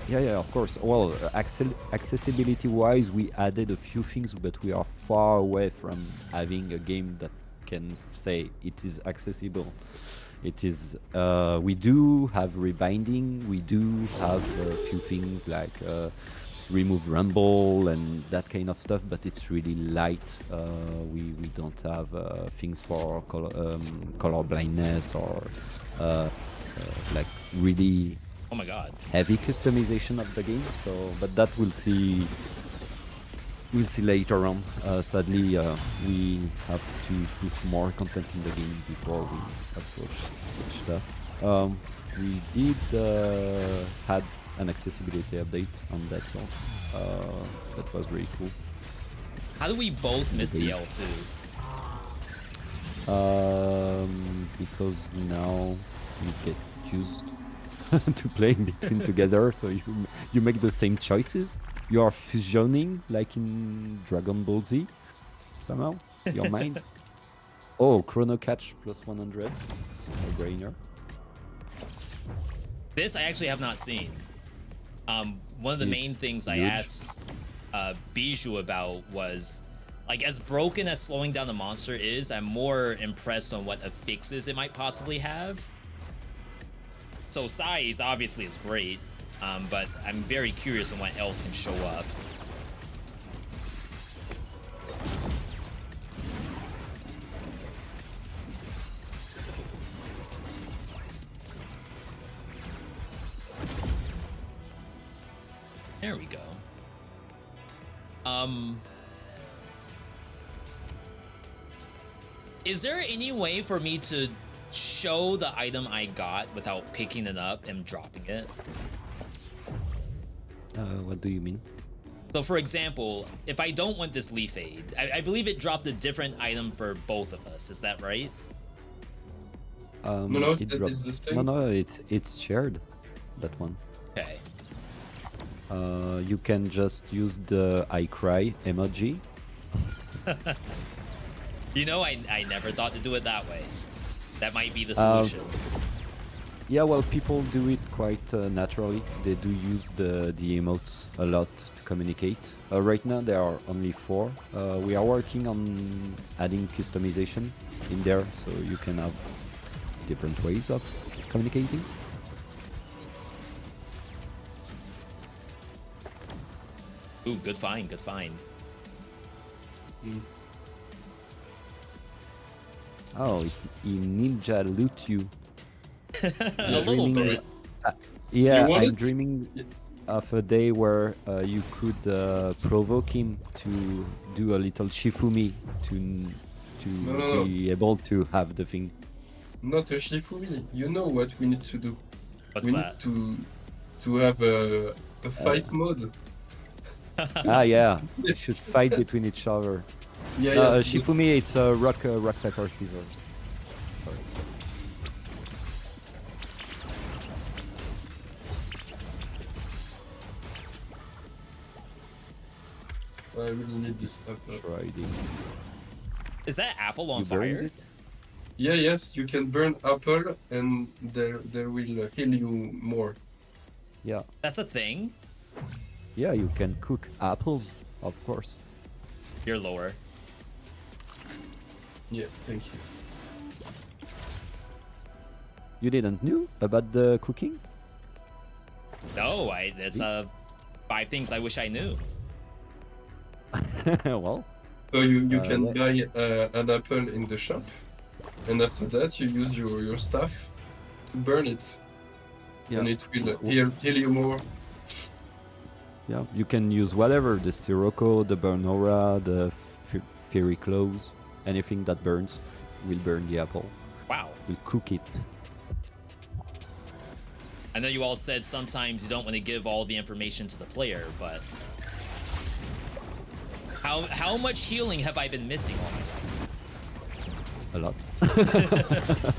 Yeah, of course. Well, accessibility-wise, we added a few things, but we are far away from having a game that can say it is accessible. It is. We do have rebinding. We do have a few things like remove rumble and that kind of stuff, but it's really light. We don't have things for color blindness or like really Oh my god. heavy customization of the game. So, but that we'll see later on. Sadly, we have to put more content in the game before we approach such stuff. We did had an accessibility update on that song. That was really cool. How do we both miss the L2? Because now you get used to playing between together, so you make the same choices. You are fusioning like in Dragon Ball Z somehow. Your minds. Oh, Chrono Catch plus 100. It's a no-brainer. This I actually have not seen. One of the main It's things I huge. asked Bijou about was, like, as broken as slowing down the monster is, I'm more impressed on what fixes it might possibly have. So size obviously is great, but I'm very curious on what else can show up. There we go. Is there any way for me to show the item I got without picking it up and dropping it? What do you mean? So for example, if I don't want this leaf aid, I believe it dropped a different item for both of us. Is that right? No, it it's drops- the same. No, it's shared. That one. Okay. You can just use the I cry emoji. You know, I never thought to do it that way. That might be the solution. Yeah, well, people do it quite naturally. They do use the emotes a lot to communicate. Right now there are only 4. We are working on adding customization in there, so you can have different ways of communicating. Ooh, good find, good find. Oh, he ninja loot you. A little bit. Yeah, You want I'm it? dreaming Yeah. of a day where you could provoke him to do a little shifumi to No. be able to have the thing. Not a Shifumi. You know what we need to do. What's We that? need to have a fight mode. Yeah, you should fight between each other. Yeah. Shifumi, it's a rock paper scissors. Sorry. I really need this stuff. Tried it. Is that apple on You burned fire? it? Yeah, yes, you can burn apple and there will heal you more. Yeah. That's a thing? Yeah, you can cook apples, of course. You're lower. Yeah, thank you. You didn't know about the cooking? No, it's 5 things I wish I knew. Well, So you Uh, can what- buy an apple in the shop, and after that you use your staff to burn it, yeah. and it will heal you more. Yeah, you can use whatever, the Sirocco, the Burnora, the Fairy Claws, anything that burns will burn the apple, Wow. will cook it. I know you all said sometimes you don't want to give all the information to the player, but how much healing have I been missing all my life? A lot.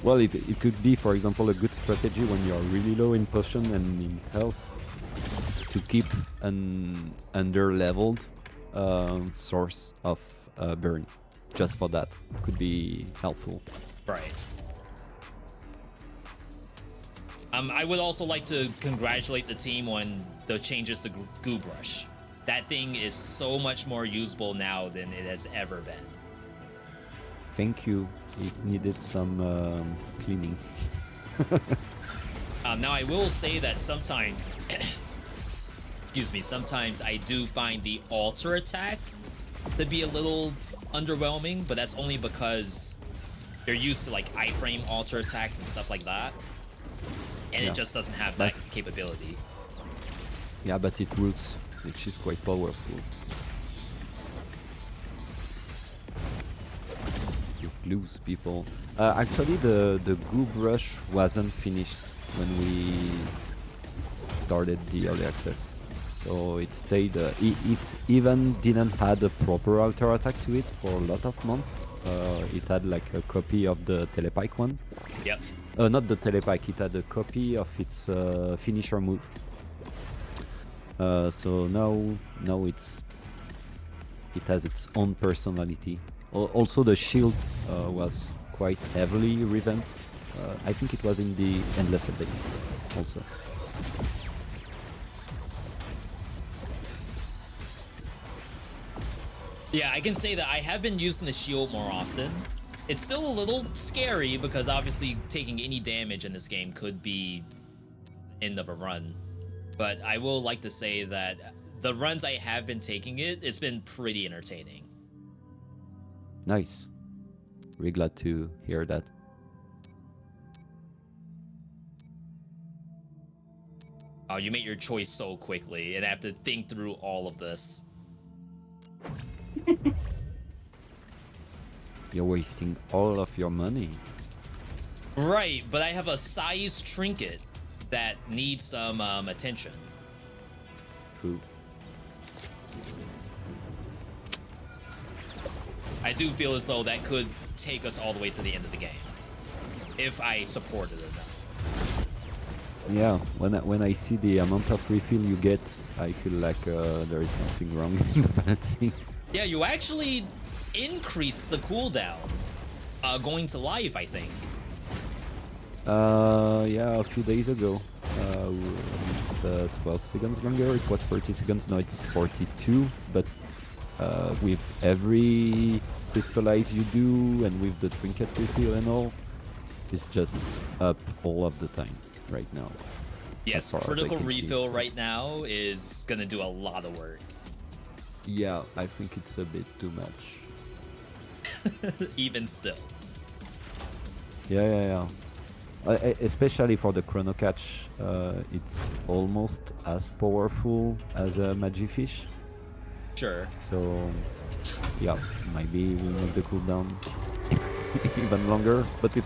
Well, it could be, for example, a good strategy when you're really low in potion and in health to keep an under-leveled source of burn. Just for that, could be helpful. Right. I would also like to congratulate the team on the changes to Goo Brush. That thing is so much more usable now than it has ever been. Thank you. It needed some cleaning. Now I will say that sometimes, excuse me, sometimes I do find the alter attack to be a little underwhelming, but that's only because they're used to like iframe alter attacks and stuff like that, and Yeah. it just doesn't have that capability. Yeah, but it works, which is quite powerful. You lose people. Actually, the Goo Brush wasn't finished when we started the early access, so it stayed. It even didn't had a proper alter attack to it for a lot of months. It had like a copy of the Telepike one. Yep. Not the Telepike. It had a copy of its finisher move. So now it has its own personality. Also, the shield was quite heavily revamped. I think it was in the Endless update also. Yeah, I can say that I have been using the shield more often. It's still a little scary because obviously taking any damage in this game could be end of a run. But I will like to say that the runs I have been taking it's been pretty entertaining. Nice. Really glad to hear that. Oh, you made your choice so quickly and I have to think through all of this. You're wasting all of your money. Right, but I have a size trinket that needs some attention. True. I do feel as though that could take us all the way to the end of the game, if I support it enough. Yeah, when I see the amount of refill you get, I feel like there is something wrong in the balancing. Yeah, you actually increased the cooldown going to live, I think. Yeah, a few days ago. It's 12 seconds longer. It was 30 seconds. Now it's 42. But with every crystallize you do and with the trinket refill and all, it's just up all of the time right now. Yes, as far as I critical can see, refill so- right now is gonna do a lot of work. Yeah, I think it's a bit too much. Even still. Yeah. Especially for the Chrono Catch, it's almost as powerful as a Magifish. Sure. So, yeah, maybe we'll make the cooldown even longer, but it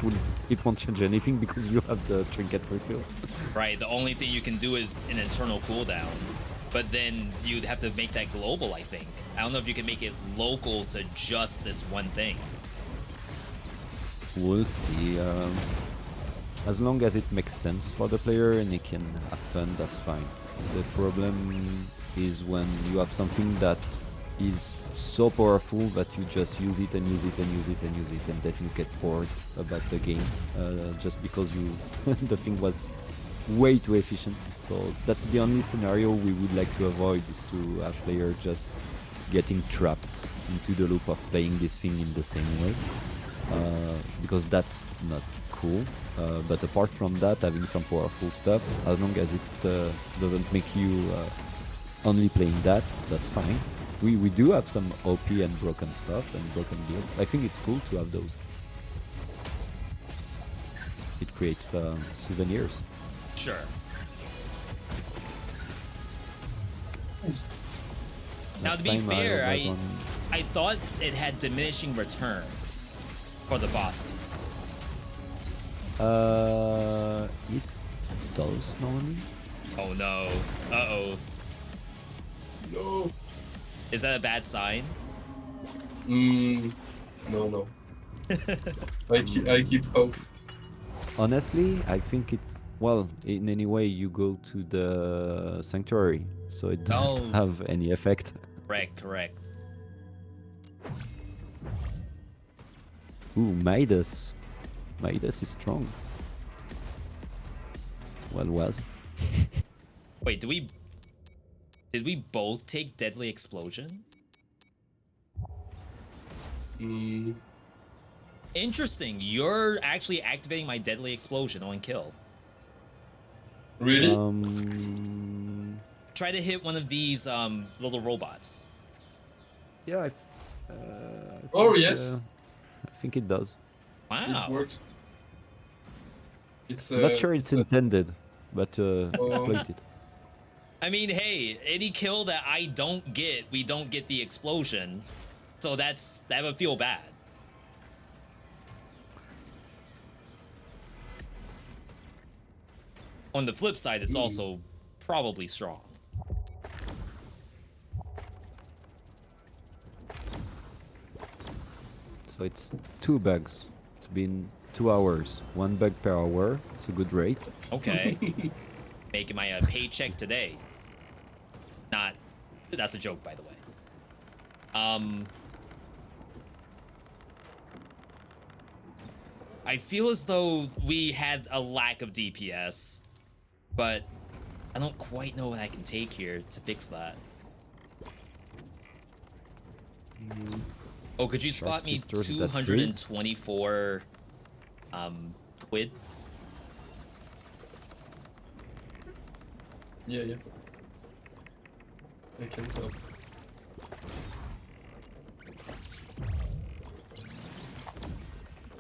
won't change anything because you have the trinket refill. Right, the only thing you can do is an internal cooldown, but then you'd have to make that global, I think. I don't know if you can make it local to just this one thing. We'll see. As long as it makes sense for the player and he can have fun, that's fine. The problem is when you have something that is so powerful that you just use it and use it and use it and use it, and then you get bored about the game just because you the thing was way too efficient. So that's the only scenario we would like to avoid, is to have players just getting trapped into the loop of playing this thing in the same way, because that's not cool. But apart from that, having some powerful stuff, as long as it doesn't make you only playing that, that's fine. We do have some OP and broken stuff and broken builds. I think it's cool to have those. It creates souvenirs. Sure. Now, to be fair, I thought it had diminishing returns for the bosses. It does normally. Oh no. Uh-oh. No. Is that a bad sign? No. I keep hope. Honestly, I think it's, well, in any way you go to the sanctuary, so it doesn't have any effect. Correct. Ooh, Midas. Midas is strong. Well, was. Wait, did we both take Deadly Explosion? Interesting. You're actually activating my Deadly Explosion on kill. Really? Try to hit one of these little robots. Yeah. Oh yes. I think it does. Wow. It works. It's Not sure it's intended, but exploit it. I mean, hey, any kill that I don't get, we don't get the explosion. So that would feel bad. On the flip side, it's also probably strong. So it's 2 bugs. It's been 2 hours. 1 bug per hour. It's a good rate. Okay. Making my paycheck today. Not. That's a joke, by the way. I feel as though we had a lack of DPS, but I don't quite know what I can take here to fix that. Oh, could you spot me 224 quid? Yeah. I can tell.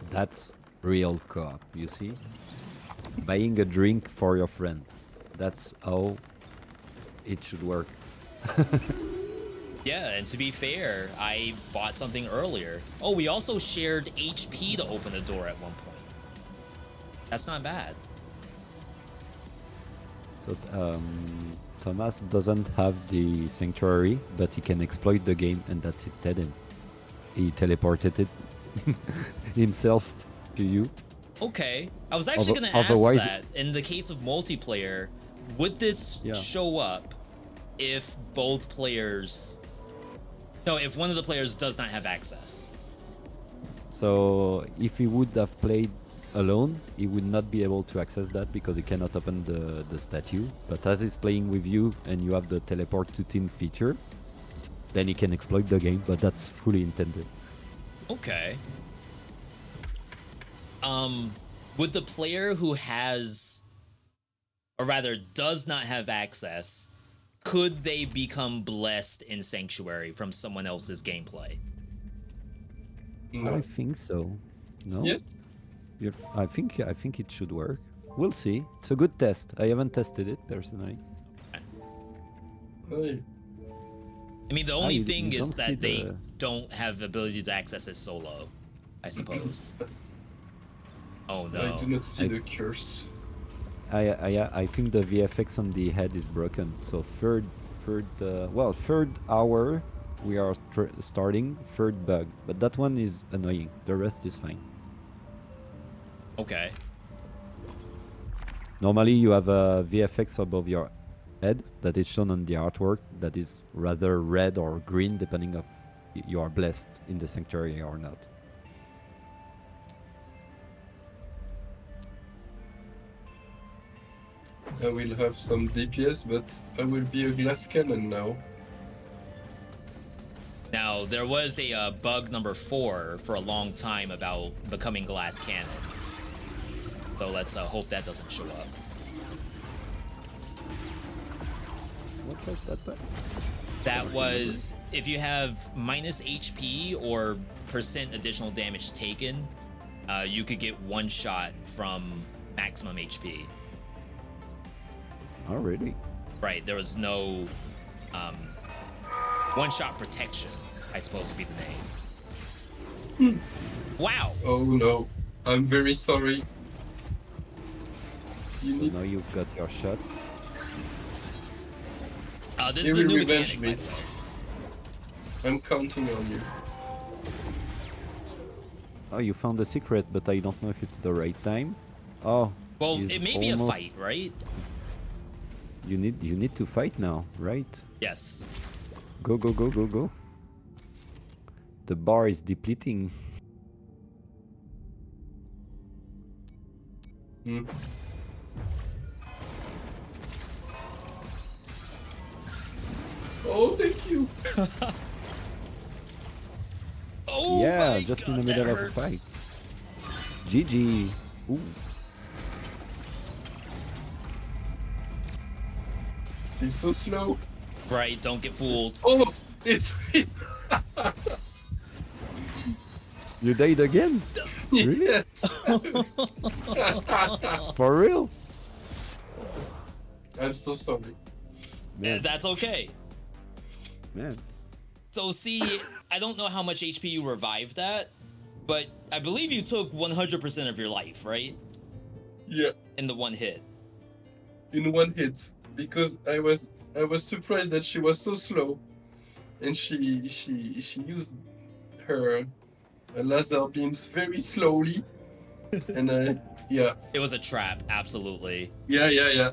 That's real co-op, you see? Buying a drink for your friend. That's how it should work. Yeah, and to be fair, I bought something earlier. Oh, we also shared HP to open the door at one point. That's not bad. So Thomas doesn't have the sanctuary, but he can exploit the game, and that's it. Dead him. He teleported it himself to you. Okay, I was actually gonna ask that. In the case of multiplayer, would this show up if both players? No, if one of the players does not have access. So if he would have played alone, he would not be able to access that because he cannot open the statue. But as he's playing with you and you have the teleport to team feature, then he can exploit the game, but that's fully intended. Okay. Would the player who has, or rather does not have access, could they become blessed in Sanctuary from someone else's gameplay? No. I think so. No. Yes. I think it should work. We'll see. It's a good test. I haven't tested it personally. Oh, yeah. I mean, the only you thing don't is see that they the- don't have the ability to access it solo, I suppose. Oh no. I do not see I- the curse. I think the VFX on the head is broken. So third hour we are starting third bug, but that one is annoying. The rest is fine. Okay. Normally you have a VFX above your head that is shown on the artwork that is rather red or green depending if you are blessed in the sanctuary or not. I will have some DPS, but I will be a glass cannon now. Now, there was a bug number 4 for a long time about becoming glass cannon. So let's hope that doesn't show up. What was that bug? That was if you have minus HP or % additional damage taken, you could get one shot from maximum HP. Oh, really? Right, there was no one-shot protection, I suppose would be the name. Wow! Oh no, I'm very sorry. You So need now you've got your shot. This You is the will new revenge mechanic, me. by the way. I'm counting on you. Oh, you found a secret, but I don't know if it's the right time. Oh, Well, he's it may be a almost- fight, right? You need to fight now, right? Yes. Go, go, go, go, go. The bar is depleting. Hmm. Oh, thank you. Oh Yeah, my just God, in the middle that of a hurts. fight. GG. Ooh. He's so slow. Right, don't get fooled. Oh, it's You died again? Really? yes. For real? I'm so sorry. Man, That's okay. man. So see, I don't know how much HP you revived at, but I believe you took 100% of your life, right? Yeah, In the one hit. in one hit, because I was surprised that she was so slow, and she used her laser beams very slowly, and yeah, It was a trap, absolutely. yeah.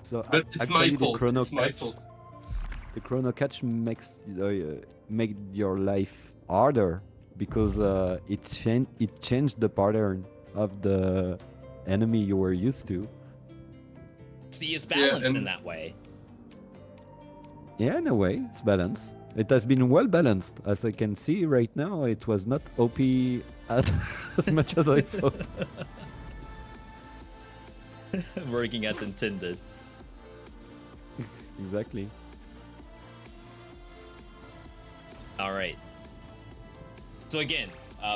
So But it's actually my fault. the chrono It's my catch, fault. the chrono catch makes make your life harder because it changed the pattern of the enemy you were used to. See, it's balanced in and- that way. Yeah, in a way, it's balanced. It has been well balanced. As I can see right now, it was not OP as much as I thought. Working as intended. Exactly. All right. So again,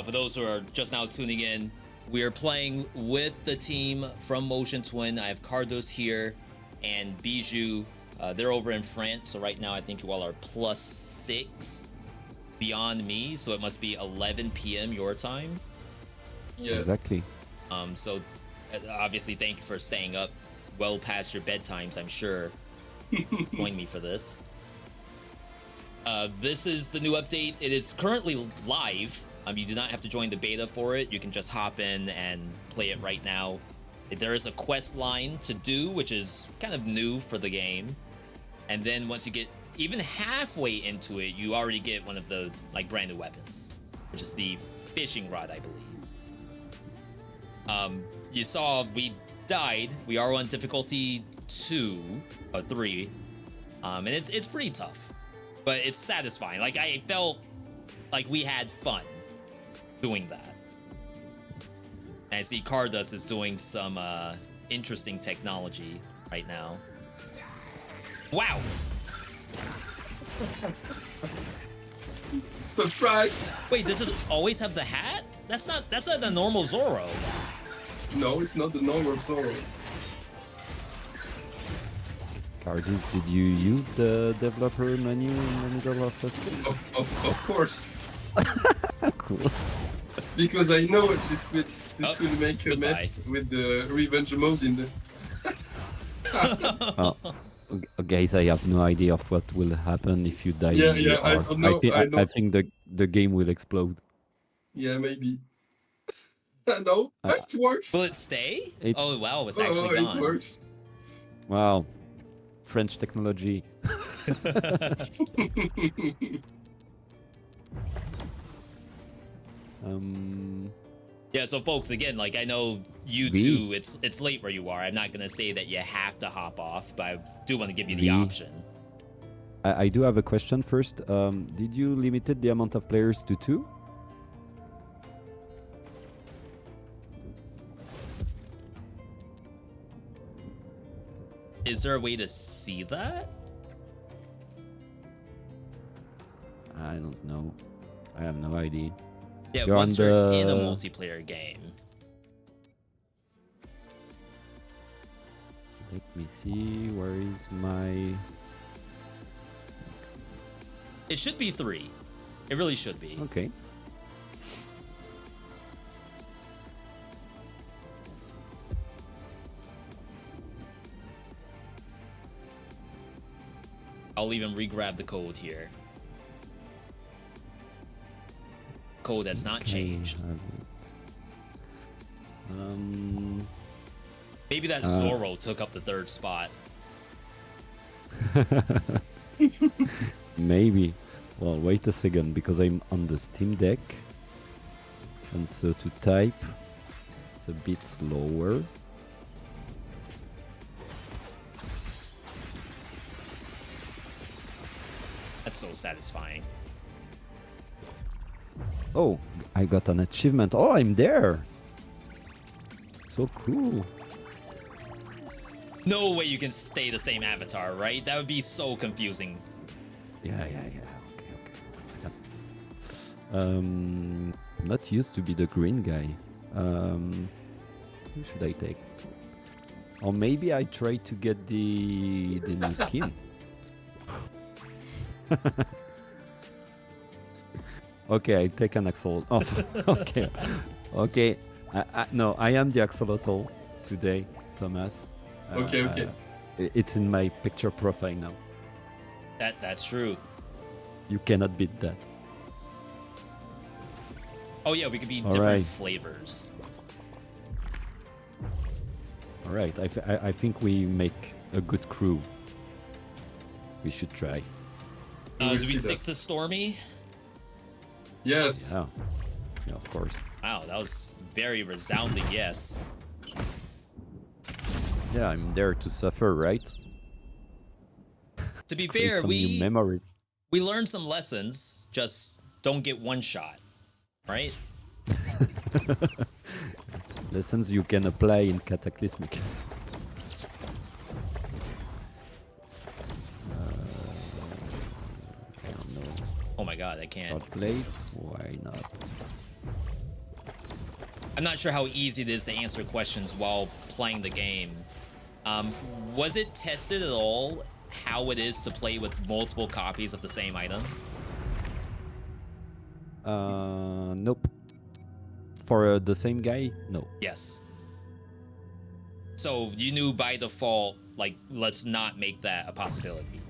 for those who are just now tuning in, we are playing with the team from Motion Twin. I have Cardos here and Bijou. They're over in France, so right now I think you all are +6 beyond me, so it must be 11 p.m. your time. Yeah. Exactly. So obviously thank you for staying up well past your bedtimes, I'm sure. Join me for this. This is the new update. It is currently live. You do not have to join the beta for it. You can just hop in and play it right now. There is a quest line to do, which is kind of new for the game. And then once you get even halfway into it, you already get one of the brand new weapons, which is the fishing rod, I believe. You saw we died. We are on difficulty 2 or 3, and it's pretty tough, but it's satisfying. Like, I felt like we had fun doing that. And I see Cardos is doing some interesting technology right now. Wow. Surprise! Wait, does it always have the hat? That's not the normal Zoro. No, it's not the normal Zoro. Cardis, did you use the developer menu in the middle of the stream? Of course. Cool. Because I know this will make a goodbye. mess with the revenge mode in the. Oh, guys, I have no idea of what will happen if you die. Yeah, in the yeah, I arc. don't know, I know. I think the game will explode. Yeah, maybe. No, it works. Will it stay? It- Oh wow, it's Oh, actually it gone. works. Wow, French technology. Yeah, so folks, again, like I know you V. two, it's late where you are. I'm not gonna say that you have to hop off, but I do want to give you the V. option. I do have a question first. Did you limited the amount of players to 2? Is there a way to see that? I don't know. I have no idea. Yeah, You're once on you're in a the- multiplayer game. Let me see. Where is my? It should be 3. It really should be. Okay. I'll even re-grab the code here. Code that's not Okay, changed. Maybe that uh, Zoro took up the 3rd spot. Maybe. Well, wait a second, because I'm on the Steam Deck, and so to type, it's a bit slower. That's so satisfying. Oh, I got an achievement. Oh, I'm there. So cool. No way you can stay the same avatar, right? That would be so confusing. Yeah. Okay. Not used to be the green guy. Who should I take? Or maybe I try to get the new skin. Okay, I take an axolotl. Oh, okay. No, I am the axolotl today, Thomas. Okay. It's in my picture profile now. That's true. You cannot beat that. Oh yeah, we could be All different right. flavors. All right, I think we make a good crew. We should try. We will Do we see stick that. to Stormy? Yes. Yeah, of course. Wow, that was very resounding yes. Yeah, I'm there to suffer, right? To be Create fair, some new we memories. learned some lessons. Just don't get one shot, right? Lessons you can apply in Cataclysmic. I don't know. Oh my god, I can't. Short blades? Why not? I'm not sure how easy it is to answer questions while playing the game. Was it tested at all how it is to play with multiple copies of the same item? Nope. For the same guy? No. Yes. So you knew by default, like, let's not make that a possibility.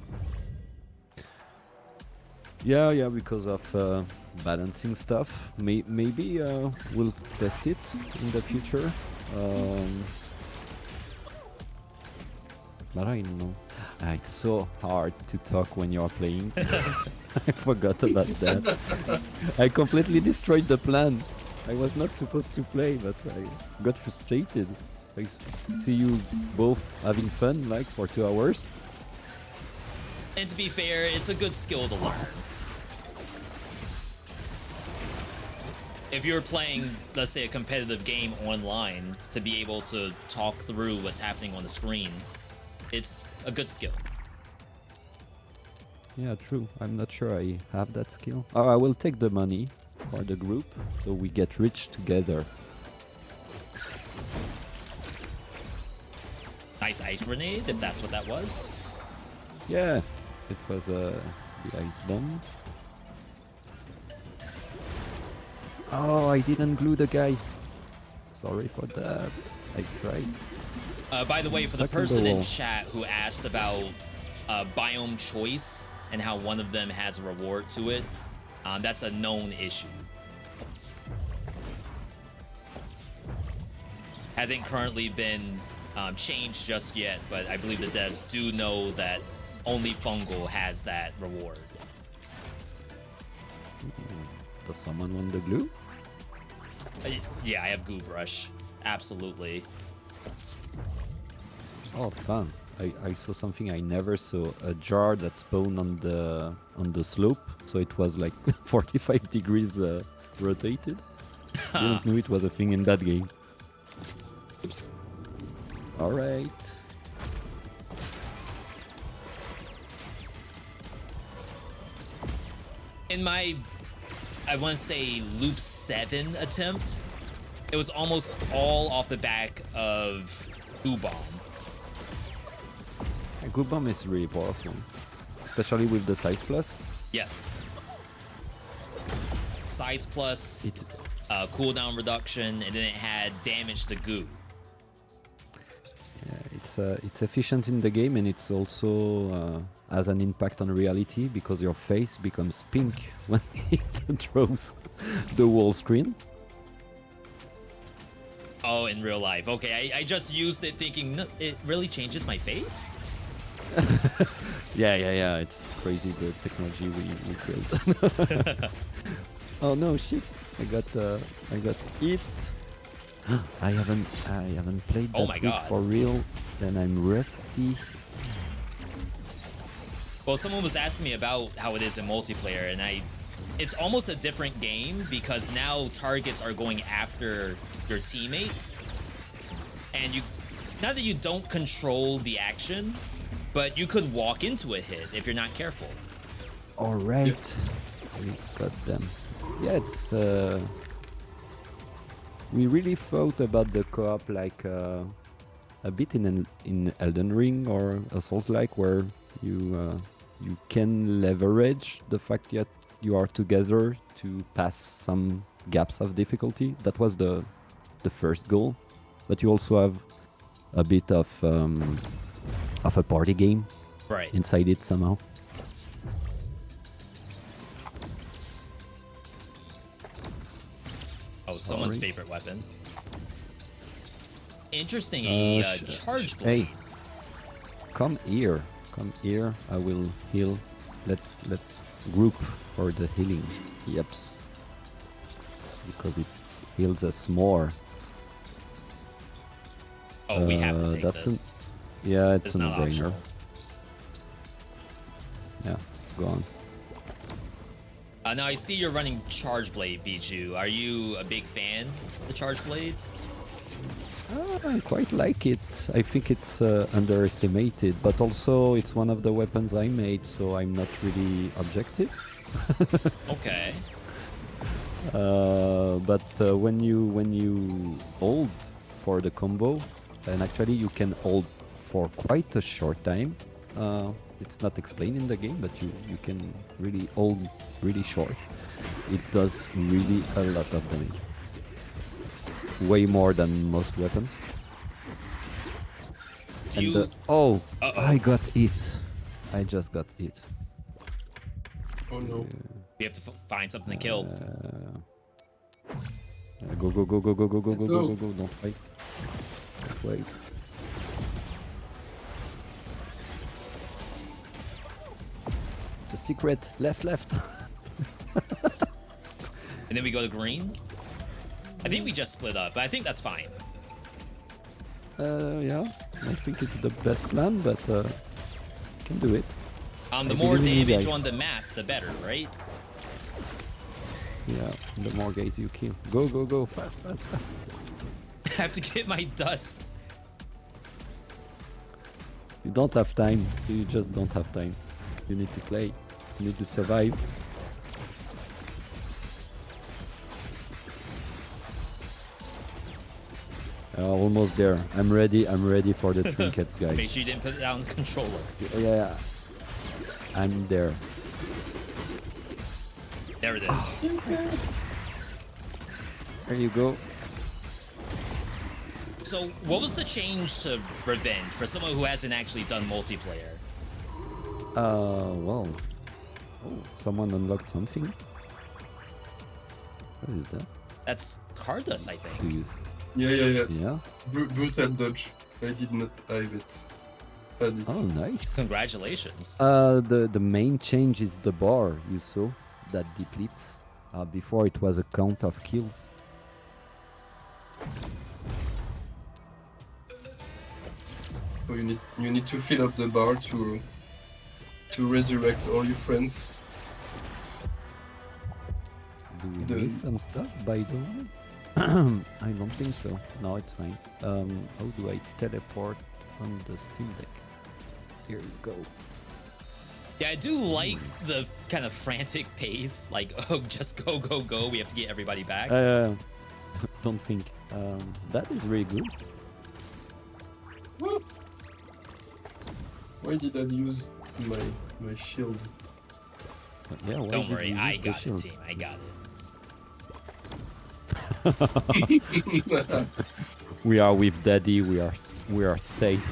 Yeah, because of balancing stuff. Maybe we'll test it in the future. But I don't know. It's so hard to talk when you're playing. I forgot about that. I completely destroyed the plan. I was not supposed to play, but I got frustrated. I see you both having fun, like, for 2 hours. And to be fair, it's a good skill to learn. If you're playing, let's say, a competitive game online, to be able to talk through what's happening on the screen, it's a good skill. Yeah, true. I'm not sure I have that skill. Oh, I will take the money for the group, so we get rich together. Nice ice grenade, if that's what that was. Yeah, it was the ice bomb. Oh, I didn't glue the guy. Sorry for that. I tried. By the way, for the Stuck in the person in wall. chat who asked about biome choice and how one of them has a reward to it, that's a known issue. Hasn't currently been changed just yet, but I believe the devs do know that only fungal has that reward. Does someone want the glue? Yeah, I have goo brush. Absolutely. Oh, fun! I saw something I never saw. A jar that spawned on the slope, so it was like 45 degrees rotated. Didn't know it was a thing in that game. Oops. All right. In my, I want to say loop 7 attempt, it was almost all off the back of goo bomb. A good bomb is really powerful, especially with the size plus. Yes. Size plus, It cooldown reduction, and then it had damage to goo. it's efficient in the game, and it's also has an impact on reality because your face becomes pink when it throws the wall screen. Oh, in real life. Okay, I just used it thinking, "No, it really changes my face?" Yeah. It's crazy the technology we built. Oh no, shit! I got it. I haven't played that Oh my week God. for real. Then I'm rusty. Well, someone was asking me about how it is in multiplayer, and it's almost a different game because now targets are going after your teammates, and not that you don't control the action, but you could walk into a hit if you're not careful. All right, we got them. Yeah, it's we really thought about the co-op like a bit in Elden Ring or a Souls-like, where you can leverage the fact that you are together to pass some gaps of difficulty. That was the first goal, but you also have a bit of a party game Right. inside it somehow. Oh, someone's Sorry. favorite weapon. Interesting, a charge blade. Hey, come here. I will heal. Let's group for the healing. Yeps. Because it heals us more. Oh, we have to take that's this. Yeah, it's It's a not no-brainer. optional. Yeah, go on. Now I see you're running Charge Blade, Bijou. Are you a big fan of the Charge Blade? I quite like it. I think it's underestimated, but also it's one of the weapons I made, so I'm not really objective. Okay. But when you hold for the combo, and actually you can hold for quite a short time. It's not explained in the game, but you can really hold really short. It does really a lot of damage. Way more than most weapons. Do And you... oh, Uh-oh. I got it. I just got it. Oh no. You have to find something to kill. Go. Let's go. Don't fight. Don't wait. It's a secret. Left. And then we go to green. I think we just split up, but I think that's fine. Yeah. I think it's the best plan, but can do it. The I more believe in you damage guys. on the map, the better, right? Yeah. The more guys you kill. Go. Fast. I have to get my dust. You don't have time. You just don't have time. You need to play. Need to survive. Almost there. I'm ready. I'm ready for the trinkets, guys. Make sure you didn't put it down the controller. Yeah. I'm there. There it is. There you go. So, what was the change to Revenge for someone who hasn't actually done multiplayer? Well. Oh, someone unlocked something. What is that? That's Cardus, I To think. use. Yeah. Yeah. Brutal dodge. I did not have it. Had it. Oh, nice. Congratulations. The main change is the bar you saw that depletes. Before it was a count of kills. So you need to fill up the bar to resurrect all your friends. Do we The- miss some stuff by the way? I don't think so. No, it's fine. How do I teleport on the Steam Deck? Here you go. Yeah, I do like the kind of frantic pace. Like, oh, just go, go, go. We have to get everybody back. Don't think. That is really good. Why did I use my shield? But yeah, why Don't did worry, you I use the got it, shield? team. I got it. We are with Daddy. We are safe.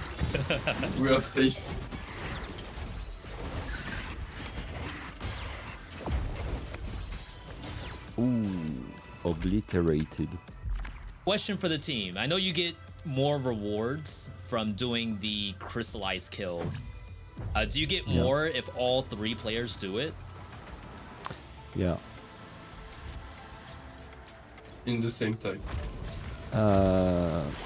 We are safe. Ooh, obliterated. Question for the team. I know you get more rewards from doing the crystallized kill. Do you get Yeah. more if all 3 players do it? Yeah. In the same time.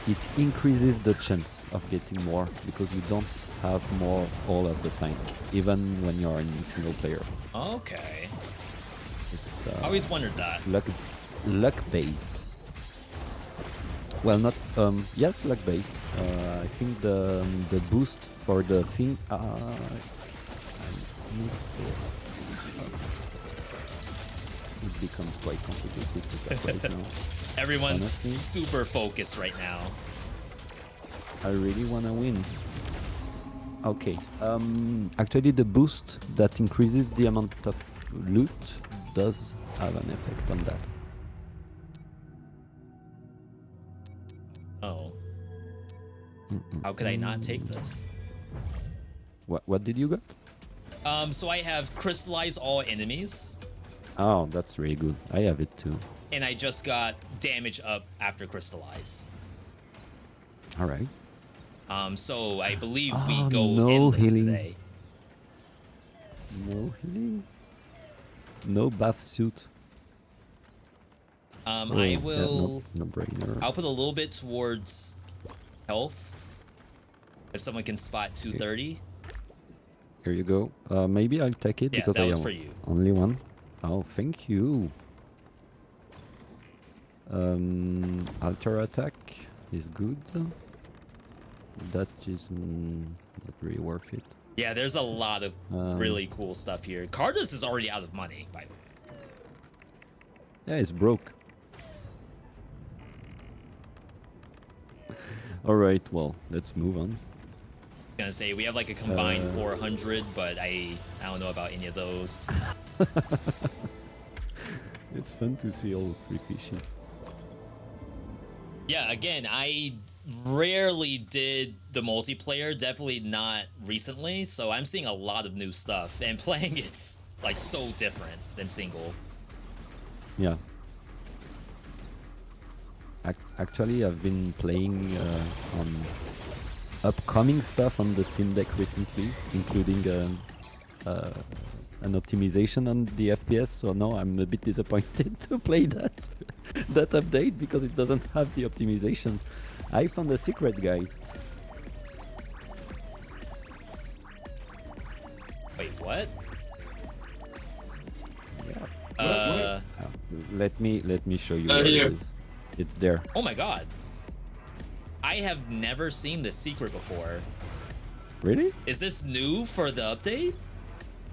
It increases the chance of getting more because you don't have more all of the time, even when you're in single player. Okay. It's I always wondered that. luck based. Well, not yes, luck based. I think the boost for the thing. I missed it. It becomes quite complicated to get right now. Everyone's Honestly. super focused right now. I really wanna win. Okay. Actually, the boost that increases the amount of loot does have an effect on that. Oh. How could I not take this? What did you get? So I have crystallize all enemies, Oh, that's really good. I have it too. and I just got damage up after crystallize. All right. So I believe we Oh, go no endless healing. today. No healing. No buff suit. I yeah, will. no brainer. I'll put a little bit towards health. If someone can spot 230. Here you go. Maybe I'll take it Yeah, because that I was have for you. only one. Oh, thank you. Alter attack is good. That is not really worth it. Yeah, there's a lot of Um, really cool stuff here. Cardus is already out of money, by the way. Yeah, it's broke. All right, well, let's move on. Gonna say we have like a combined 400, but I don't know about any of those. It's fun to see all free fishes. Yeah, again, I rarely did the multiplayer, definitely not recently, so I'm seeing a lot of new stuff, and playing it's like so different than single. Yeah. Actually, I've been playing on upcoming stuff on the Steam Deck recently, including an optimization on the FPS. So now I'm a bit disappointed to play that update because it doesn't have the optimization. I found a secret, guys. Wait, what? Yeah. Let me show you where Here. it is. It's there. Oh my god. I have never seen this secret before. Really? Is this new for the update?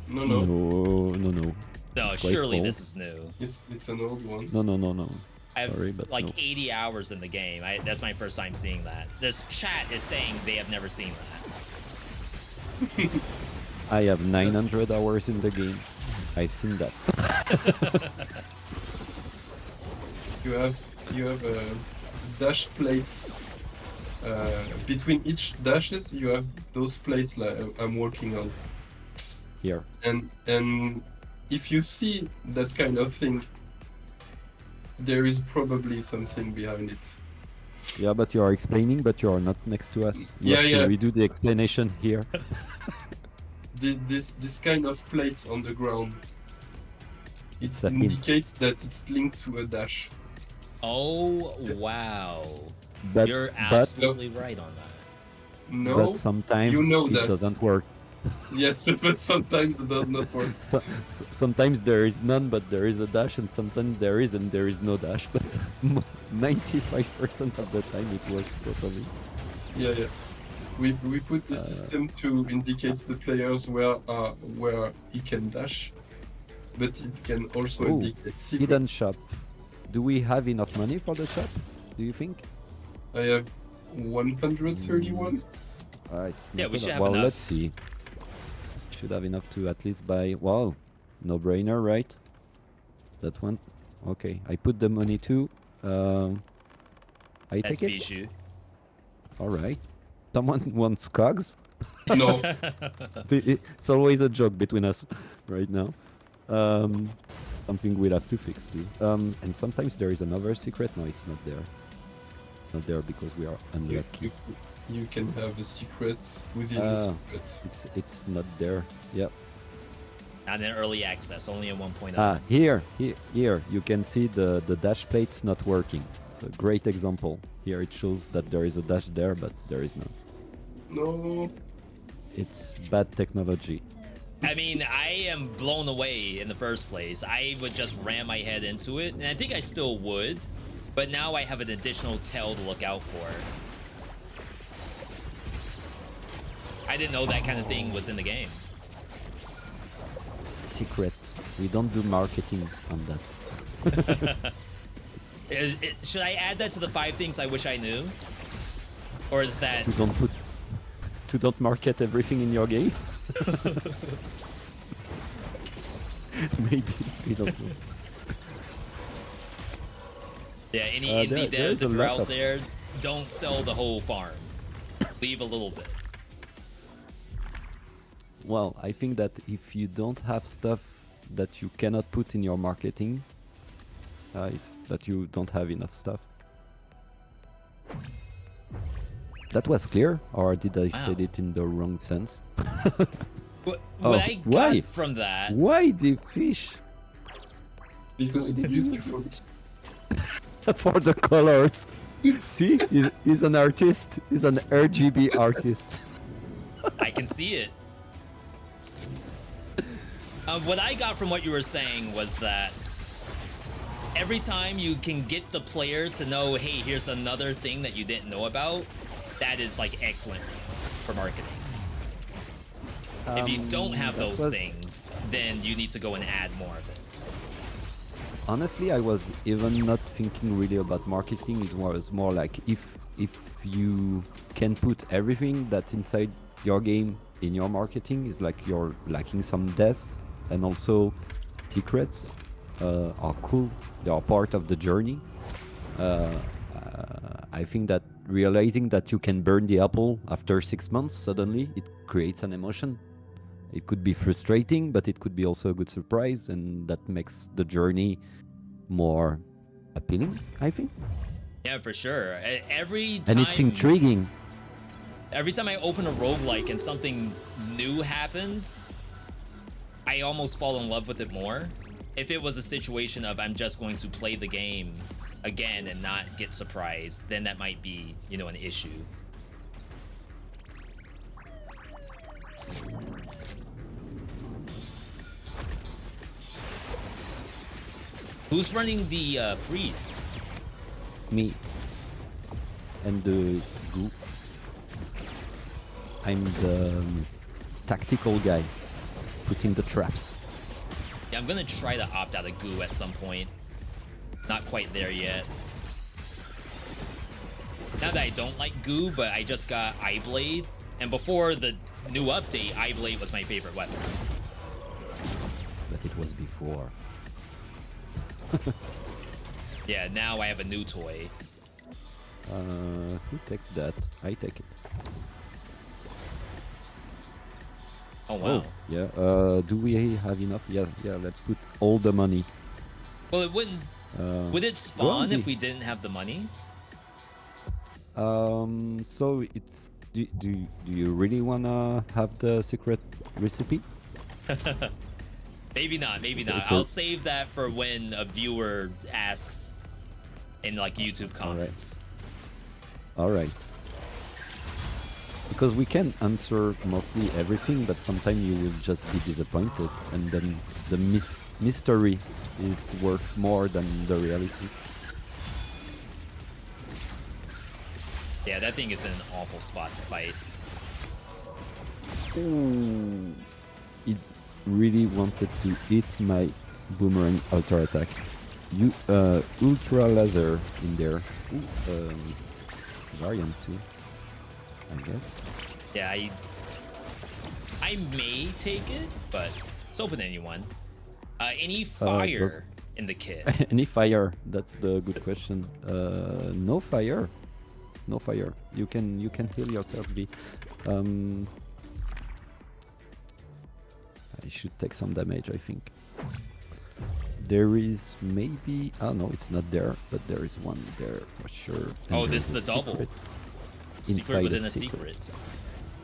No, No, no, no, no. No, Quite surely old. this is new. it's an old one. No. I have Sorry, but like no. 80 hours in the game. That's my first time seeing that. This chat is saying they have never seen that. I have 900 hours in the game. I've seen that. You have dash plates. Between each dashes, you have those plates like I'm working on. Here. And if you see that kind of thing, there is probably something behind it. Yeah, but you are explaining, but you are not next to us. You Yeah, have yeah. to redo the explanation here. This kind of plates on the ground, it It's a hint. indicates that it's linked to a dash. Oh, wow. But, You're but, absolutely right on that. No, but sometimes you know it that. doesn't work. Yes, but sometimes it does not work. Sometimes there is none, but there is a dash, and sometimes there is and there is no dash. But 95% of the time it works properly. Yeah. We put the system to indicate the players where he can dash, but it can also Oh, indicate hidden secrets. shop. Do we have enough money for the shop? Do you think? I have 131. It's Yeah, not we should enough. have Well, enough. let's see. Should have enough to at least buy. Well, no brainer, right? That one. Okay, I put the money too. I That's take it. Bijou. All right. Someone wants cogs. No, It's always a joke between us right now. Something we'll have to fix too. And sometimes there is another secret. No, it's not there. It's not there because we are unlucky. you can have a secret within a Ah. secret. It's not there. Yep. Not in early access, only in 1.0. Here. You can see the dash plates not working. It's a great example. Here it shows that there is a dash there, but there is none. No, It's bad technology. I mean, I am blown away in the first place. I would just ram my head into it, and I think I still would. But now I have an additional tell to look out for. I didn't know that kind of thing was in the game. Secret. We don't do marketing on that. Should I add that to the 5 things I wish I knew? Or is that... To don't market everything in your game. Maybe we don't know. Yeah, any there indie is devs, a if you're lot out of- there, don't sell the whole farm. Leave a little bit. Well, I think that if you don't have stuff that you cannot put in your marketing, it's that you don't have enough stuff. That was clear, or did I say Wow. it in the wrong sense? What Oh, I got why? from that... Why the fish? because it's beautiful. For the colors. See, he's an artist. He's an RGB artist. I can see it. What I got from what you were saying was that every time you can get the player to know, hey, here's another thing that you didn't know about, that is like excellent for marketing. If you don't have that those was- things, then you need to go and add more of it. Honestly, I was even not thinking really about marketing. It was more like if you can put everything that's inside your game in your marketing, is like you're lacking some depth, and also secrets are cool. They are part of the journey. I think that realizing that you can burn the apple after 6 months, suddenly it creates an emotion. It could be frustrating, but it could be also a good surprise, and that makes the journey more appealing, I think. Yeah, for sure. Every time, And it's intriguing. every time I open a roguelike and something new happens, I almost fall in love with it more. If it was a situation of I'm just going to play the game again and not get surprised, then that might be, you know, an issue. Who's running the freeze? Me. And the group. I'm the tactical guy. putting the traps. Yeah, I'm gonna try to opt out of goo at some point. Not quite there yet. Not that I don't like goo, but I just got Eye Blade, and before the new update, Eye Blade was my favorite weapon. But it was before. Yeah, now I have a new toy. Who takes that? I take it. Oh wow. Yeah. Do we have enough? Yeah. Let's put all the money. Well, it wouldn't. Would it spawn if we didn't have the money? So it's. Do you really wanna have the secret recipe? Maybe not. Maybe It's- not. it's I'll a- save that for when a viewer asks in like YouTube comments. All right. Because we can answer mostly everything, but sometimes you will just be disappointed, and then the mystery is worth more than the reality. Yeah, that thing is in an awful spot to fight. It really wanted to hit my boomerang alter attack. You ultra laser in there. Variant too, I guess. Yeah, I may take it, but it's open to anyone. Any fire in the kit? Any fire? That's the good question. No fire. No fire. You can heal yourself. I should take some damage, I think. There is maybe... Oh no, it's not there, but there is one there for sure. Oh, And this is there's the a double. secret Secret inside within a secret.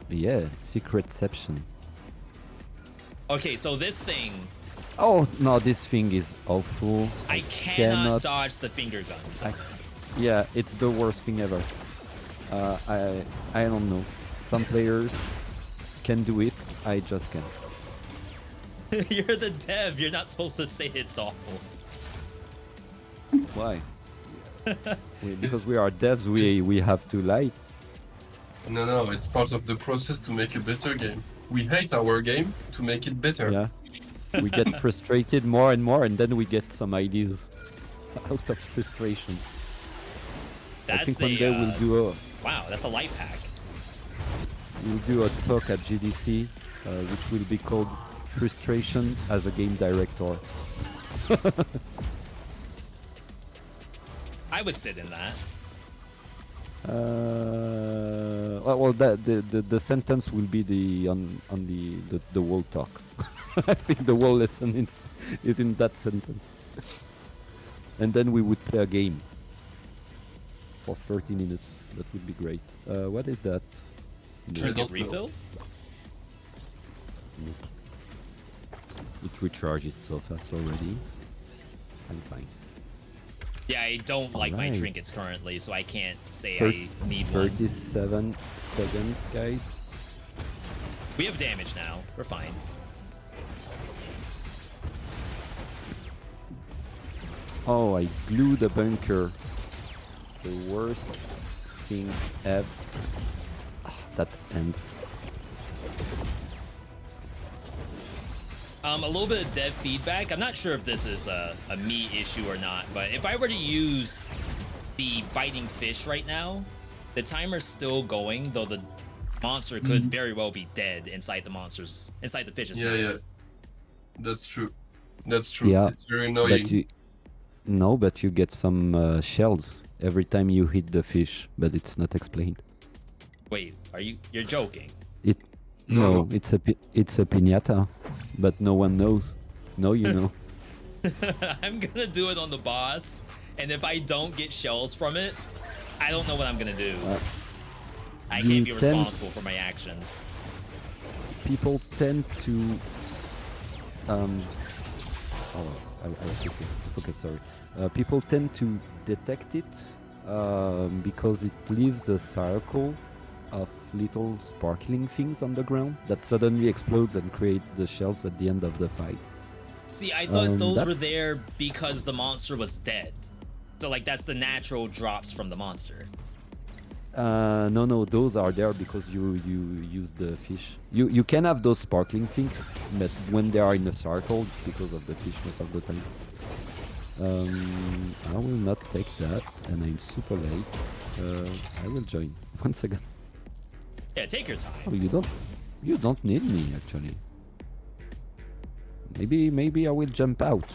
Yeah, secretception. Okay, so this thing, Oh no, this thing is awful. I cannot dodge the finger guns. Yeah, it's the worst thing ever. I don't know. Some players can do it. I just can't. You're the dev. You're not supposed to say it's awful. Why? Because we are devs, we have to lie. No, it's part of the process to make a better game. We hate our game to make it better. Yeah. We get frustrated more and more, and then we get some ideas out of frustration. I That's think one day we'll do wow. That's a life hack. a talk at GDC, which will be called "Frustration as a Game Director." I would sit in that. Well, the sentence will be on the wall talk. I think the wall lesson is in that sentence. And then we would play a game for 30 minutes. That would be great. What is that? Trinket don't know. refill? It recharges so fast already. I'm fine. Yeah, I don't like my Alright. trinkets currently, so I can't say Thir- I need one. 37 seconds, guys. We have damage now. We're fine. Oh, I blew the bunker. The worst thing ever. That end. A little bit of dev feedback. I'm not sure if this is a me issue or not, but if I were to use the biting fish right now, the timer's still going, though the monster could very well be dead inside the fish's mouth. Yeah. That's true. That's true. Yeah, It's very annoying. But you get some shells every time you hit the fish, but it's not explained. Wait, you're joking? No. It's a piñata, but no one knows. No, you know. I'm gonna do it on the boss, and if I don't get shells from it, I don't know what I'm gonna do. I you can't be tend- responsible for my actions. People tend to okay, sorry. People tend to detect it because it leaves a circle of little sparkling things on the ground that suddenly explodes and create the shells at the end of the fight. See, I thought those were that's- there because the monster was dead. So like that's the natural drops from the monster. No, those are there because you use the fish. You can have those sparkling things, but when they are in a circle, it's because of the fish most of the time. I will not take that, and I'm super late. I will join. 1 second. Yeah, take your time. Oh, you don't need me actually. Maybe I will jump out.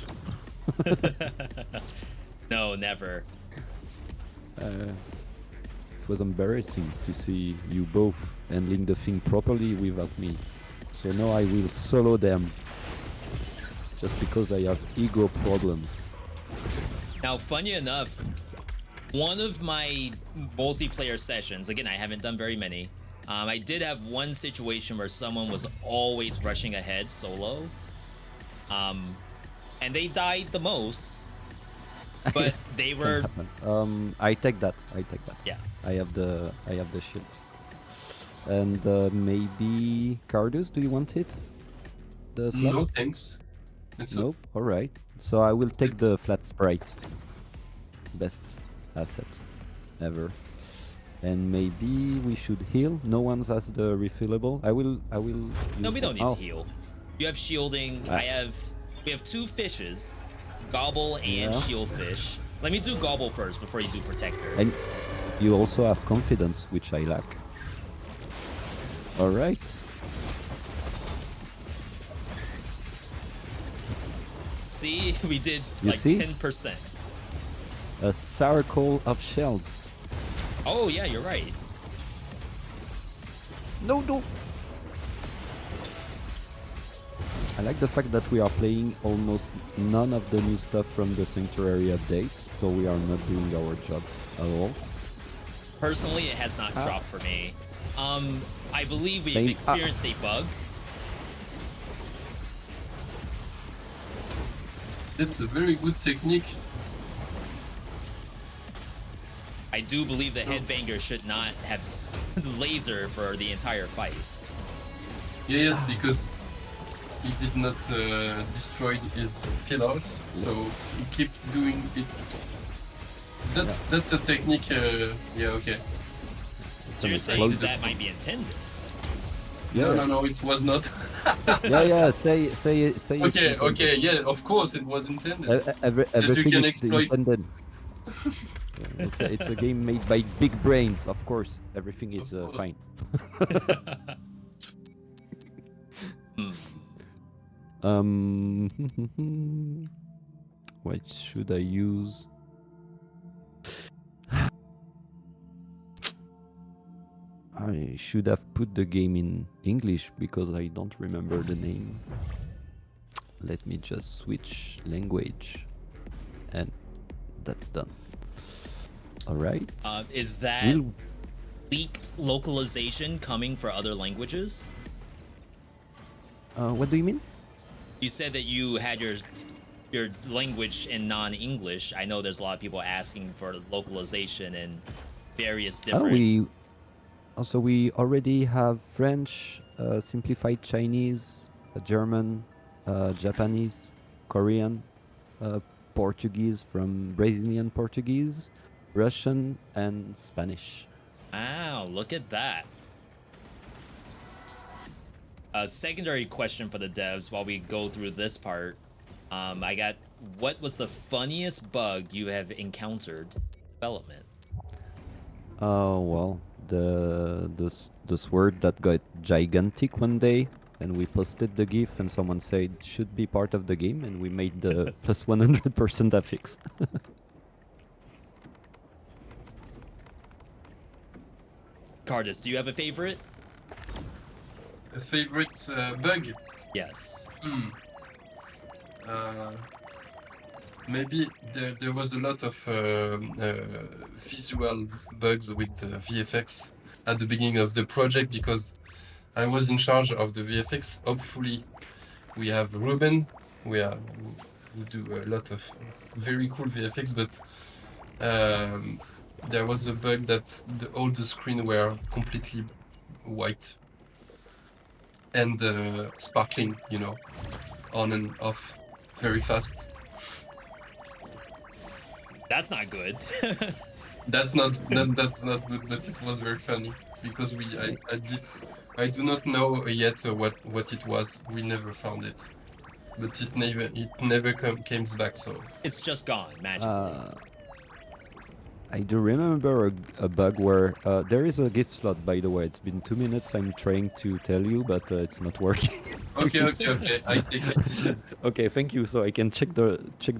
No, never. It was embarrassing to see you both handling the thing properly without me. So now I will solo them. Just because I have ego problems. Now, funny enough, one of my multiplayer sessions, again, I haven't done very many, I did have one situation where someone was always rushing ahead solo. And they died the most, but they were... I take that. Yeah. I have the shield. And maybe Cardus, do you want it? The slot? No, thanks. Nope. All right. So I will take the flat sprite. Best asset ever. And maybe we should heal. No one has the refillable. I will. No, we don't need to heal. You have shielding. We have 2 fishes, Gobble and Yeah. Shieldfish. Let me do Gobble first before you do Protector. And you also have confidence, which I lack. All right. See, we did You like see? 10%. A circle of shells. Oh yeah, you're right. No. I like the fact that we are playing almost none of the new stuff from the Sanctuary update, so we are not doing our job at all. Personally, it has not dropped for me. I believe we've Same. experienced a bug. It's a very good technique. I do believe the headbanger should not have laser for the entire fight. Yes, because he did not destroy his pillars, so he kept doing its. That's a technique. Yeah, okay. So you're saying that might be intended? No, it was not. Yeah. Say it. Okay, yeah, of course it was intended. Everything can is exploit. intended. It's a game made by big brains, of course. Everything is Of course. fine. What should I use? I should have put the game in English because I don't remember the name. Let me just switch language, and that's done. All right. Is that leaked localization coming for other languages? What do you mean? You said that you had your language in non-English. I know there's a lot of people asking for localization in various different... we already have French, simplified Chinese, German, Japanese, Korean, Portuguese from Brazilian Portuguese, Russian, and Spanish. Wow, look at that. A secondary question for the devs while we go through this part. I got, what was the funniest bug you have encountered in development? Oh, well, the sword that got gigantic one day, and we posted the GIF, and someone said it should be part of the game, and we made the plus 100% affix. Cardus, do you have a favorite? A favorite bug? Yes. Maybe there was a lot of visual bugs with VFX at the beginning of the project because I was in charge of the VFX. Hopefully, we have Ruben, who do a lot of very cool VFX, but there was a bug that all the screen were completely white and sparkling, on and off very fast. That's not good. That's not that's not good, but it was very funny because I do not know yet what it was. We never found it, but it never comes back. So It's just gone magically. I do remember a bug where there is a gift slot, by the way. It's been 2 minutes. I'm trying to tell you, but it's not working. okay, I take it. Okay, thank you. So I can check the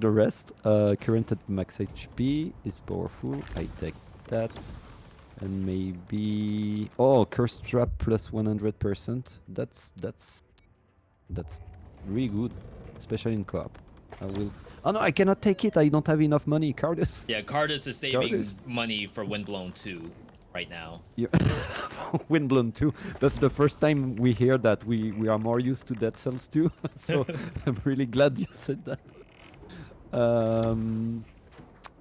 rest. Current at max HP is powerful. I take that, and maybe curse trap plus 100%. That's really good, especially in co-op. I will. Oh no, I cannot take it. I don't have enough money. Cardus. Yeah, Cardus is saving Cardus. money for Windblown 2 right now. Yeah. Windblown 2. That's the first time we hear that. We are more used to Dead Cells 2. So I'm really glad you said that.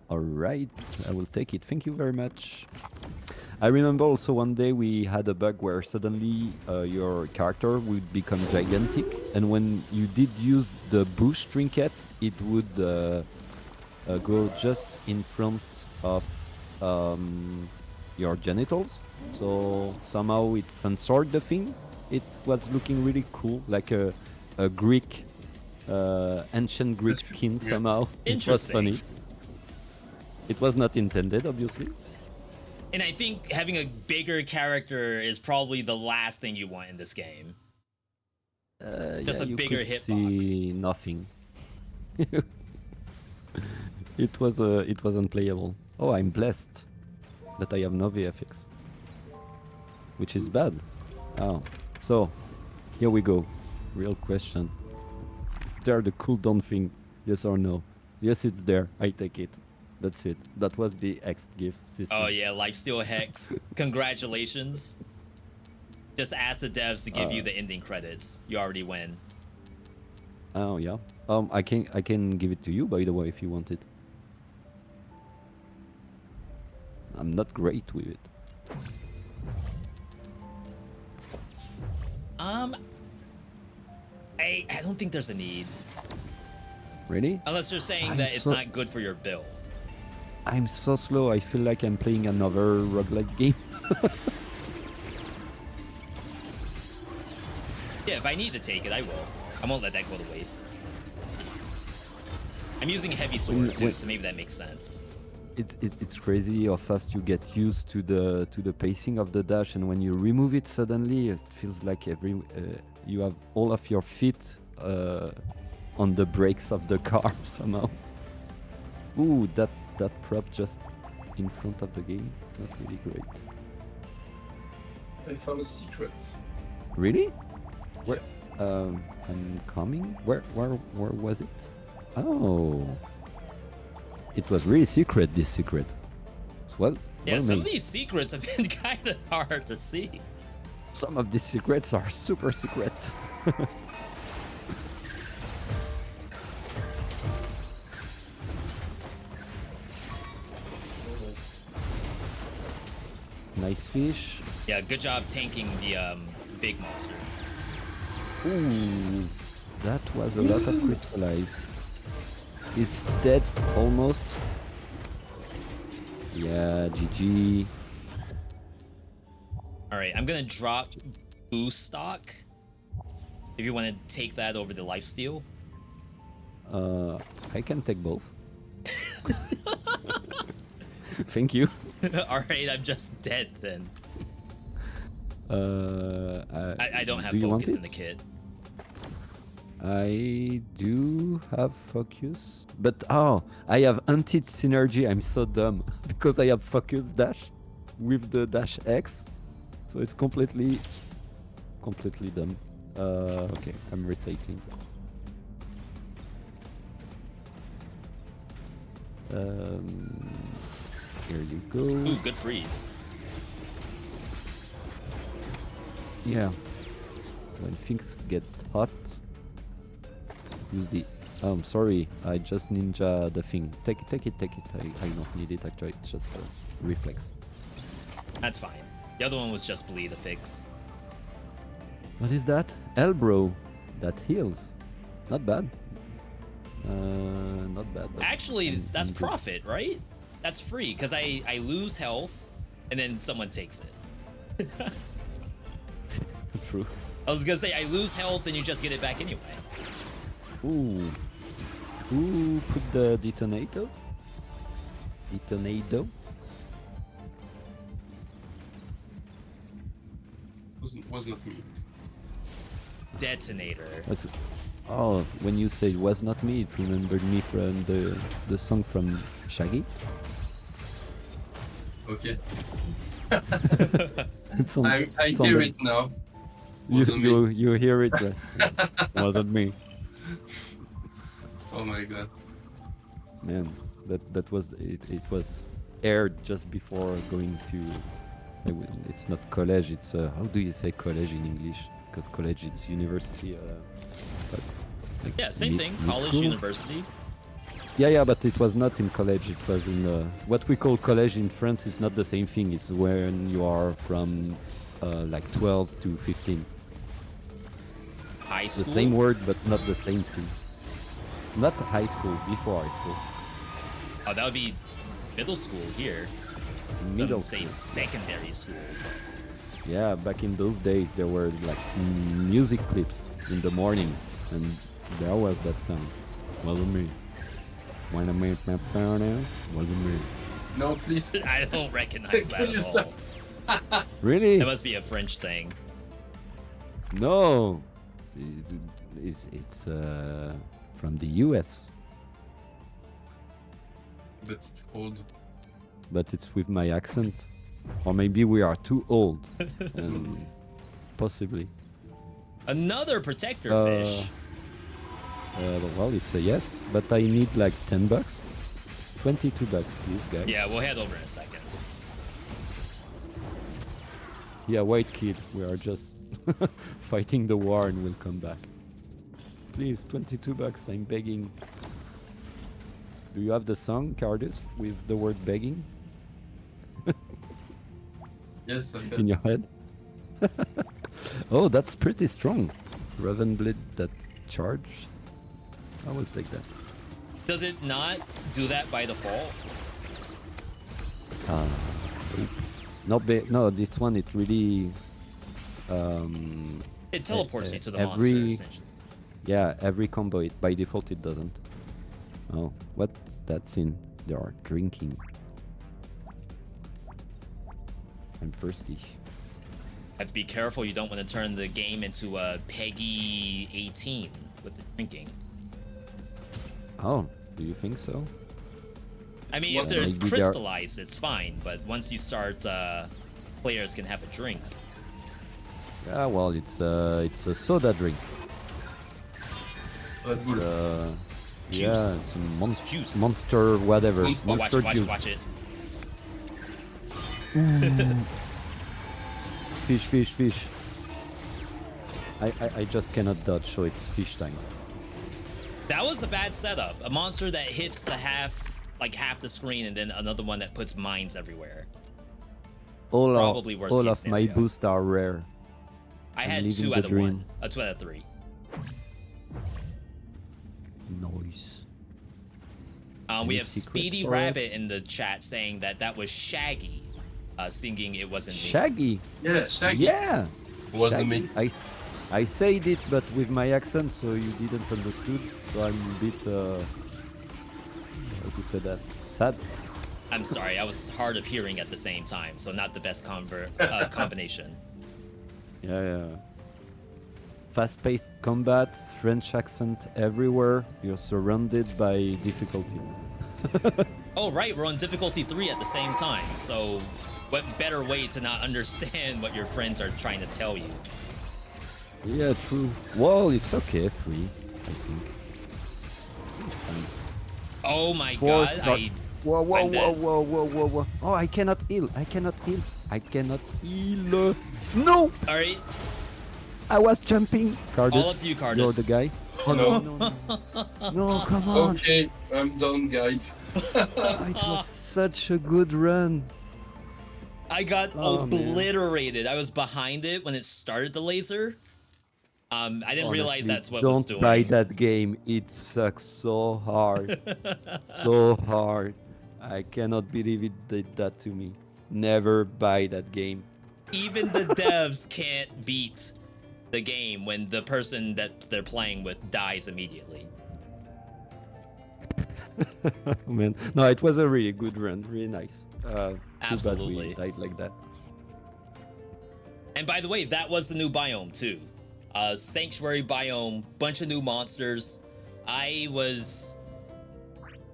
All right, I will take it. Thank you very much. I remember also one day we had a bug where suddenly your character would become gigantic, and when you did use the bush trinket, it would go just in front of your genitals. So somehow it censored the thing. It was looking really cool, like a Greek, ancient Greek skin somehow. It was Interesting. funny. It was not intended, obviously. And I think having a bigger character is probably the last thing you want in this game. Just a you bigger could hitbox. see nothing. It was unplayable. Oh, I'm blessed that I have no VFX, which is bad. Oh, so here we go. Real question: is there the cooldown thing? Yes or no? Yes, it's there. I take it. That's it. That was the X gift system. Oh yeah, Lifesteal Hex. Congratulations. Just ask the devs to give you the ending credits. You already win. Oh yeah. I can give it to you, by the way, if you want it. I'm not great with it. I don't think there's a need. Really? Unless you're saying I'm that it's so- not good for your build. I'm so slow. I feel like I'm playing another roguelike game. Yeah, if I need to take it, I will. I won't let that go to waste. I'm using heavy sword too, so maybe that makes sense. It's crazy how fast you get used to the pacing of the dash, and when you remove it suddenly, it feels like you have all of your feet on the brakes of the car somehow. Ooh, that prop just in front of the game. It's not really great. I found a secret. Really? Where? I'm coming. Where was it? Oh, it was really secret. This secret. Well, Yeah, well some of made. these secrets have been kind of hard to see. Some of these secrets are super secret. Nice fish. Yeah, good job tanking the big monster. Ooh, that was a lot of crystallized. He's dead almost. Yeah, GG. All right, I'm gonna drop boost stock. If you want to take that over the lifesteal. I can take both. Thank you. All right, I'm just dead then. I don't have do you want focus it? in the kit. I do have focus, but I have anti-synergy. I'm so dumb because I have focus dash with the dash X, so it's completely dumb. Okay, I'm recycling. Here you go. Ooh, good freeze. Yeah. When things get hot, use the. Oh, I'm sorry. I just ninja the thing. Take it. I don't need it actually. It's just a reflex. That's fine. The other one was just bleed to fix. What is that? Elbro. That heals. Not bad. Not bad. but Actually, that's I'm good. profit, right? That's free because I lose health, and then someone takes it. True. I was gonna say I lose health, and you just get it back anyway. Ooh. Who put the detonator? Detonator? Was not me. Detonator. What? Oh, when you say was not me, it remembered me from the song from Shaggy. Okay. It's on, I it's on hear the- it now. Wasn't me. You hear it, right? Wasn't me. Oh my god. Man, that was it. It was aired just before going to. It's not college. It's how do you say college in English? Because college it's university. Like Yeah, same mid- thing. mid College, school. university. Yeah, but it was not in college. It was in what we call college in France. Is not the same thing. It's when you are from like 12 to 15. High The school. same word, but not the same thing. Not high school. Before high school. Oh, that would be middle school here. Middle Some say school. secondary school. Yeah, back in those days there were like music clips in the morning, and there was that song. Wasn't me. When I made my partner, wasn't me. No, please. I don't recognize that Can you at stop? all. Really? That must be a French thing. No. It's from the US, But it's old. but it's with my accent. Or maybe we are too old. And possibly. Another protector Uh, fish. Well, it's a yes, but I need like $10. $22, please, guys. Yeah, we'll head over in a second. Yeah, white kid, we are just fighting the war and we'll come back. Please, $22, I'm begging. Do you have the song, Cardis, with the word begging Yes, I in can. your head? Oh, that's pretty strong. Ravenblade that charge. I will take that. Does it not do that by default? No, this one it really It teleports you to the every- monster, essentially. yeah, every combo it by default it doesn't. Oh, what that's in? They are drinking. I'm thirsty. Have to be careful you don't want to turn the game into a Peggy 18 with the drinking. Oh, do you think so? I mean, What if they're maybe they're- crystallized, it's fine, but once you start, players can have a drink. Yeah, well, it's a soda drink. Red Bull. Yeah, Juice. it's a It's juice. monster, whatever. Monster. Oh, watch Monster it, watch juice. it, watch it. Fish. I just cannot dodge, so it's fish time. That was a bad setup. A monster that hits the half the screen, and then another one that puts mines everywhere. Probably worst all case of my scenario. boosts are rare. I I'm had living 2 the out of dream. 1. 2 out of 3. Noise. We Any have secret Speedy for Rabbit us? in the chat saying that was Shaggy singing It Wasn't Me. Shaggy. Yeah, Shaggy. Yeah. Wasn't me. Shaggy. I said it, but with my accent, so you didn't understood. So I'm a bit how to say that? Sad. I'm sorry, I was hard of hearing at the same time, so not the best combination. Yeah. Fast-paced combat, French accent everywhere. You're surrounded by difficulty. Oh, right, we're on difficulty 3 at the same time, so what better way to not understand what your friends are trying to tell you? Yeah, true. Well, it's okay, free, I think. It's fine. Oh my Four god, star- I... Whoa. I'm dead. Oh, I cannot heal. No! Alright, I was jumping. Cardis, all up to you, Cardis. you're the guy. Oh, No. no, come on. Okay, I'm done, guys. It was such a good run. I got Oh, man. obliterated. I was behind it when it started the laser. I didn't realize Honestly, that's what don't was doing. buy that game. It sucks so hard. So hard. I cannot believe it did that to me. Never buy that game. Even the devs can't beat the game when the person that they're playing with dies immediately. Man, no, it was a really good run, really nice. Too Absolutely. bad we died like that. And by the way, that was the new biome too. Sanctuary biome, bunch of new monsters.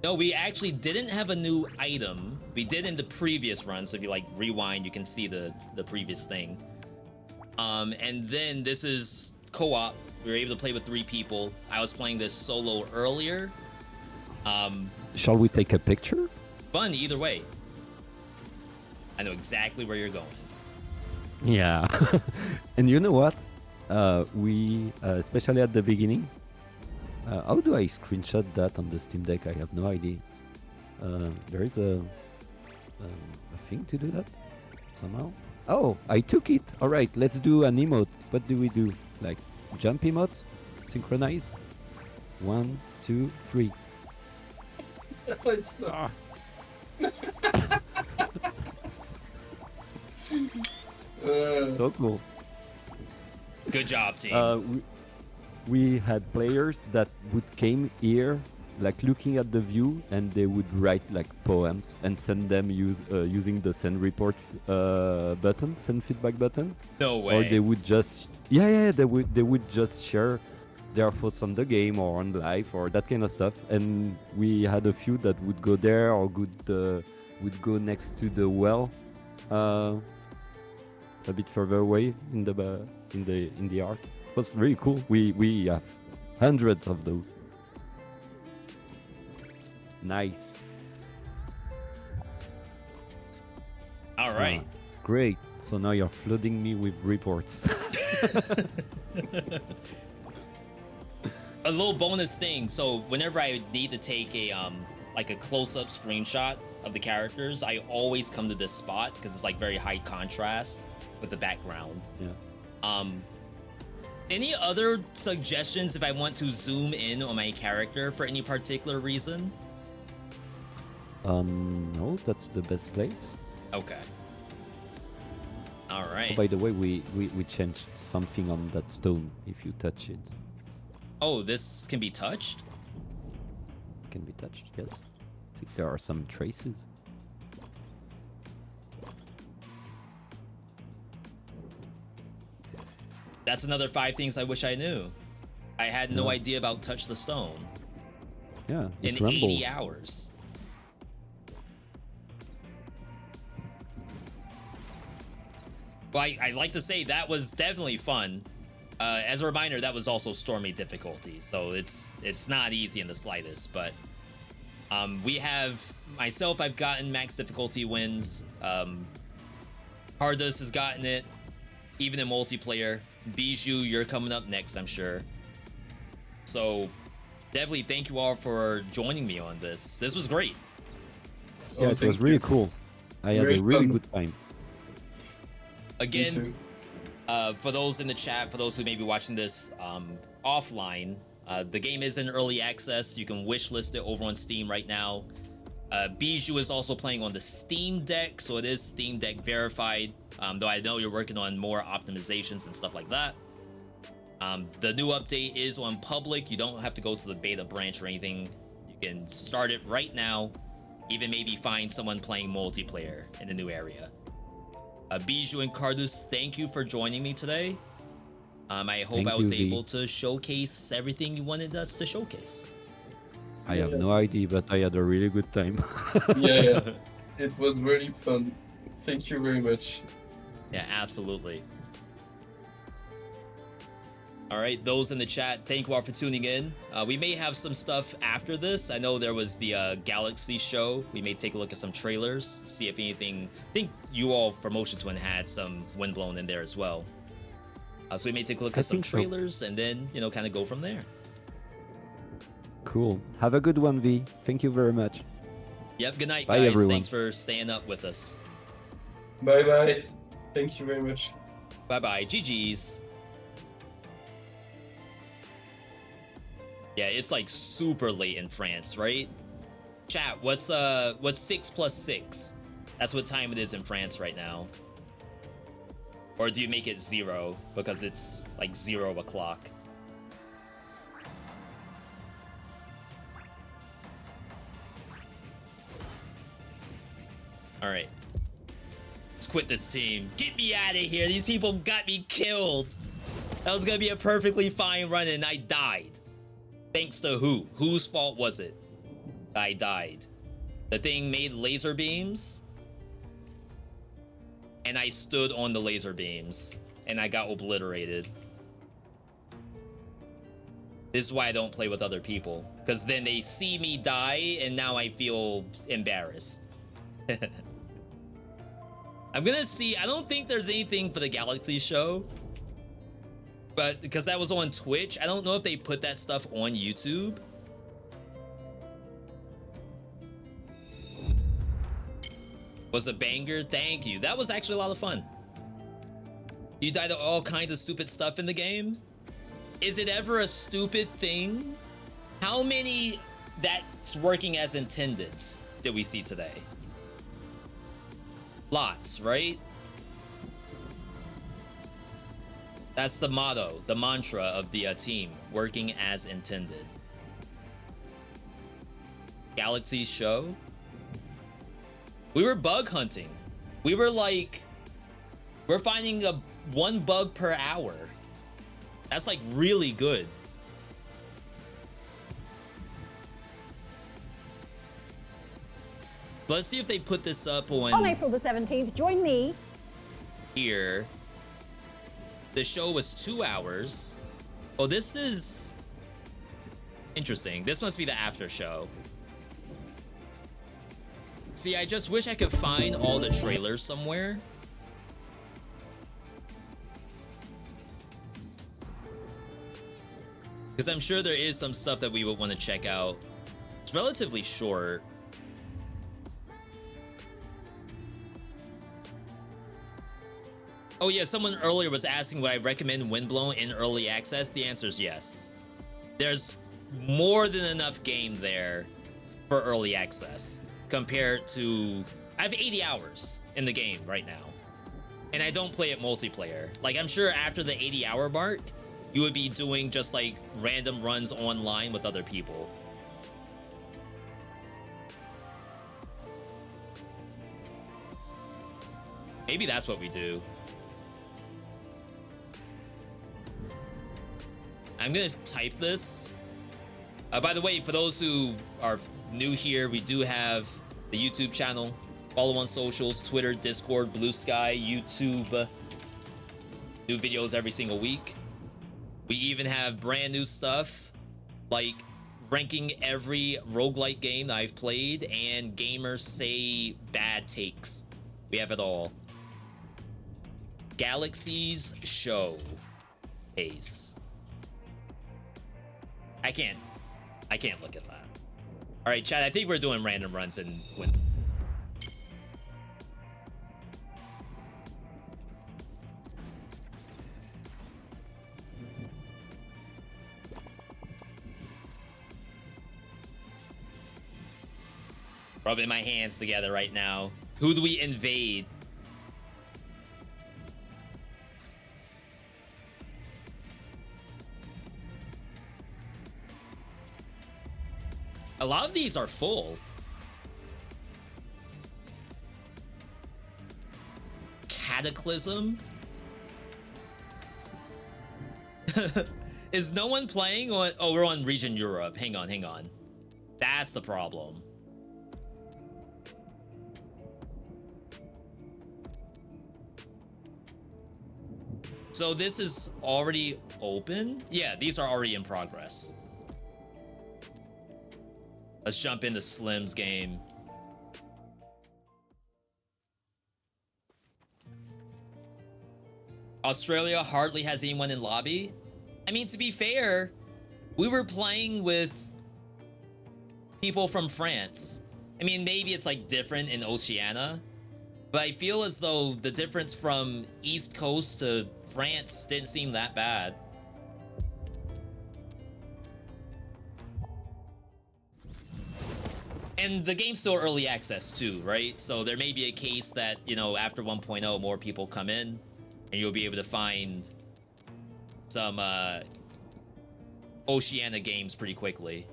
No, we actually didn't have a new item. We did in the previous run, so if you like rewind, you can see the previous thing. And then this is co-op. We were able to play with 3 people. I was playing this solo earlier. Shall we take a picture? Fun either way. I know exactly where you're going. Yeah. And you know what? We, especially at the beginning, how do I screenshot that on the Steam Deck? I have no idea. There is a thing to do that somehow. Oh, I took it. All right, let's do an emote. What do we do? Like jump emote? Synchronize? 1, 2, 3. It's so- So cool. Good job, team. We had players that would came here, like looking at the view, and they would write like poems and send them using the send report button, send feedback button. No way. Or they would just they would just share their thoughts on the game or on life or that kind of stuff. And we had a few that would go there or would go next to the well, a bit further away in the arc. It was really cool. We have hundreds of those. Nice. All right. Great. So now you're flooding me with reports. A little bonus thing. So whenever I need to take a like a close-up screenshot of the characters, I always come to this spot because it's like very high contrast with the background. Yeah. Any other suggestions if I want to zoom in on my character for any particular reason? No, that's the best place. Okay. All Oh, right. by the way, we changed something on that stone if you touch it. Oh, this can be touched? It can be touched, yes. See, there are some traces. That's another 5 things I wish I knew. I had no Yeah. idea about touch the stone Yeah, in it rumbles. 80 hours. Well, I'd like to say that was definitely fun. As a reminder, that was also Stormy difficulty, so it's not easy in the slightest. But we have myself. I've gotten max difficulty wins. Hardus has gotten it, even in multiplayer. Bijou, you're coming up next, I'm sure. So definitely thank you all for joining me on this. This was great. Yeah, it was really cool. I had Very a really fun. good time. Again, for those in the chat, for those who may be watching this offline, the game is in early access. You can wishlist it over on Steam right now. Bijou is also playing on the Steam Deck, so it is Steam Deck verified, though I know you're working on more optimizations and stuff like that. The new update is on public. You don't have to go to the beta branch or anything. You can start it right now, even maybe find someone playing multiplayer in the new area. Bijou and Cardus, thank you for joining me today. I hope Thank I was you, V. able to showcase everything you wanted us to showcase. I have no idea, but I had a really good time. Yeah, it was really fun. Thank you very much. Yeah, absolutely. All right, those in the chat, thank you all for tuning in. We may have some stuff after this. I know there was the Galaxy show. We may take a look at some trailers, see if anything. I think you all for Motion Twin had some Windblown in there as well. So we may take a look I at some think so. trailers and then, kind of go from there. Cool. Have a good one, V. Thank you very much. Yep, good night, Bye, guys. everyone. Thanks for staying up with us. Bye bye. Thank you very much. Bye-bye. GG's. Yeah, it's like super late in France, right? Chat, what's 6 plus 6? That's what time it is in France right now. Or do you make it 0 because it's like 0 o'clock? All right. Let's quit this team. Get me out of here. These people got me killed. That was gonna be a perfectly fine run and I died. Thanks to who? Whose fault was it? I died. The thing made laser beams. And I stood on the laser beams. And I got obliterated. This is why I don't play with other people. Because then they see me die and now I feel embarrassed. I'm gonna see. I don't think there's anything for the Galaxy show. But because that was on Twitch, I don't know if they put that stuff on YouTube. Was a banger. Thank you. That was actually a lot of fun. You died to all kinds of stupid stuff in the game. Is it ever a stupid thing? How many that's working as intended did we see today? Lots, right? That's the motto, the mantra of the team, working as intended. Galaxy show. We were bug hunting. We were like, we're finding one bug per hour. That's like really good. Let's see if they put this up On April the 17th, join me. Here. The show was 2 hours. Oh, this is interesting. This must be the after show. See, I just wish I could find all the trailers somewhere. Because I'm sure there is some stuff that we would want to check out. It's relatively short. Oh yeah, someone earlier was asking would I recommend Windblown in early access. The answer is yes. There's more than enough game there for early access compared to... I have 80 hours in the game right now. And I don't play it multiplayer. Like, I'm sure after the 80-hour mark, you would be doing just like random runs online with other people. Maybe that's what we do. I'm gonna type this. By the way, for those who are new here, we do have the YouTube channel. Follow on socials, Twitter, Discord, Blue Sky, YouTube. New videos every single week. We even have brand new stuff like ranking every roguelike game that I've played and gamers say bad takes. We have it all. Galaxy's show. Ace. I can't look at that. All right, chat, I think we're doing random runs and win. Rubbing my hands together right now. Who do we invade? A lot of these are full. Cataclysm? Is no one playing on... Oh, we're on Region Europe. Hang on, hang on. That's the problem. So this is already open? Yeah, these are already in progress. Let's jump into Slim's game. Australia hardly has anyone in lobby. I mean, to be fair, we were playing with people from France. I mean, maybe it's like different in Oceania, but I feel as though the difference from East Coast to France didn't seem that bad. And the game's still early access too, right? So there may be a case that, you know, after 1.0 more people come in and you'll be able to find some Oceania games pretty quickly.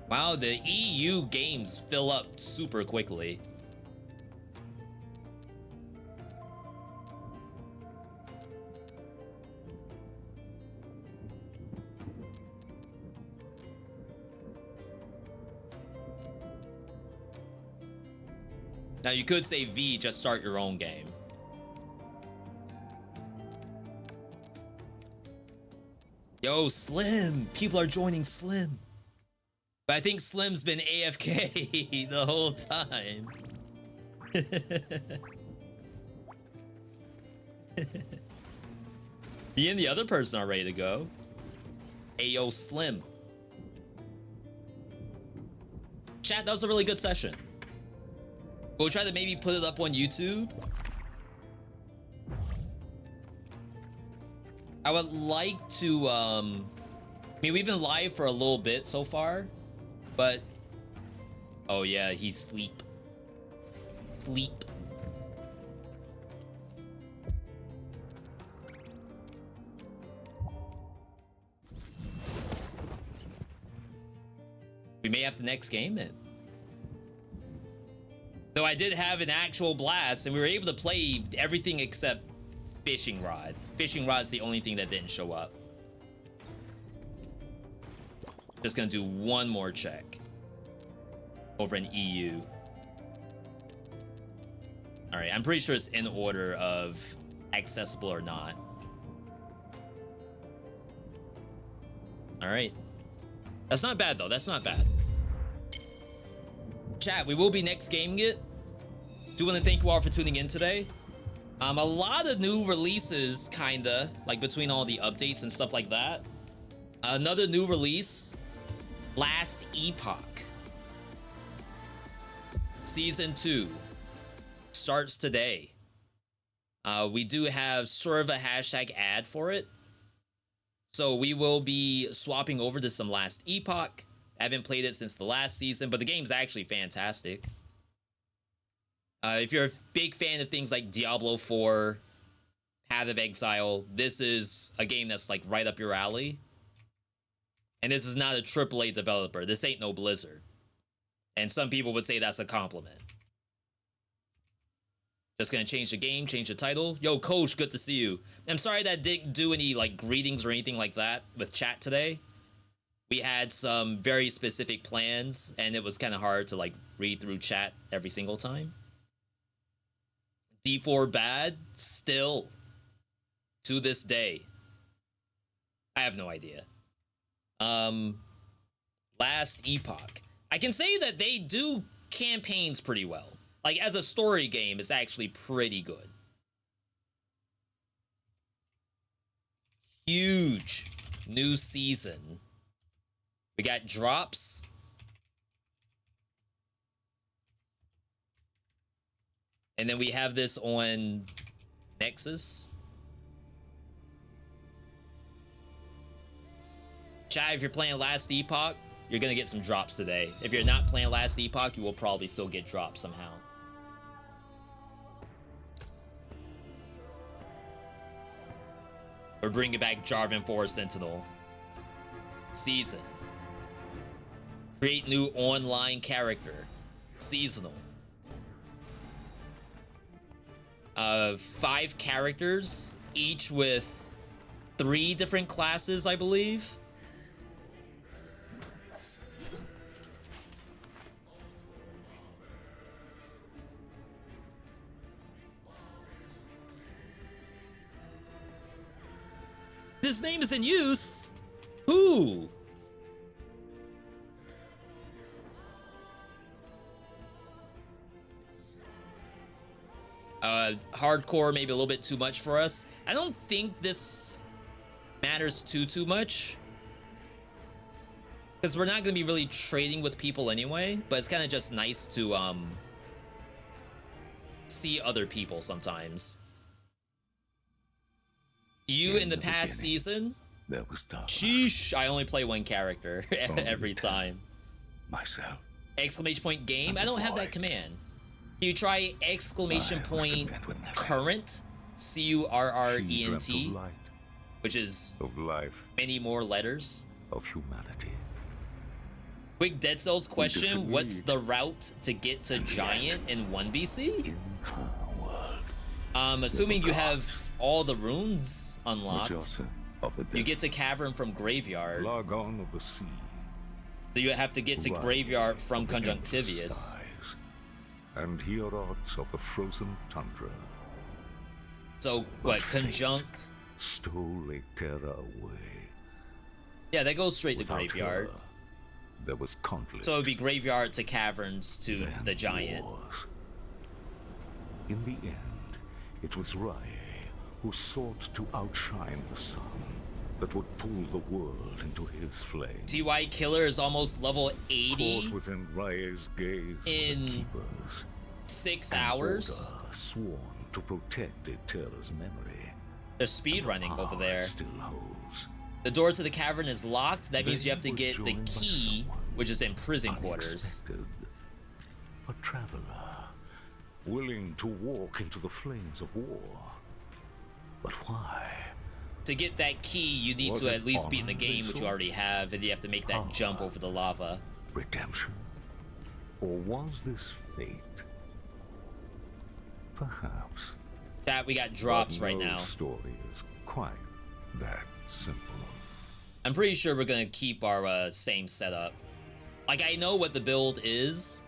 Wow, the EU games fill up super quickly. Now you could say V, just start your own game. Yo, Slim! People are joining Slim. But I think Slim's been AFK the whole time. He and the other person are ready to go. Ayo, Slim. Chat, that was a really good session. We'll try to maybe put it up on YouTube. I would like to, I mean, we've been live for a little bit so far, but, oh yeah, he's sleep. Sleep. We may have the next game in. Though I did have an actual blast, and we were able to play everything except fishing rod. Fishing rod's the only thing that didn't show up. Just gonna do one more check over in EU. All right, I'm pretty sure it's in order of accessible or not. All right. That's not bad, though. That's not bad. Chat, we will be next gaming it. Do want to thank you all for tuning in today. A lot of new releases, kinda, like between all the updates and stuff like that. Another new release, Last Epoch. Season 2 starts today. We do have sort of a hashtag ad for it. So we will be swapping over to some Last Epoch. I haven't played it since the last season, but the game's actually fantastic. If you're a big fan of things like Diablo 4, Path of Exile, this is a game that's like right up your alley. And this is not a AAA developer. This ain't no Blizzard. And some people would say that's a compliment. Just gonna change the game, change the title. Yo, Coach, good to see you. I'm sorry that didn't do any like greetings or anything like that with chat today. We had some very specific plans, and it was kind of hard to like read through chat every single time. D4 bad, still to this day. I have no idea. Last Epoch. I can say that they do campaigns pretty well. Like as a story game, it's actually pretty good. Huge new season. We got drops. And then we have this on Nexus. Chat, if you're playing Last Epoch, you're gonna get some drops today. If you're not playing Last Epoch, you will probably still get drops somehow. We're bringing back Jarvan Forest Sentinel. Season. Create new online character. Seasonal. 5 characters, each with 3 different classes, I believe. His name is in use. Who? Hardcore, maybe a little bit too much for us. I don't think this matters too much, because we're not going to be really trading with people anyway, but it's kind of just nice to see other people sometimes. You in the past season There was dark. Sheesh, I only play one character Only every 10. time. Myself. Exclamation point game? And I don't the have that void. command. Can you try exclamation I was point content with nothing. current? She Current, dreamt of light, which is of life, many more letters. of humanity. Quick Dead Cells question, what's disagreed. the route to get to And yet, Giant in 1BC? In her world, Assuming you have gods. all the runes unlocked, Majorsa of the desert, you get to Cavern from Graveyard. Largon of the sea, So you have to get to Ride Graveyard from of the endless Conjunctivius. skies, and Hierarchs of the frozen tundra. So what, But fate Conjunct? Stole Ekera away. Yeah, that goes straight to Without Graveyard. her, there was conflict. So it'd be Graveyard to Caverns to then the Giant. wars. In the end, it was Rye who sought to outshine the sun that would pull the world into his flame. TY Killer is almost level 80 Caught within Rye's gaze in were the keepers. 6 an hours. order sworn to protect Eterra's memory. They're speed running over Power there. it still holds. The door to the cavern is locked. That means Then you have to were get the joined by key, someone which is in prison quarters. Unexpected. A traveler, willing to walk into the flames of war. But why? To get that key, you need Was to it at least beat the honor they game, which you sought? already have, and you have to make that jump over the lava. Redemption? Or was this fate? Perhaps. Chat, we got drops But right no now. story is quite that simple. I'm pretty sure we're gonna keep our same setup. Like, I know what the build is,